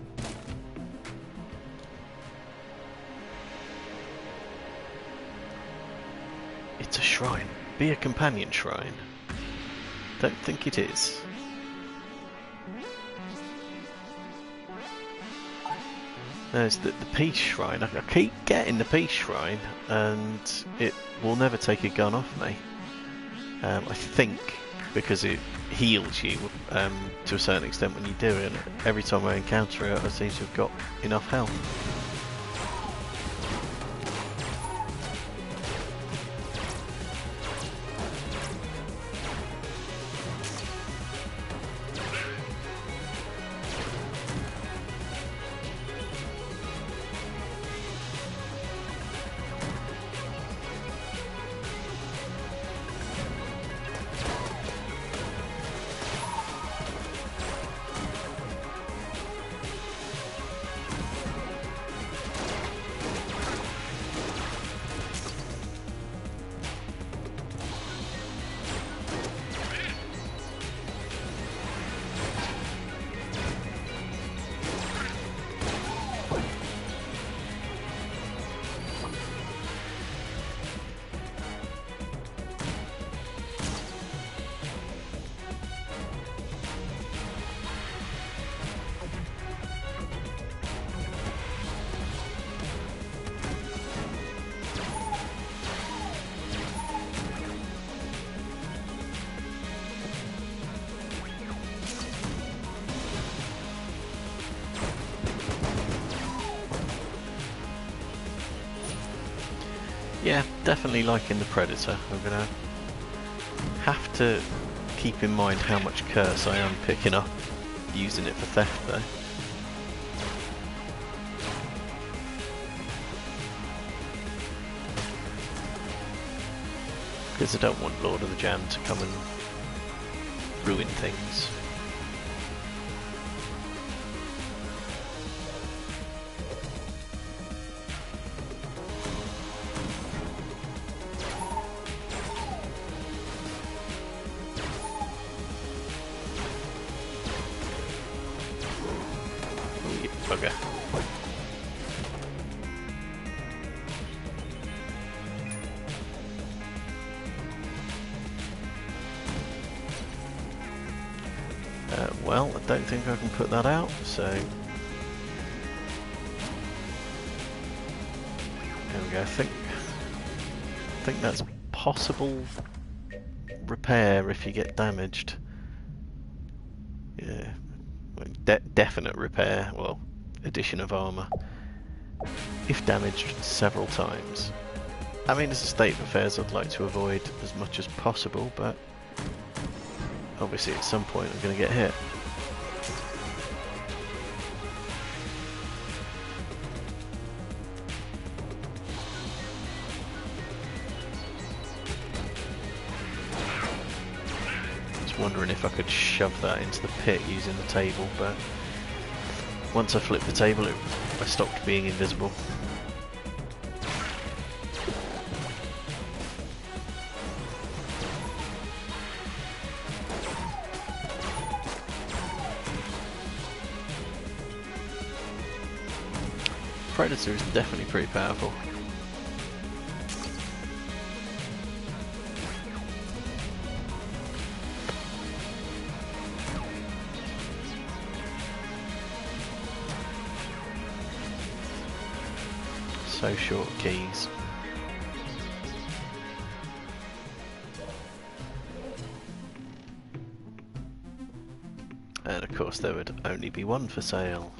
Speaker 1: It's a shrine. Be a companion shrine. Don't think it is. There's the peace shrine. I keep getting the peace shrine and it will never take a gun off me. I think because it heals you to a certain extent when you do it. Every time I encounter it I seem to have got enough health. Yeah, definitely liking the Predator. I'm gonna have to keep in mind how much curse I am picking up using it for theft though. Because I don't want Lord of the Jam to come and ruin things. bugger. Well, I don't think I can put that out, so... There we go, I think that's possible repair if you get damaged. Yeah, definite repair, well, addition of armour. If damaged several times. I mean, as a state of affairs, I'd like to avoid as much as possible, but obviously at some point I'm going to get hit. Wondering if I could shove that into the pit using the table, but once I flipped the table I stopped being invisible. Predator is definitely pretty powerful. So short keys. And of course there would only be one for sale.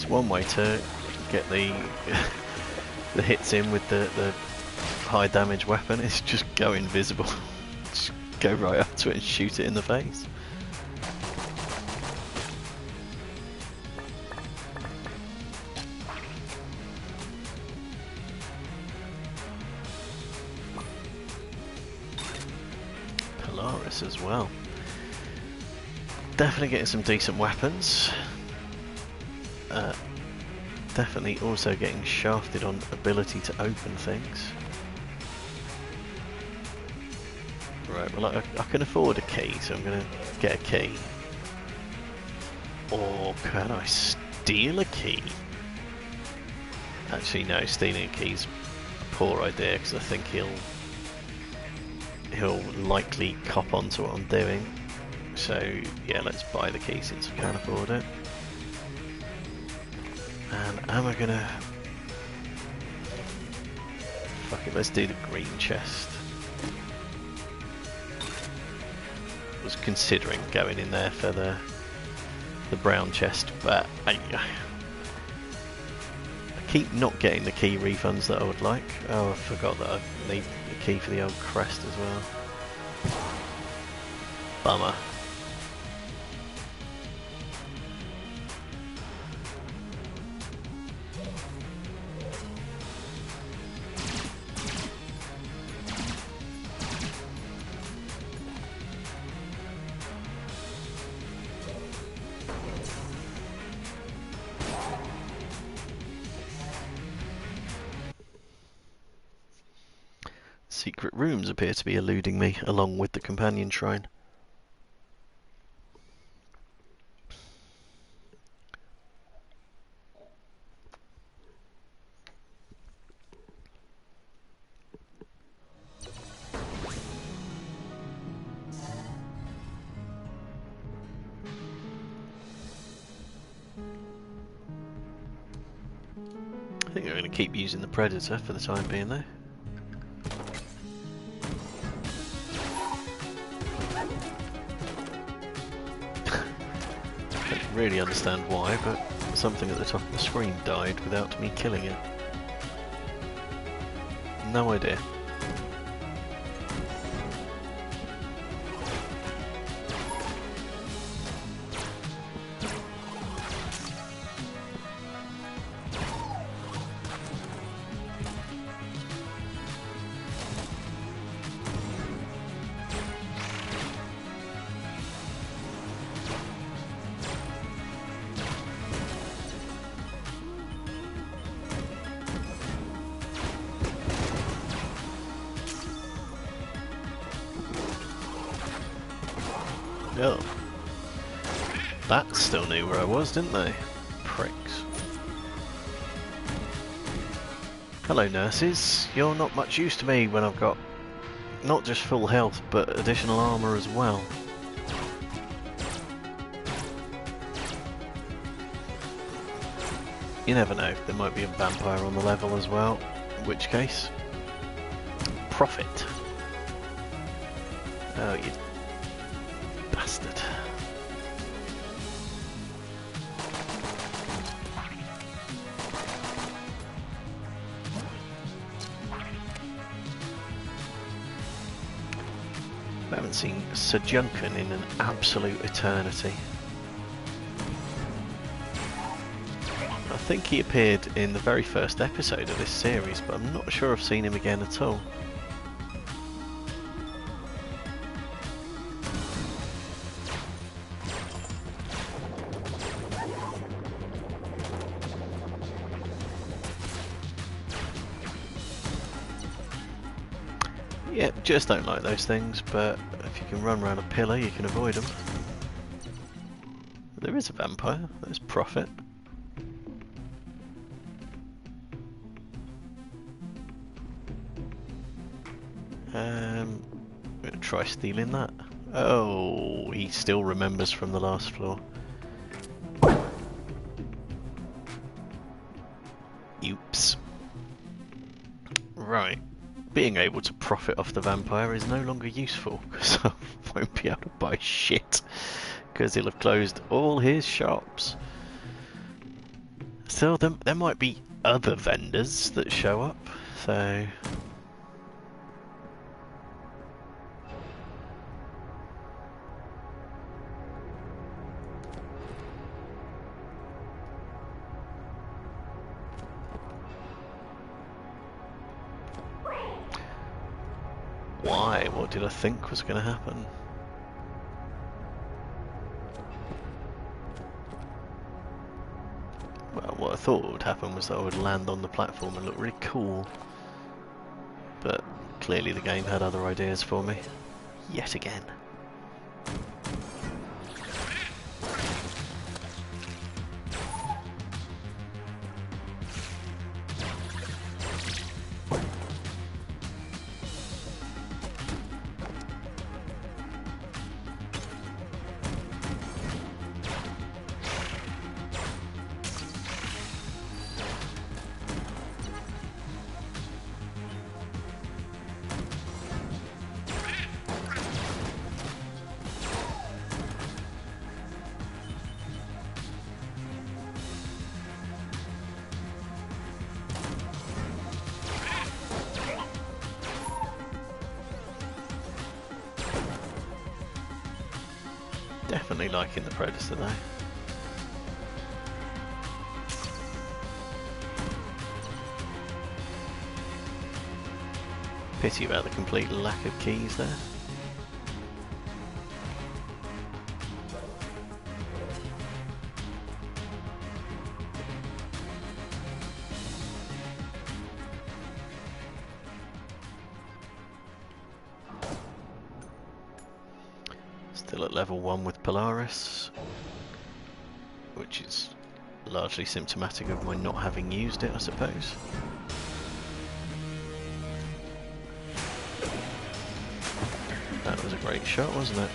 Speaker 1: One way to get the the hits in with the high damage weapon is just go invisible. Just go right up to it and shoot it in the face. Polaris as well. Definitely getting some decent weapons. Definitely also getting shafted on ability to open things. Right, well I can afford a key, so I'm going to get a key. Or can I steal a key? Actually no, stealing a key's a poor idea because I think he'll likely cop onto what I'm doing. So yeah, let's buy the key since I can't afford it. And am I gonna... Fuck it, let's do the green chest. Was considering going in there for the brown chest, but I keep not getting the key refunds that I would like. Oh, I forgot that I need the key for the old crest as well. Bummer. Secret rooms appear to be eluding me, along with the companion shrine. I think I'm going to keep using the Predator for the time being though. really understand why, but something at the top of the screen died without me killing it. No idea. Oh. That still knew where I was, didn't they? Pricks. Hello, nurses. You're not much use to me when I've got not just full health, but additional armour as well. You never know, there might be a vampire on the level as well, in which case, profit. Oh, you bastard. I haven't seen Sir Gungeon in an absolute eternity. I think he appeared in the very first episode of this series, but I'm not sure I've seen him again at all. Yep, just don't like those things, but if you can run around a pillar, you can avoid them. There is a vampire, there's profit. I'm gonna try stealing that. Oh, he still remembers from the last floor. Oops. Right. Being able to profit off the vampire is no longer useful, because I won't be able to buy shit, because he'll have closed all his shops. Still, there might be other vendors that show up, so... Why? What did I think was going to happen? Well, what I thought would happen was that I would land on the platform and look really cool. But clearly the game had other ideas for me. Yet again. Definitely liking the Predator though. Pity about the complete lack of keys there. Still at level 1 with Polaris, which is largely symptomatic of my not having used it, I suppose. That was a great shot, wasn't it?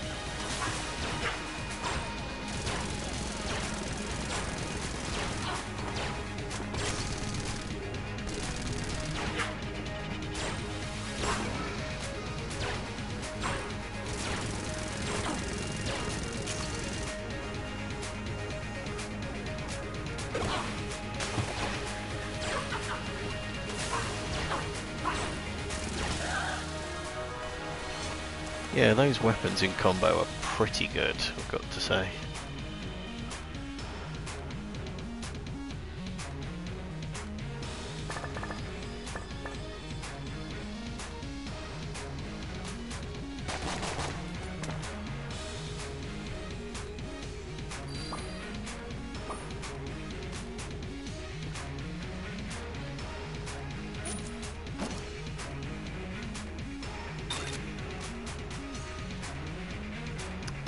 Speaker 1: Yeah, those weapons in combo are pretty good, I've got to say.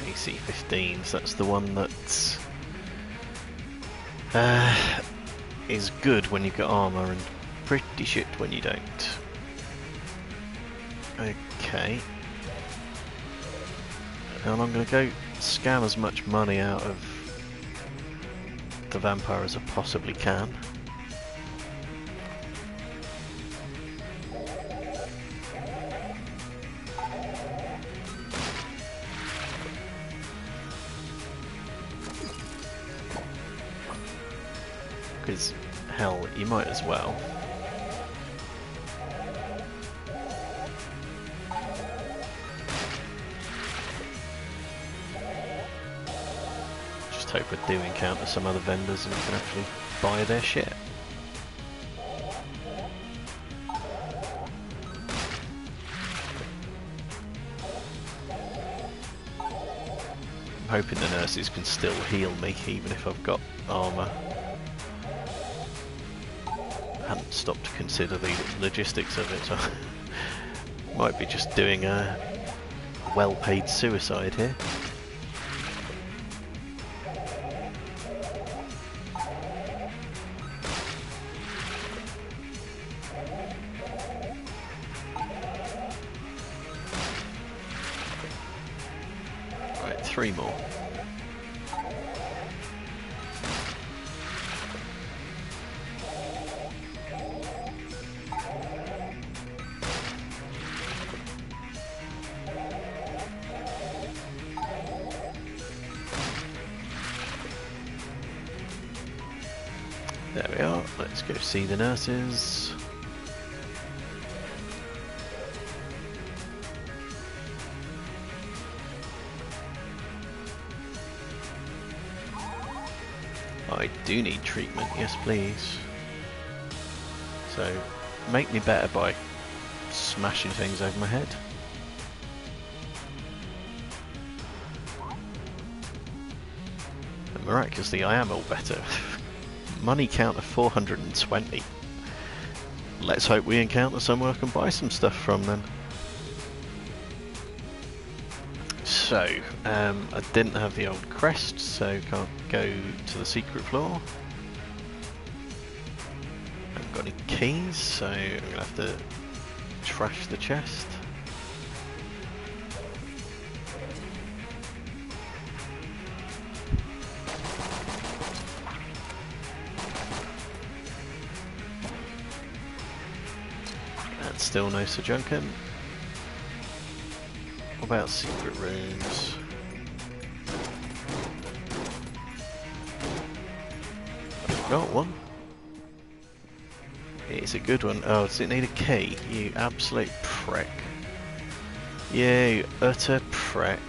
Speaker 1: AC-15s, that's the one that is good when you've got armour and pretty shit when you don't. Okay. And I'm going to go scam as much money out of the vampire as I possibly can. Because, hell, you might as well. Just hope I do encounter some other vendors and can actually buy their shit. I'm hoping the nurses can still heal me even if I've got armour. I hadn't stopped to consider the logistics of it, so might be just doing a well-paid suicide here. Right, 3 more. There we are, let's go see the nurses. I do need treatment, yes please. So, make me better by smashing things over my head. And miraculously I am all better. Money count of 420. Let's hope we encounter somewhere I can buy some stuff from then. So, I didn't have the old crest, so can't go to the secret floor. Haven't got any keys, so I'm gonna have to trash the chest. Still no Sir Junkin. What about secret rooms? I've got one. It's a good one. Oh, does it need a key? You absolute prick. You utter prick.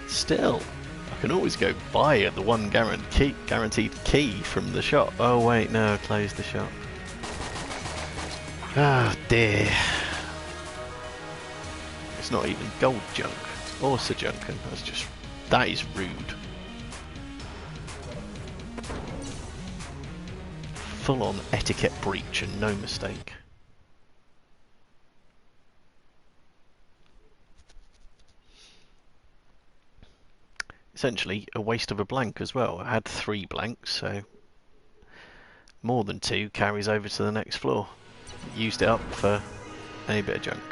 Speaker 1: Still, I can always go buy the one guaranteed key from the shop. Oh wait, no, I closed the shop. Ah dear. It's not even gold junk or Sir Junkin. That is rude. Full on etiquette breach and no mistake. Essentially a waste of a blank as well. I had 3 blanks, so more than 2 carries over to the next floor. Used it up for any bit of junk.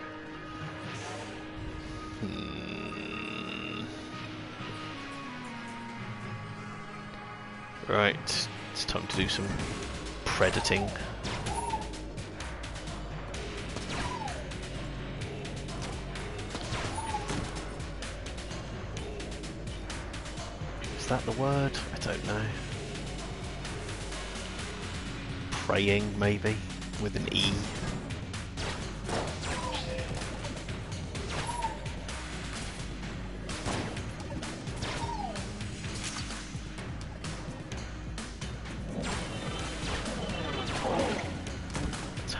Speaker 1: Right, it's time to do some predating. Is that the word? I don't know. Praying, maybe, with an E.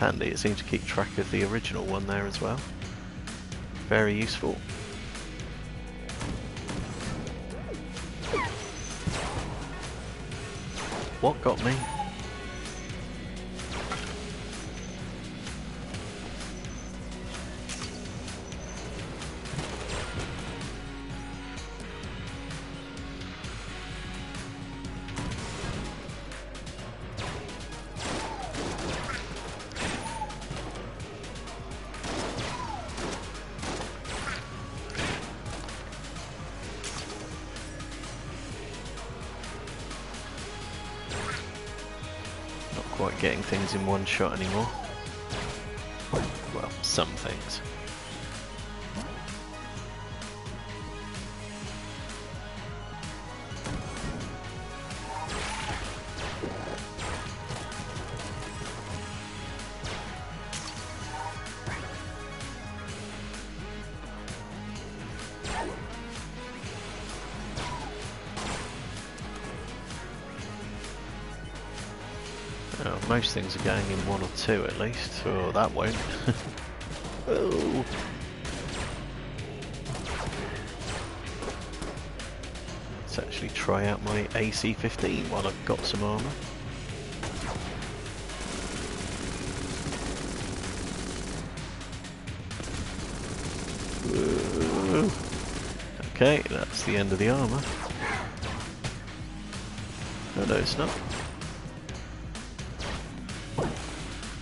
Speaker 1: handy. It seems to keep track of the original one there as well. Very useful. What got me? Quite getting things in one shot anymore. Well, some things. Oh, most things are going in one or two at least. Oh, that won't. Oh. Let's actually try out my AC-15 while I've got some armour. Whoa. Okay, that's the end of the armour. Oh no, it's not.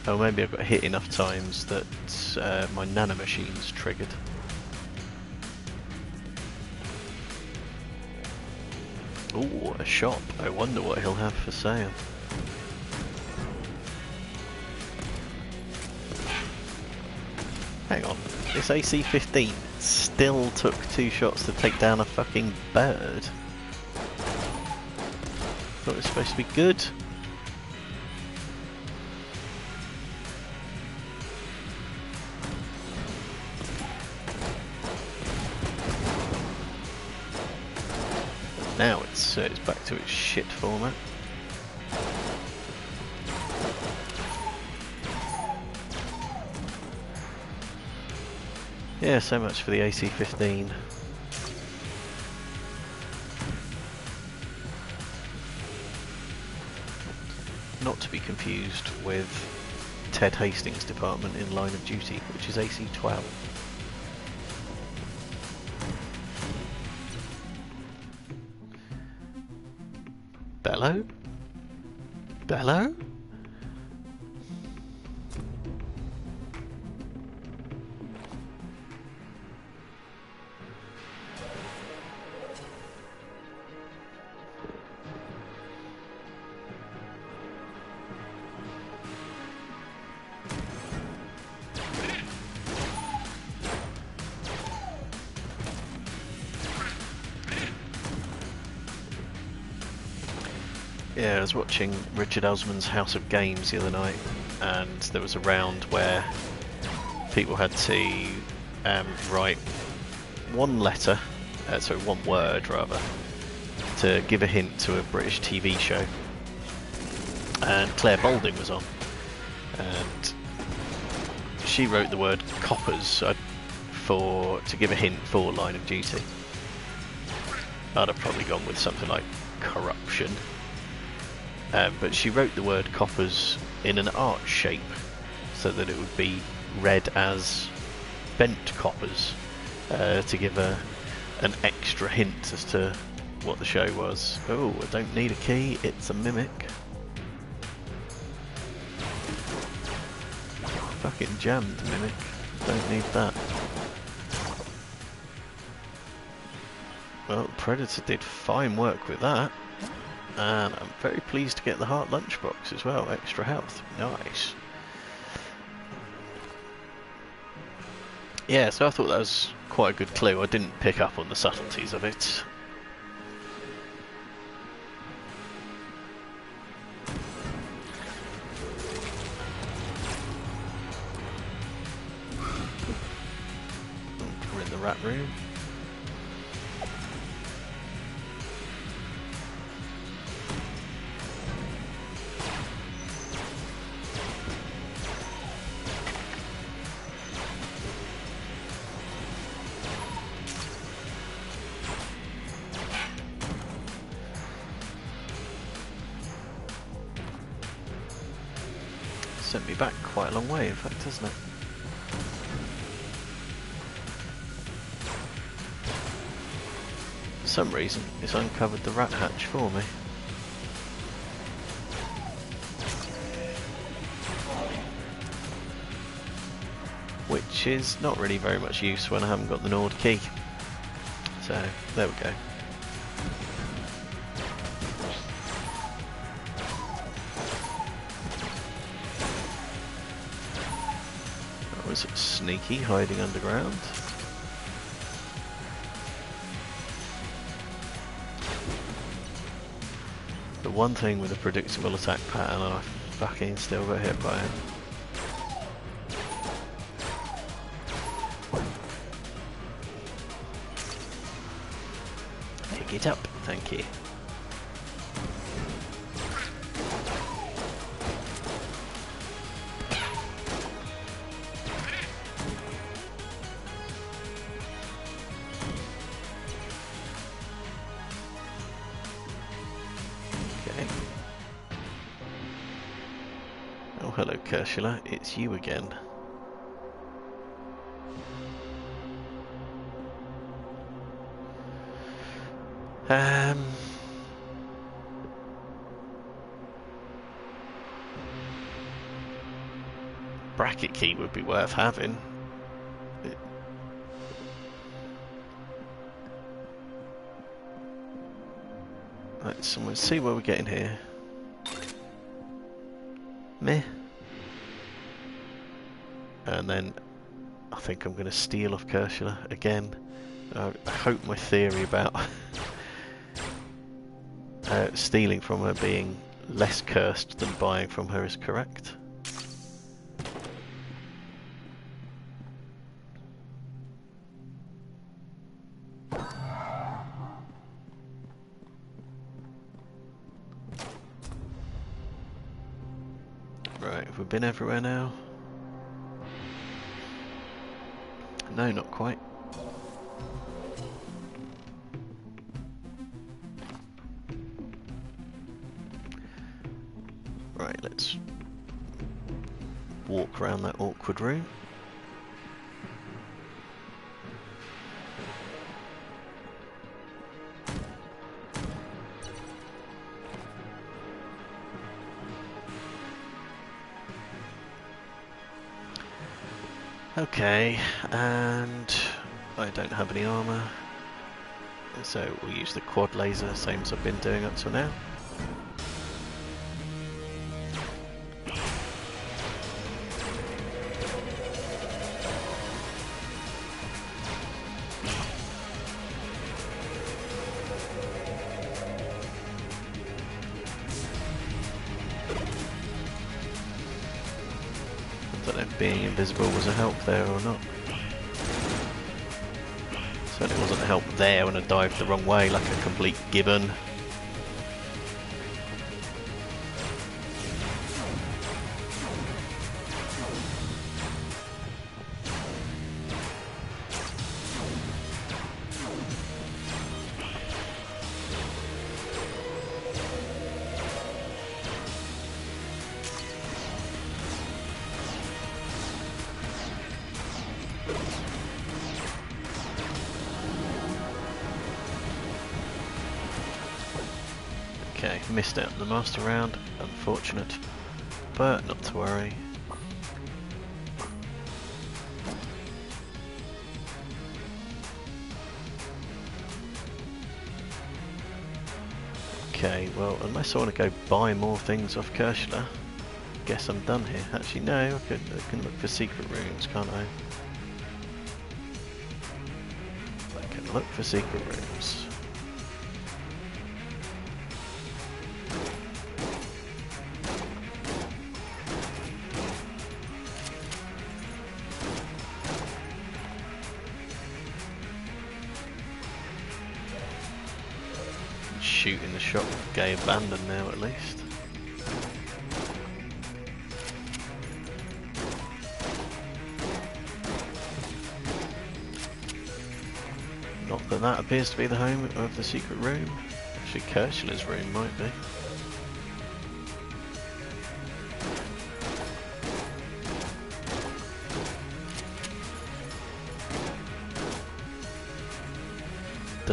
Speaker 1: Oh, maybe I got hit enough times that my nanomachine's triggered. Ooh, a shop. I wonder what he'll have for sale. Hang on, this AC-15 still took 2 shots to take down a fucking bird. Thought it was supposed to be good. Now it's back to its shit format. Yeah, so much for the AC-15. Not to be confused with Ted Hastings' department in Line of Duty, which is AC-12. Bello? Bello? Yeah, I was watching Richard Elsman's House of Games the other night, and there was a round where people had to write one letter, sorry, one word rather, to give a hint to a British TV show. And Claire Balding was on, and she wrote the word coppers to give a hint for Line of Duty. I'd have probably gone with something like corruption. But she wrote the word coppers in an arch shape so that it would be read as bent coppers, to give an extra hint as to what the show was. Oh, I don't need a key, it's a mimic. Fucking jammed mimic, don't need that. Well, Predator did fine work with that. And I'm very pleased to get the heart lunchbox as well, extra health, nice. Yeah, so I thought that was quite a good clue. I didn't pick up on the subtleties of it. We're in the rat room. sent me back quite a long way, in fact, hasn't it? For some reason, it's uncovered the rat hatch for me. Which is not really very much use when I haven't got the Nord key. So, there we go. That was sneaky, hiding underground. The one thing with a predictable attack pattern, and I fucking still got hit by it. Pick it up, thank you. Oh, hello, Kershula. It's you again. Bracket key would be worth having. Right, so let's see where we're getting here. Meh. And then I think I'm going to steal off Kershula again. I hope my theory about stealing from her being less cursed than buying from her is correct. Right, have we been everywhere now? No, not quite. Right, let's walk around that awkward room. Okay, and I don't have any armour, so we'll use the quad laser, same as I've been doing up till now. I don't know if being invisible was a help there or not. Certainly wasn't a help there when I dived the wrong way like a complete gibbon. Okay, missed out the master round, unfortunate, but not to worry. Okay, well, unless I want to go buy more things off Kershula, guess I'm done here. Actually, no, I can look for secret rooms, can't I? I can look for secret rooms. Shooting the shop with gay abandon now at least. Not that that appears to be the home of the secret room. Actually, Kershula's room might be.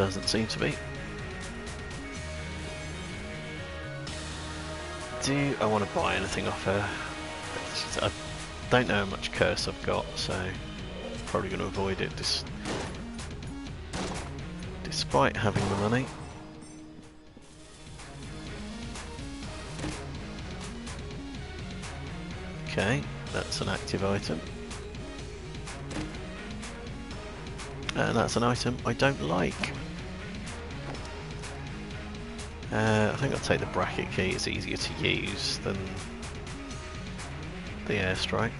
Speaker 1: Doesn't seem to be. Do I want to buy anything off her? I don't know how much curse I've got, so probably going to avoid it despite having the money. Okay, that's an active item. And that's an item I don't like. I think I'll take the bracket key, it's easier to use than the airstrike.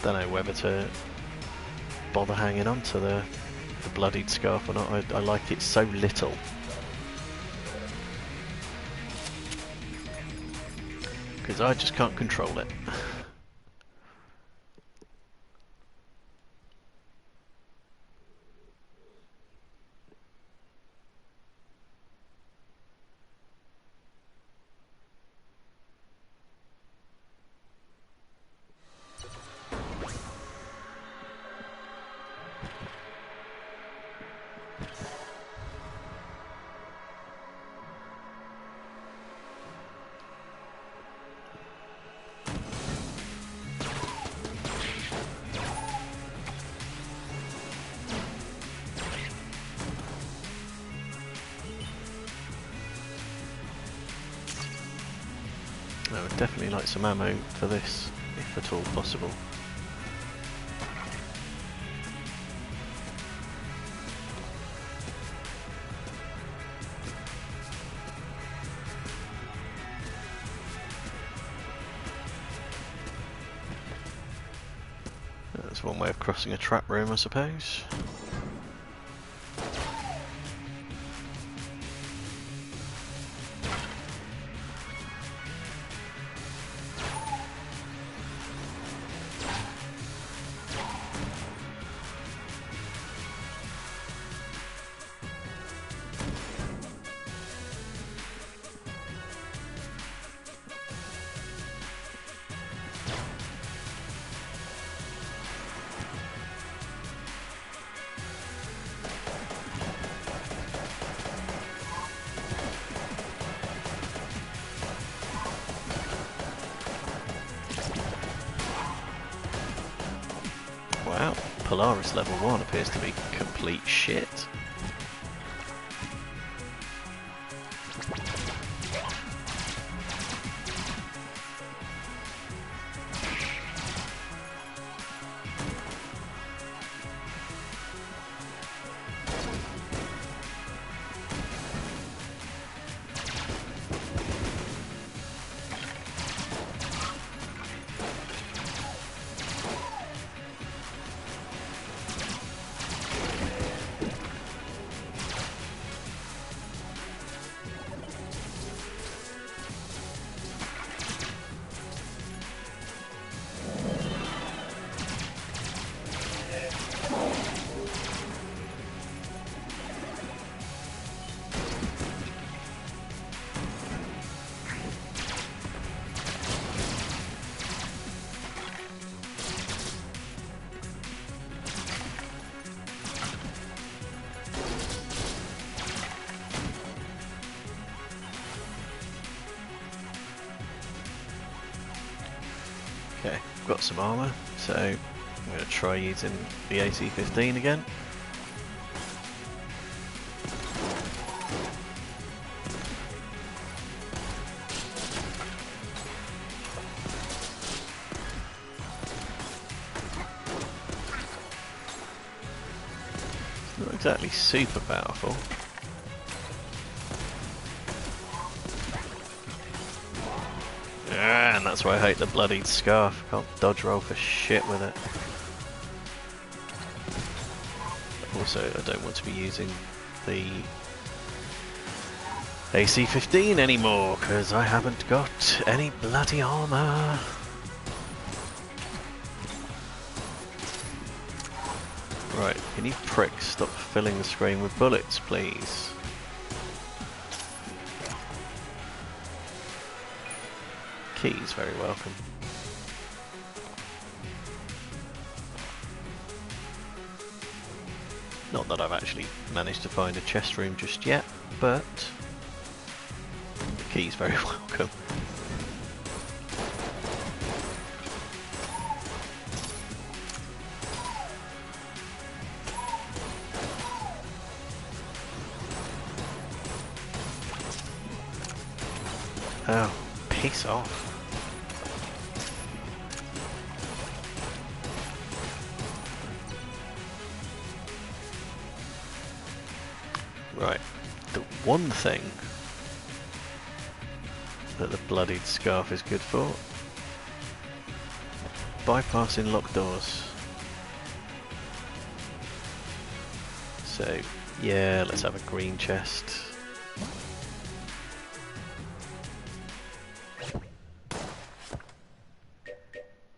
Speaker 1: Don't know whether to bother hanging on to the bloodied scarf or not. I like it so little. Because I just can't control it. I would definitely like some ammo for this, if at all possible. That's one way of crossing a trap room, I suppose. Wow, Polaris level 1 appears to be complete shit. Okay, I've got some armour, so I'm going to try using the AC-15 again. It's not exactly super powerful. And that's why I hate the bloodied scarf. Can't dodge roll for shit with it. Also, I don't want to be using the AC-15 anymore because I haven't got any bloody armour. Right, can you pricks stop filling the screen with bullets, please? Keys, very welcome. Not that I've actually managed to find a chest room just yet, but the key's very welcome. Oh, piss off. Right, the one thing that the bloodied scarf is good for, bypassing locked doors. So, yeah, let's have a green chest.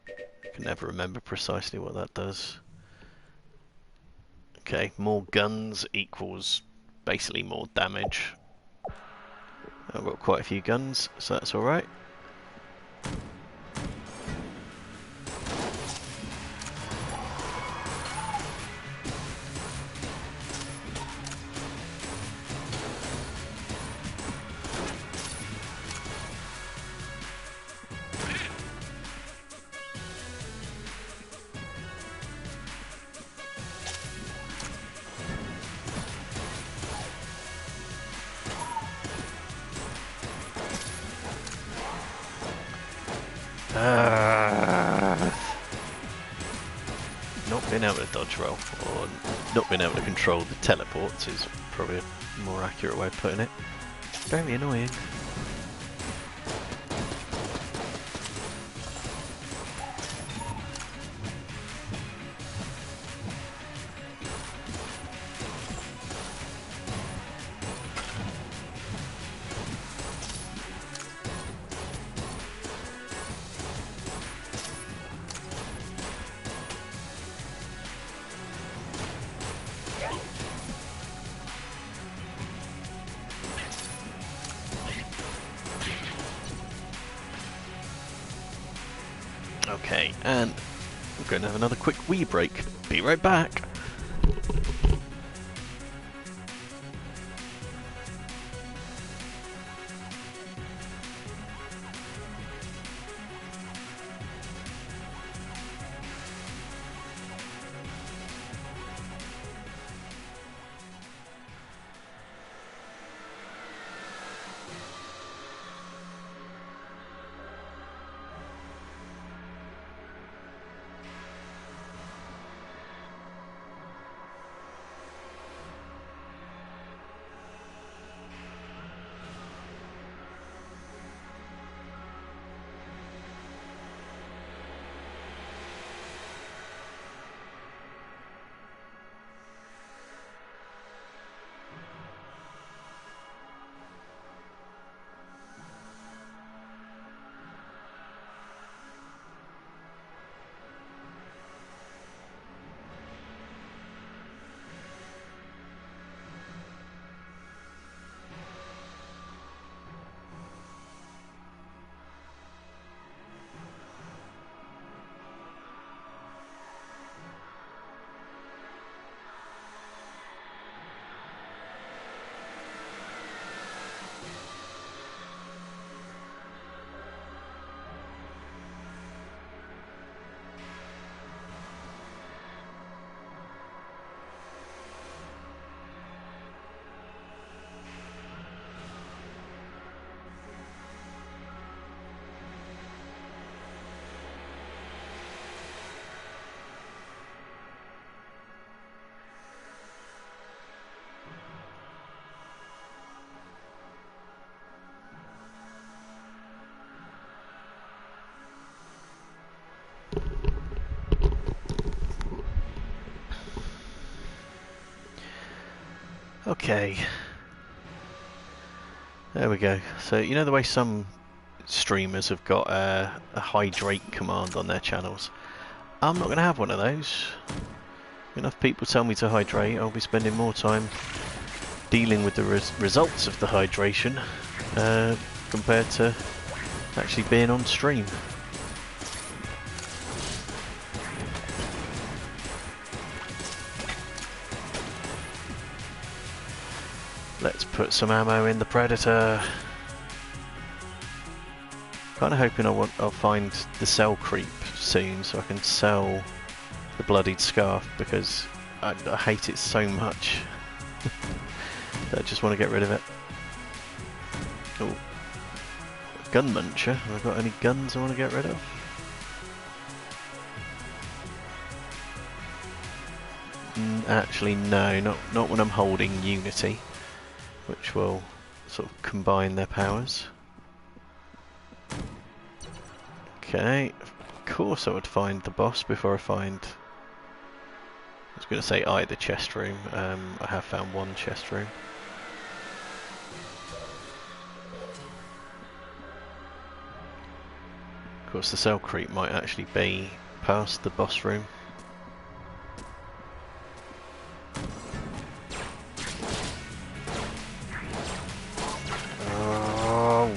Speaker 1: I can never remember precisely what that does. Okay, more guns equals basically more damage. I've got quite a few guns, so that's alright. Not being able to dodge roll, or not being able to control the teleports is probably a more accurate way of putting it. Very annoying. Okay, and we're going to have another quick wee break. Be right back. Okay, there we go. So you know the way some streamers have got a hydrate command on their channels? I'm not going to have one of those. Enough people tell me to hydrate, I'll be spending more time dealing with the results of the hydration compared to actually being on stream. Let's put some ammo in the Predator. Kind of hoping I'll find the cell creep soon so I can sell the bloodied scarf, because I hate it so much. I just want to get rid of it. Oh, gun muncher. Have I got any guns I want to get rid of? Actually, no, not when I'm holding Unity, which will sort of combine their powers. Okay, of course I would find the boss before I find... I was going to say either chest room. I have found one chest room. Of course, the cell creep might actually be past the boss room. Oh.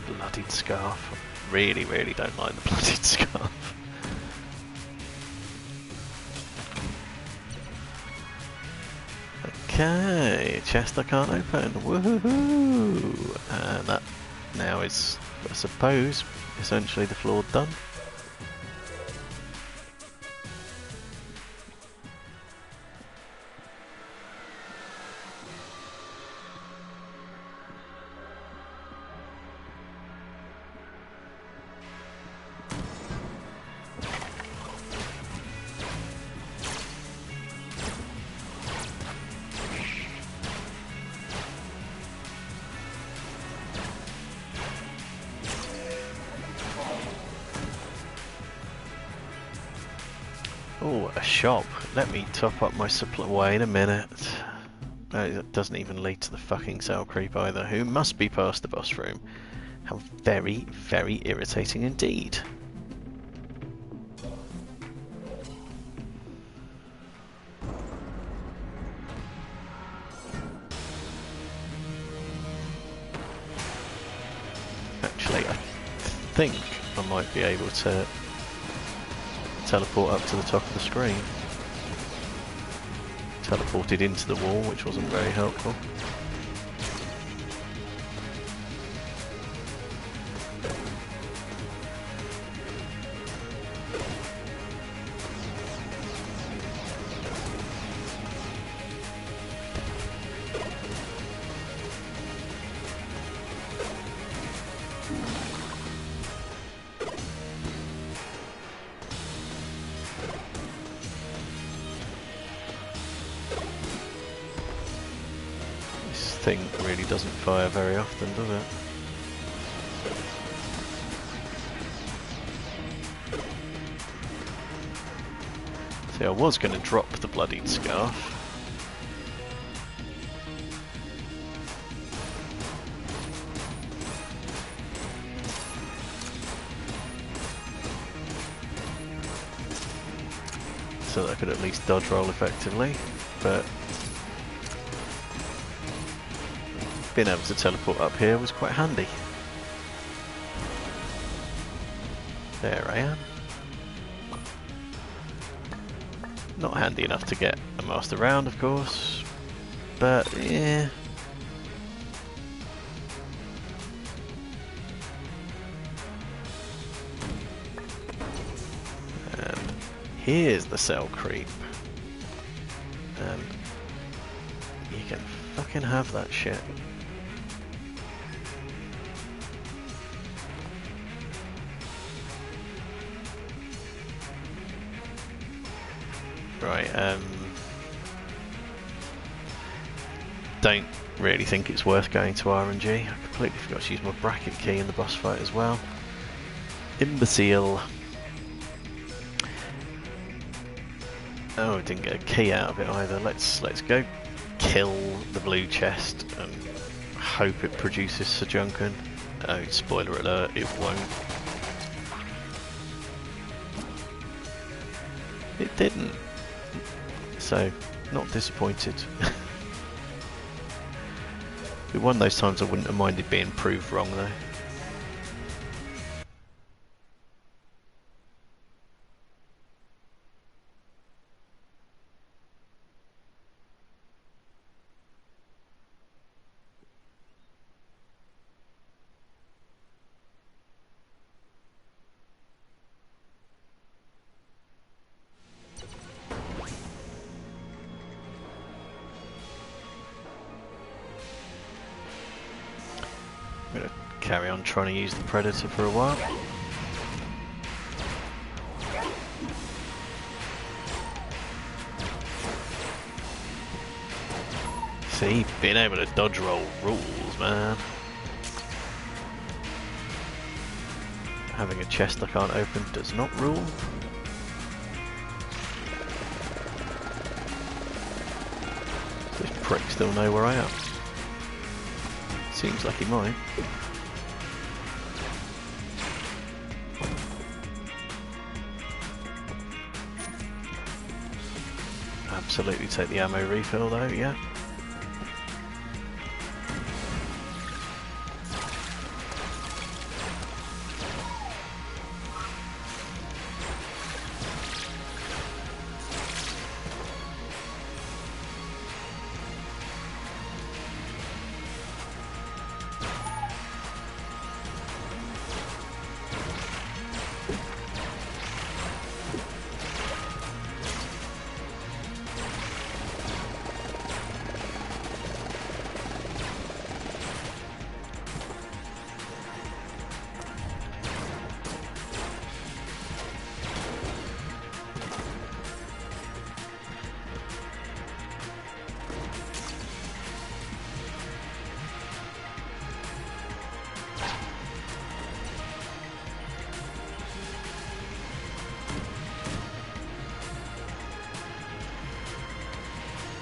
Speaker 1: Bloodied scarf. Really, really don't like the bloodied scarf. Okay, chest I can't open. Woohoo! And that now is, I suppose, essentially the floor done. Oh, a shop. Let me top up my supply. Wait a minute. It doesn't even lead to the fucking cell creep either, who must be past the boss room. How very, very irritating indeed. Actually, I think I might be able to teleport up to the top of the screen. Teleported into the wall, which wasn't very helpful. Thing really doesn't fire very often, does it? See, I was going to drop the bloodied scarf. So that I could at least dodge roll effectively, but being able to teleport up here was quite handy. There I am. Not handy enough to get a master round, of course, but yeah. And here's the cell creep. And you can fucking have that shit. Right, don't really think it's worth going to RNG. I completely forgot to use my bracket key in the boss fight as well. Imbecile. Oh, I didn't get a key out of it either. Let's go kill the blue chest and hope it produces Sir Gungeon. Oh, spoiler alert, it won't. It didn't. So, not disappointed. Be one of those times I wouldn't have minded being proved wrong though. I'm going to carry on trying to use the Predator for a while. See, being able to dodge roll rules, man. Having a chest I can't open does not rule. This prick still know where I am. Seems like he might. Absolutely take the ammo refill though, yeah.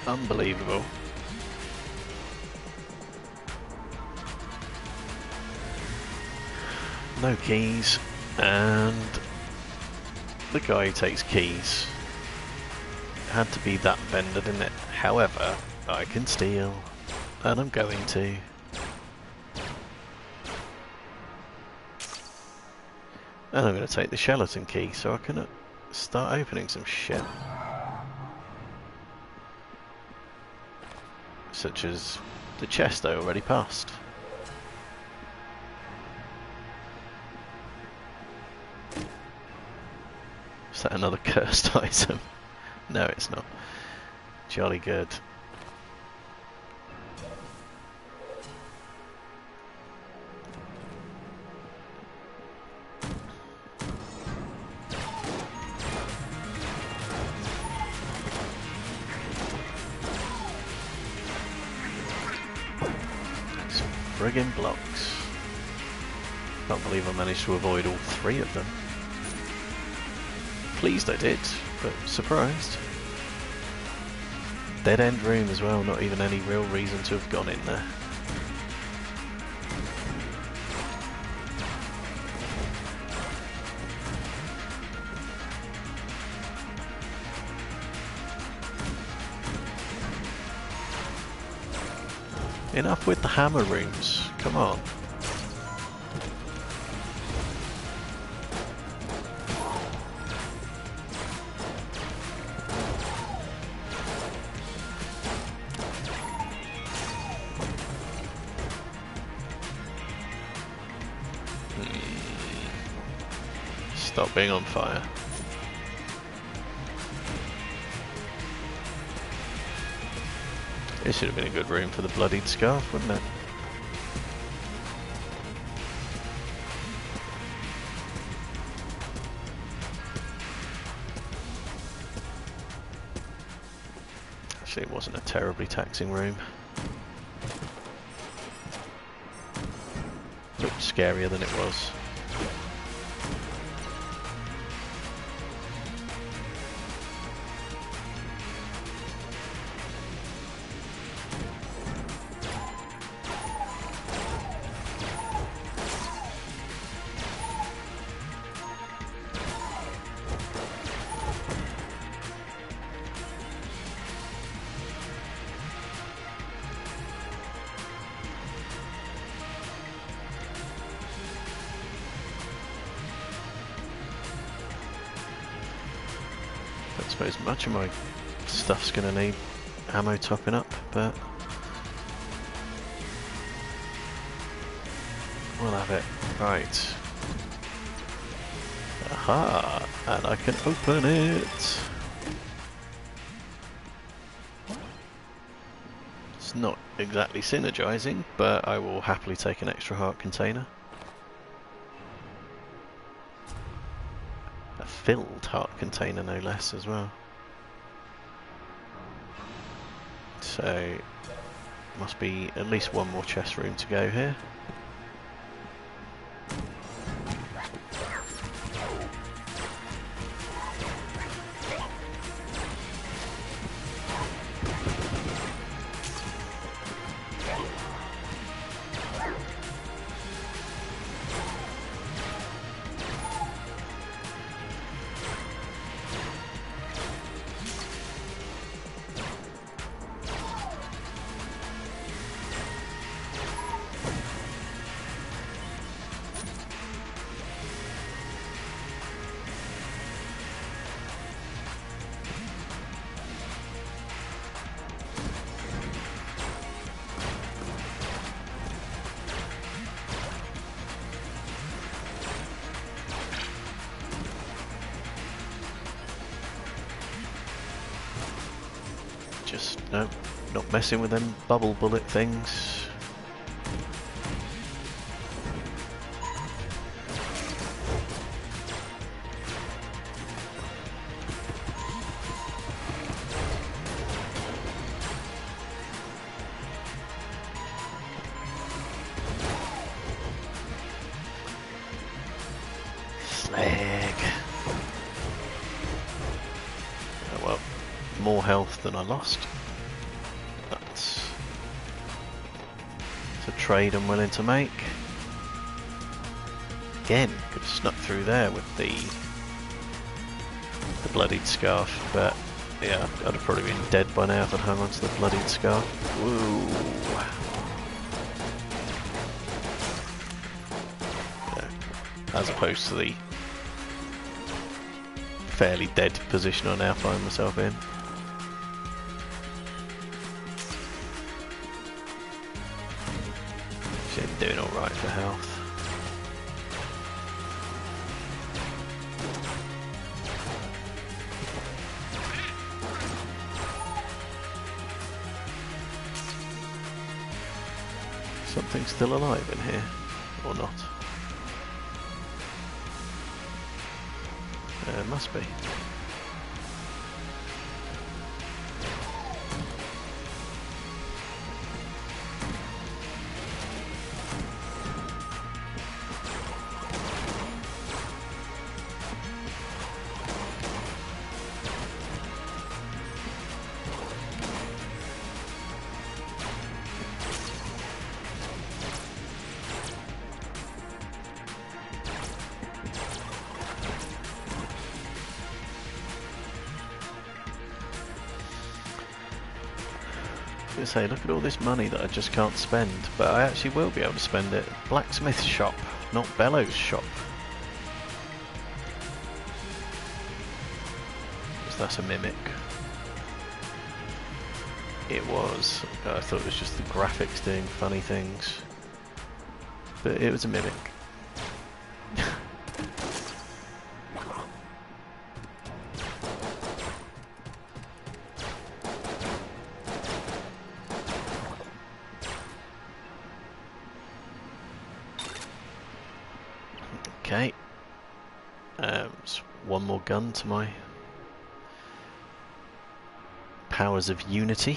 Speaker 1: Unbelievable. No keys, and the guy who takes keys had to be that vendor, didn't it? However, I can steal, and I'm going to. And I'm going to take the skeleton key so I can start opening some shit. Such as the chest I already passed. Is that another cursed item? No, it's not. Jolly good. Friggin' blocks. Can't believe I managed to avoid all three of them. Pleased I did, but surprised. Dead end room as well, not even any real reason to have gone in there. Enough with the hammer rooms, come on. Stop being on fire. This should have been a good room for the bloodied scarf, wouldn't it? Actually, it wasn't a terribly taxing room. Looked scarier than it was. suppose much of my stuff's going to need ammo topping up, but we'll have it. Right. Aha! And I can open it! It's not exactly synergizing, but I will happily take an extra heart container. A filled heart container, no less, as well. So, must be at least one more chest room to go here. Just, no, not messing with them bubble bullet things. Slag. Oh well, more health than I lost. That's a trade I'm willing to make. Again, could have snuck through there with the bloodied scarf, but yeah, I'd have probably been dead by now if I'd hung onto the bloodied scarf. Woo! Yeah. As opposed to the fairly dead position I now find myself in. Actually, I'm doing alright for health. Something still alive in here, or not? It must be. Say, look at all this money that I just can't spend, but I actually will be able to spend it. Blacksmith shop, not bellows shop. Because that's a mimic. It was. I thought it was just the graphics doing funny things, but it was a mimic. Okay, one more gun to my powers of unity.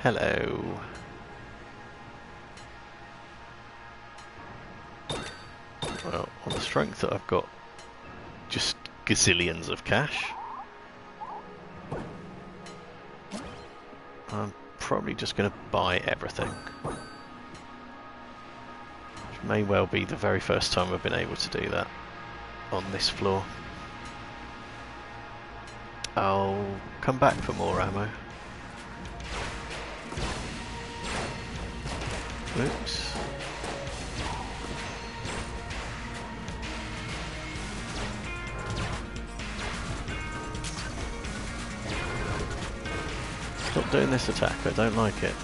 Speaker 1: Hello. Well, on the strength that I've got just gazillions of cash, I'm probably just going to buy everything. Which may well be the very first time I've been able to do that on this floor. I'll come back for more ammo. Oops. Stop doing this attack, I don't like it.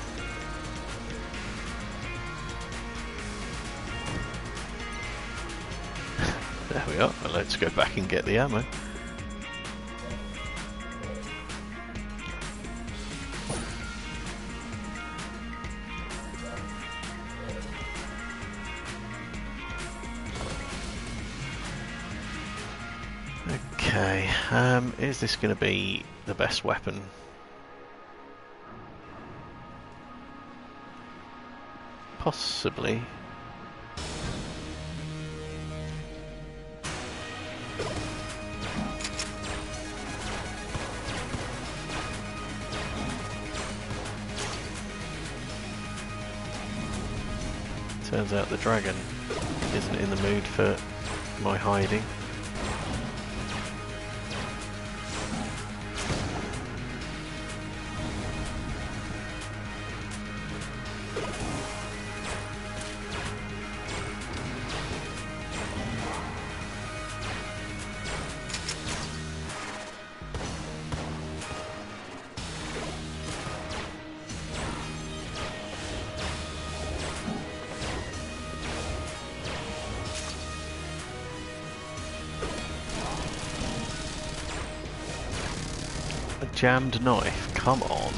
Speaker 1: There we are, well, let's go back and get the ammo. Okay, is this going to be the best weapon? Possibly. Turns out the dragon isn't in the mood for my hiding. Jammed knife, come on.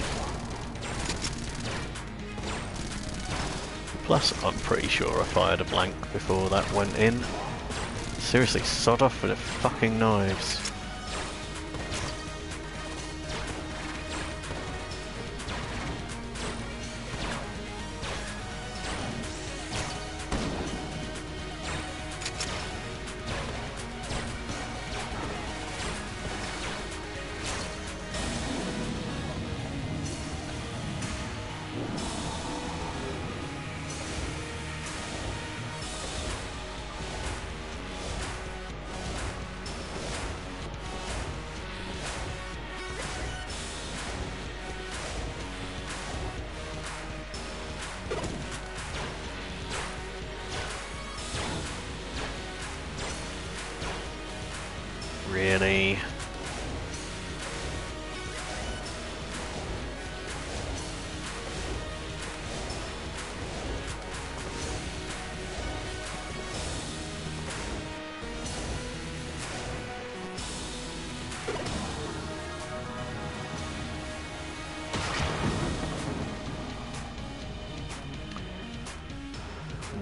Speaker 1: Plus, I'm pretty sure I fired a blank before that went in. Seriously, sod off with the fucking knives. Really?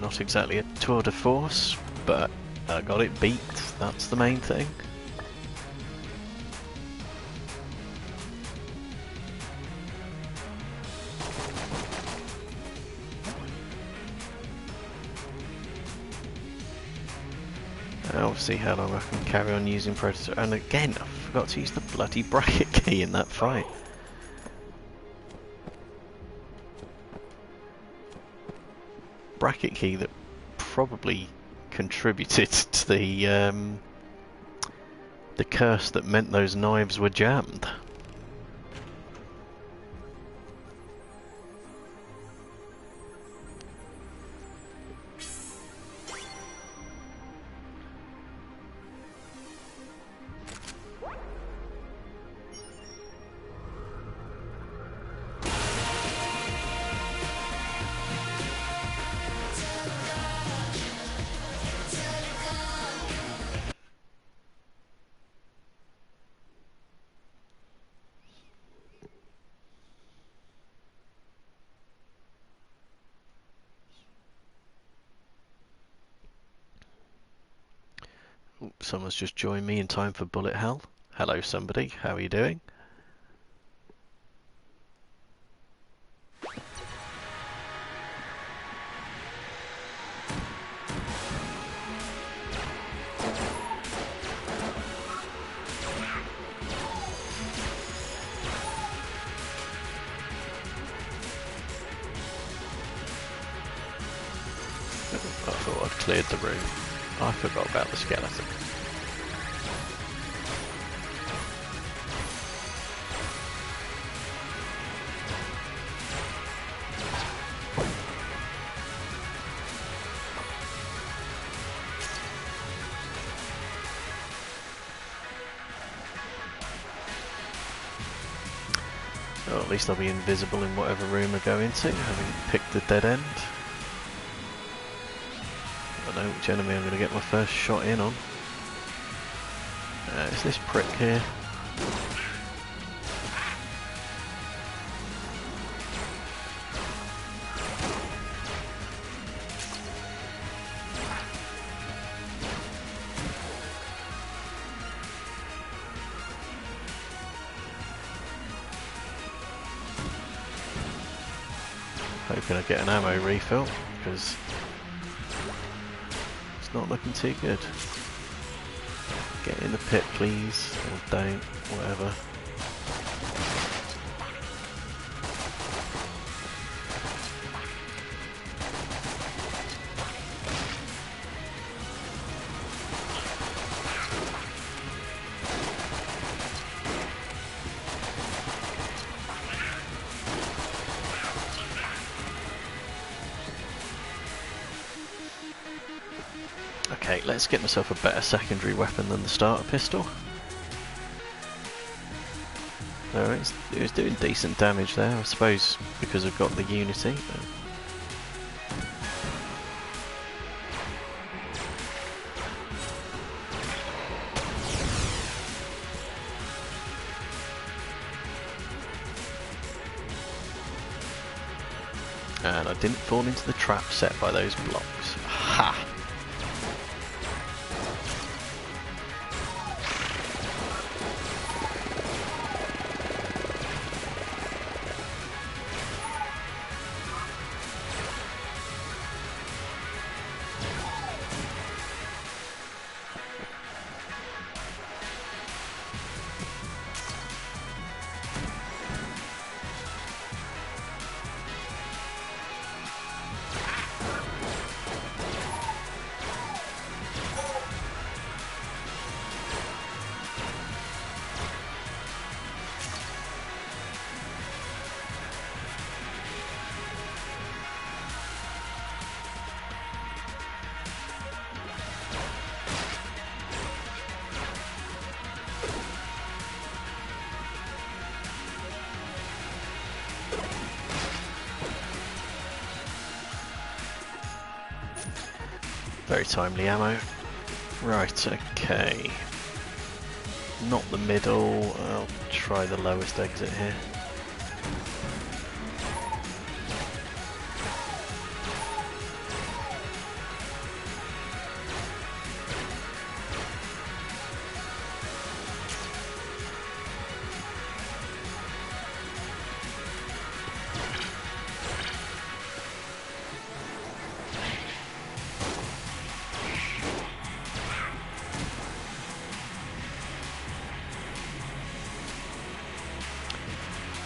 Speaker 1: Not exactly a tour de force, but I got it beat, that's the main thing. I'll see how long I can carry on using Predator. And again, I forgot to use the bloody bracket key in that fight. Bracket key that probably contributed to the curse that meant those knives were jammed. Someone's just joined me in time for bullet hell. Hello somebody, how are you doing? I thought I'd cleared the room. I forgot about the skeleton. Or at least I'll be invisible in whatever room I go into, having picked the dead end. I know which enemy I'm going to get my first shot in on. It's this prick here. Hoping I get an ammo refill, because it's not looking too good. Get in the pit please, or don't, whatever. Okay, let's get myself a better secondary weapon than the starter pistol. Alright, it was doing decent damage there, I suppose because I've got the Unity. And I didn't fall into the trap set by those blocks. Ha! Very timely ammo. Right, okay. Not the middle, I'll try the lowest exit here.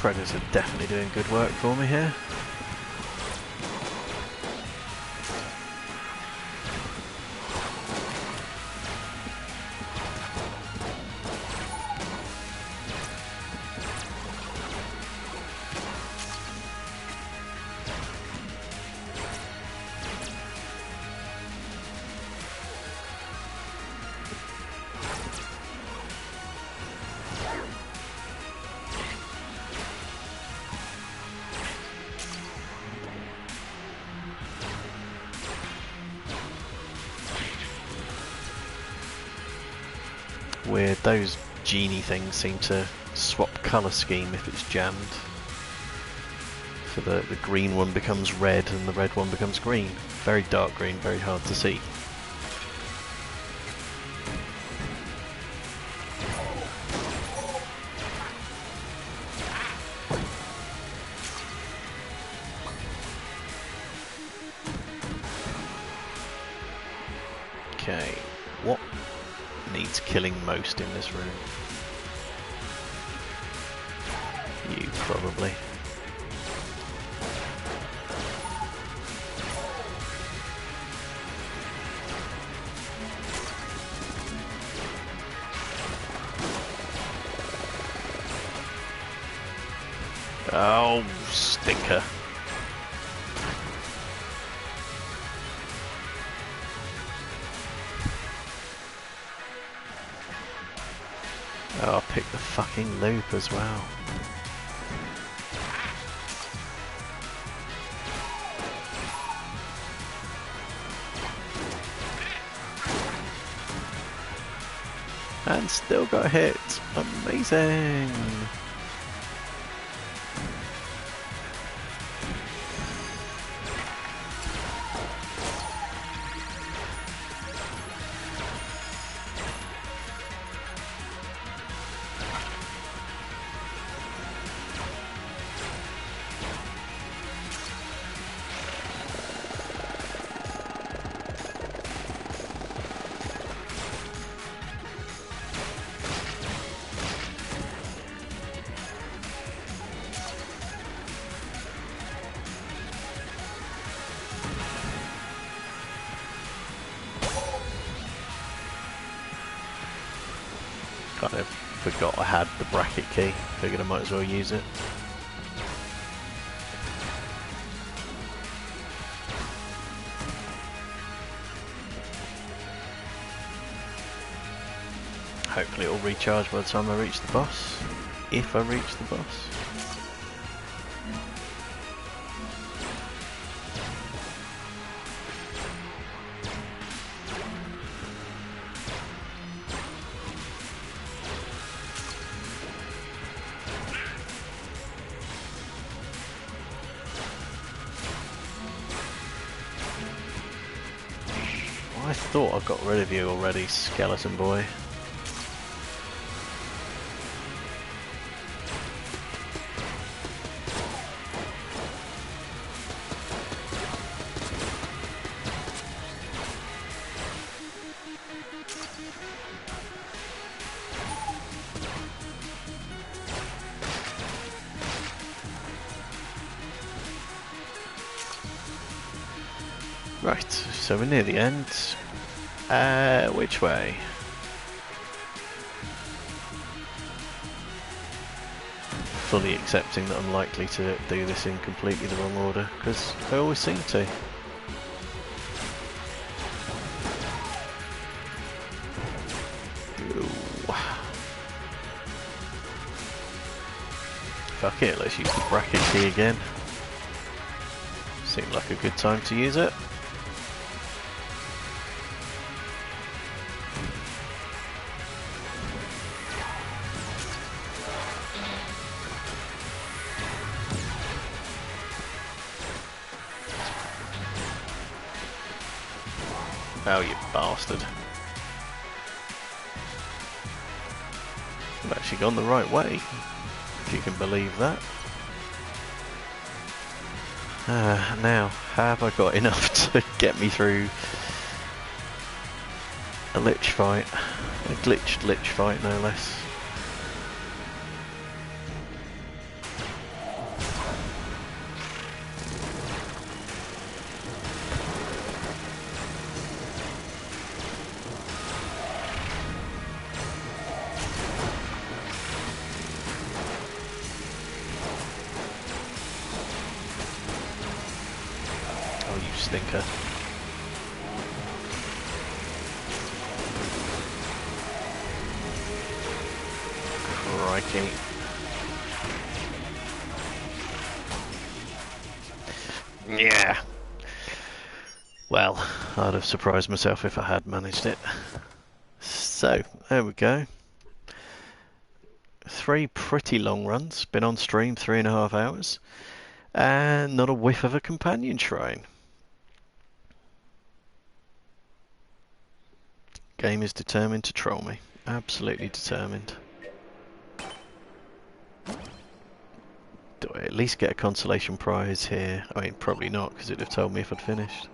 Speaker 1: Predators are definitely doing good work for me here. Weird, those genie things seem to swap colour scheme if it's jammed. So the green one becomes red and the red one becomes green. Very dark green, very hard to see. Okay, what needs killing most in this room? You, probably. Oh, stinker. Oh, I picked the fucking loop as well. And still got a hit. Amazing. Kind of forgot I had the bracket key. Figured I might as well use it. Hopefully it'll recharge by the time I reach the boss. If I reach the boss. I thought I got rid of you already, skeleton boy. Right, so we're near the end. Which way? Fully accepting that I'm likely to do this in completely the wrong order, because I always seem to. Ooh. Fuck it, let's use the bracket key again. Seemed like a good time to use it. Oh, you bastard. I've actually gone the right way, if you can believe that. Now, have I got enough to get me through a lich fight? A glitched lich fight, no less. Stinker. Crikey. Yeah. Well, I'd have surprised myself if I had managed it. So, there we go. 3 pretty long runs. Been on stream 3.5 hours. And not a whiff of a companion shrine. Game is determined to troll me. Absolutely determined. Do I at least get a consolation prize here? I mean, probably not, because it'd have told me if I'd finished.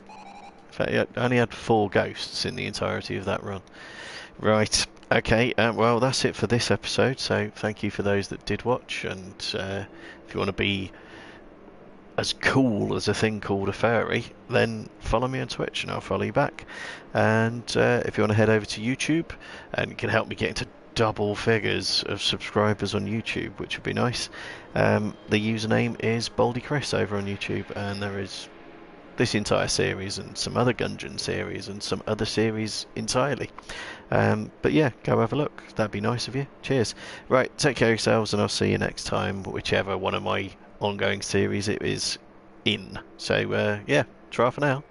Speaker 1: In fact, I only had 4 ghosts in the entirety of that run. Right, okay, well, that's it for this episode, so thank you for those that did watch, and if you want to be as cool as a thing called a fairy, then follow me on Twitch and I'll follow you back. And if you want to head over to YouTube, and you can help me get into double figures of subscribers on YouTube, which would be nice. The username is BaldyChris over on YouTube, and there is this entire series and some other Gungeon series and some other series entirely. But yeah, go have a look. That'd be nice of you. Cheers. Right, take care of yourselves, and I'll see you next time, whichever one of my ongoing series it is in. So yeah, try for now.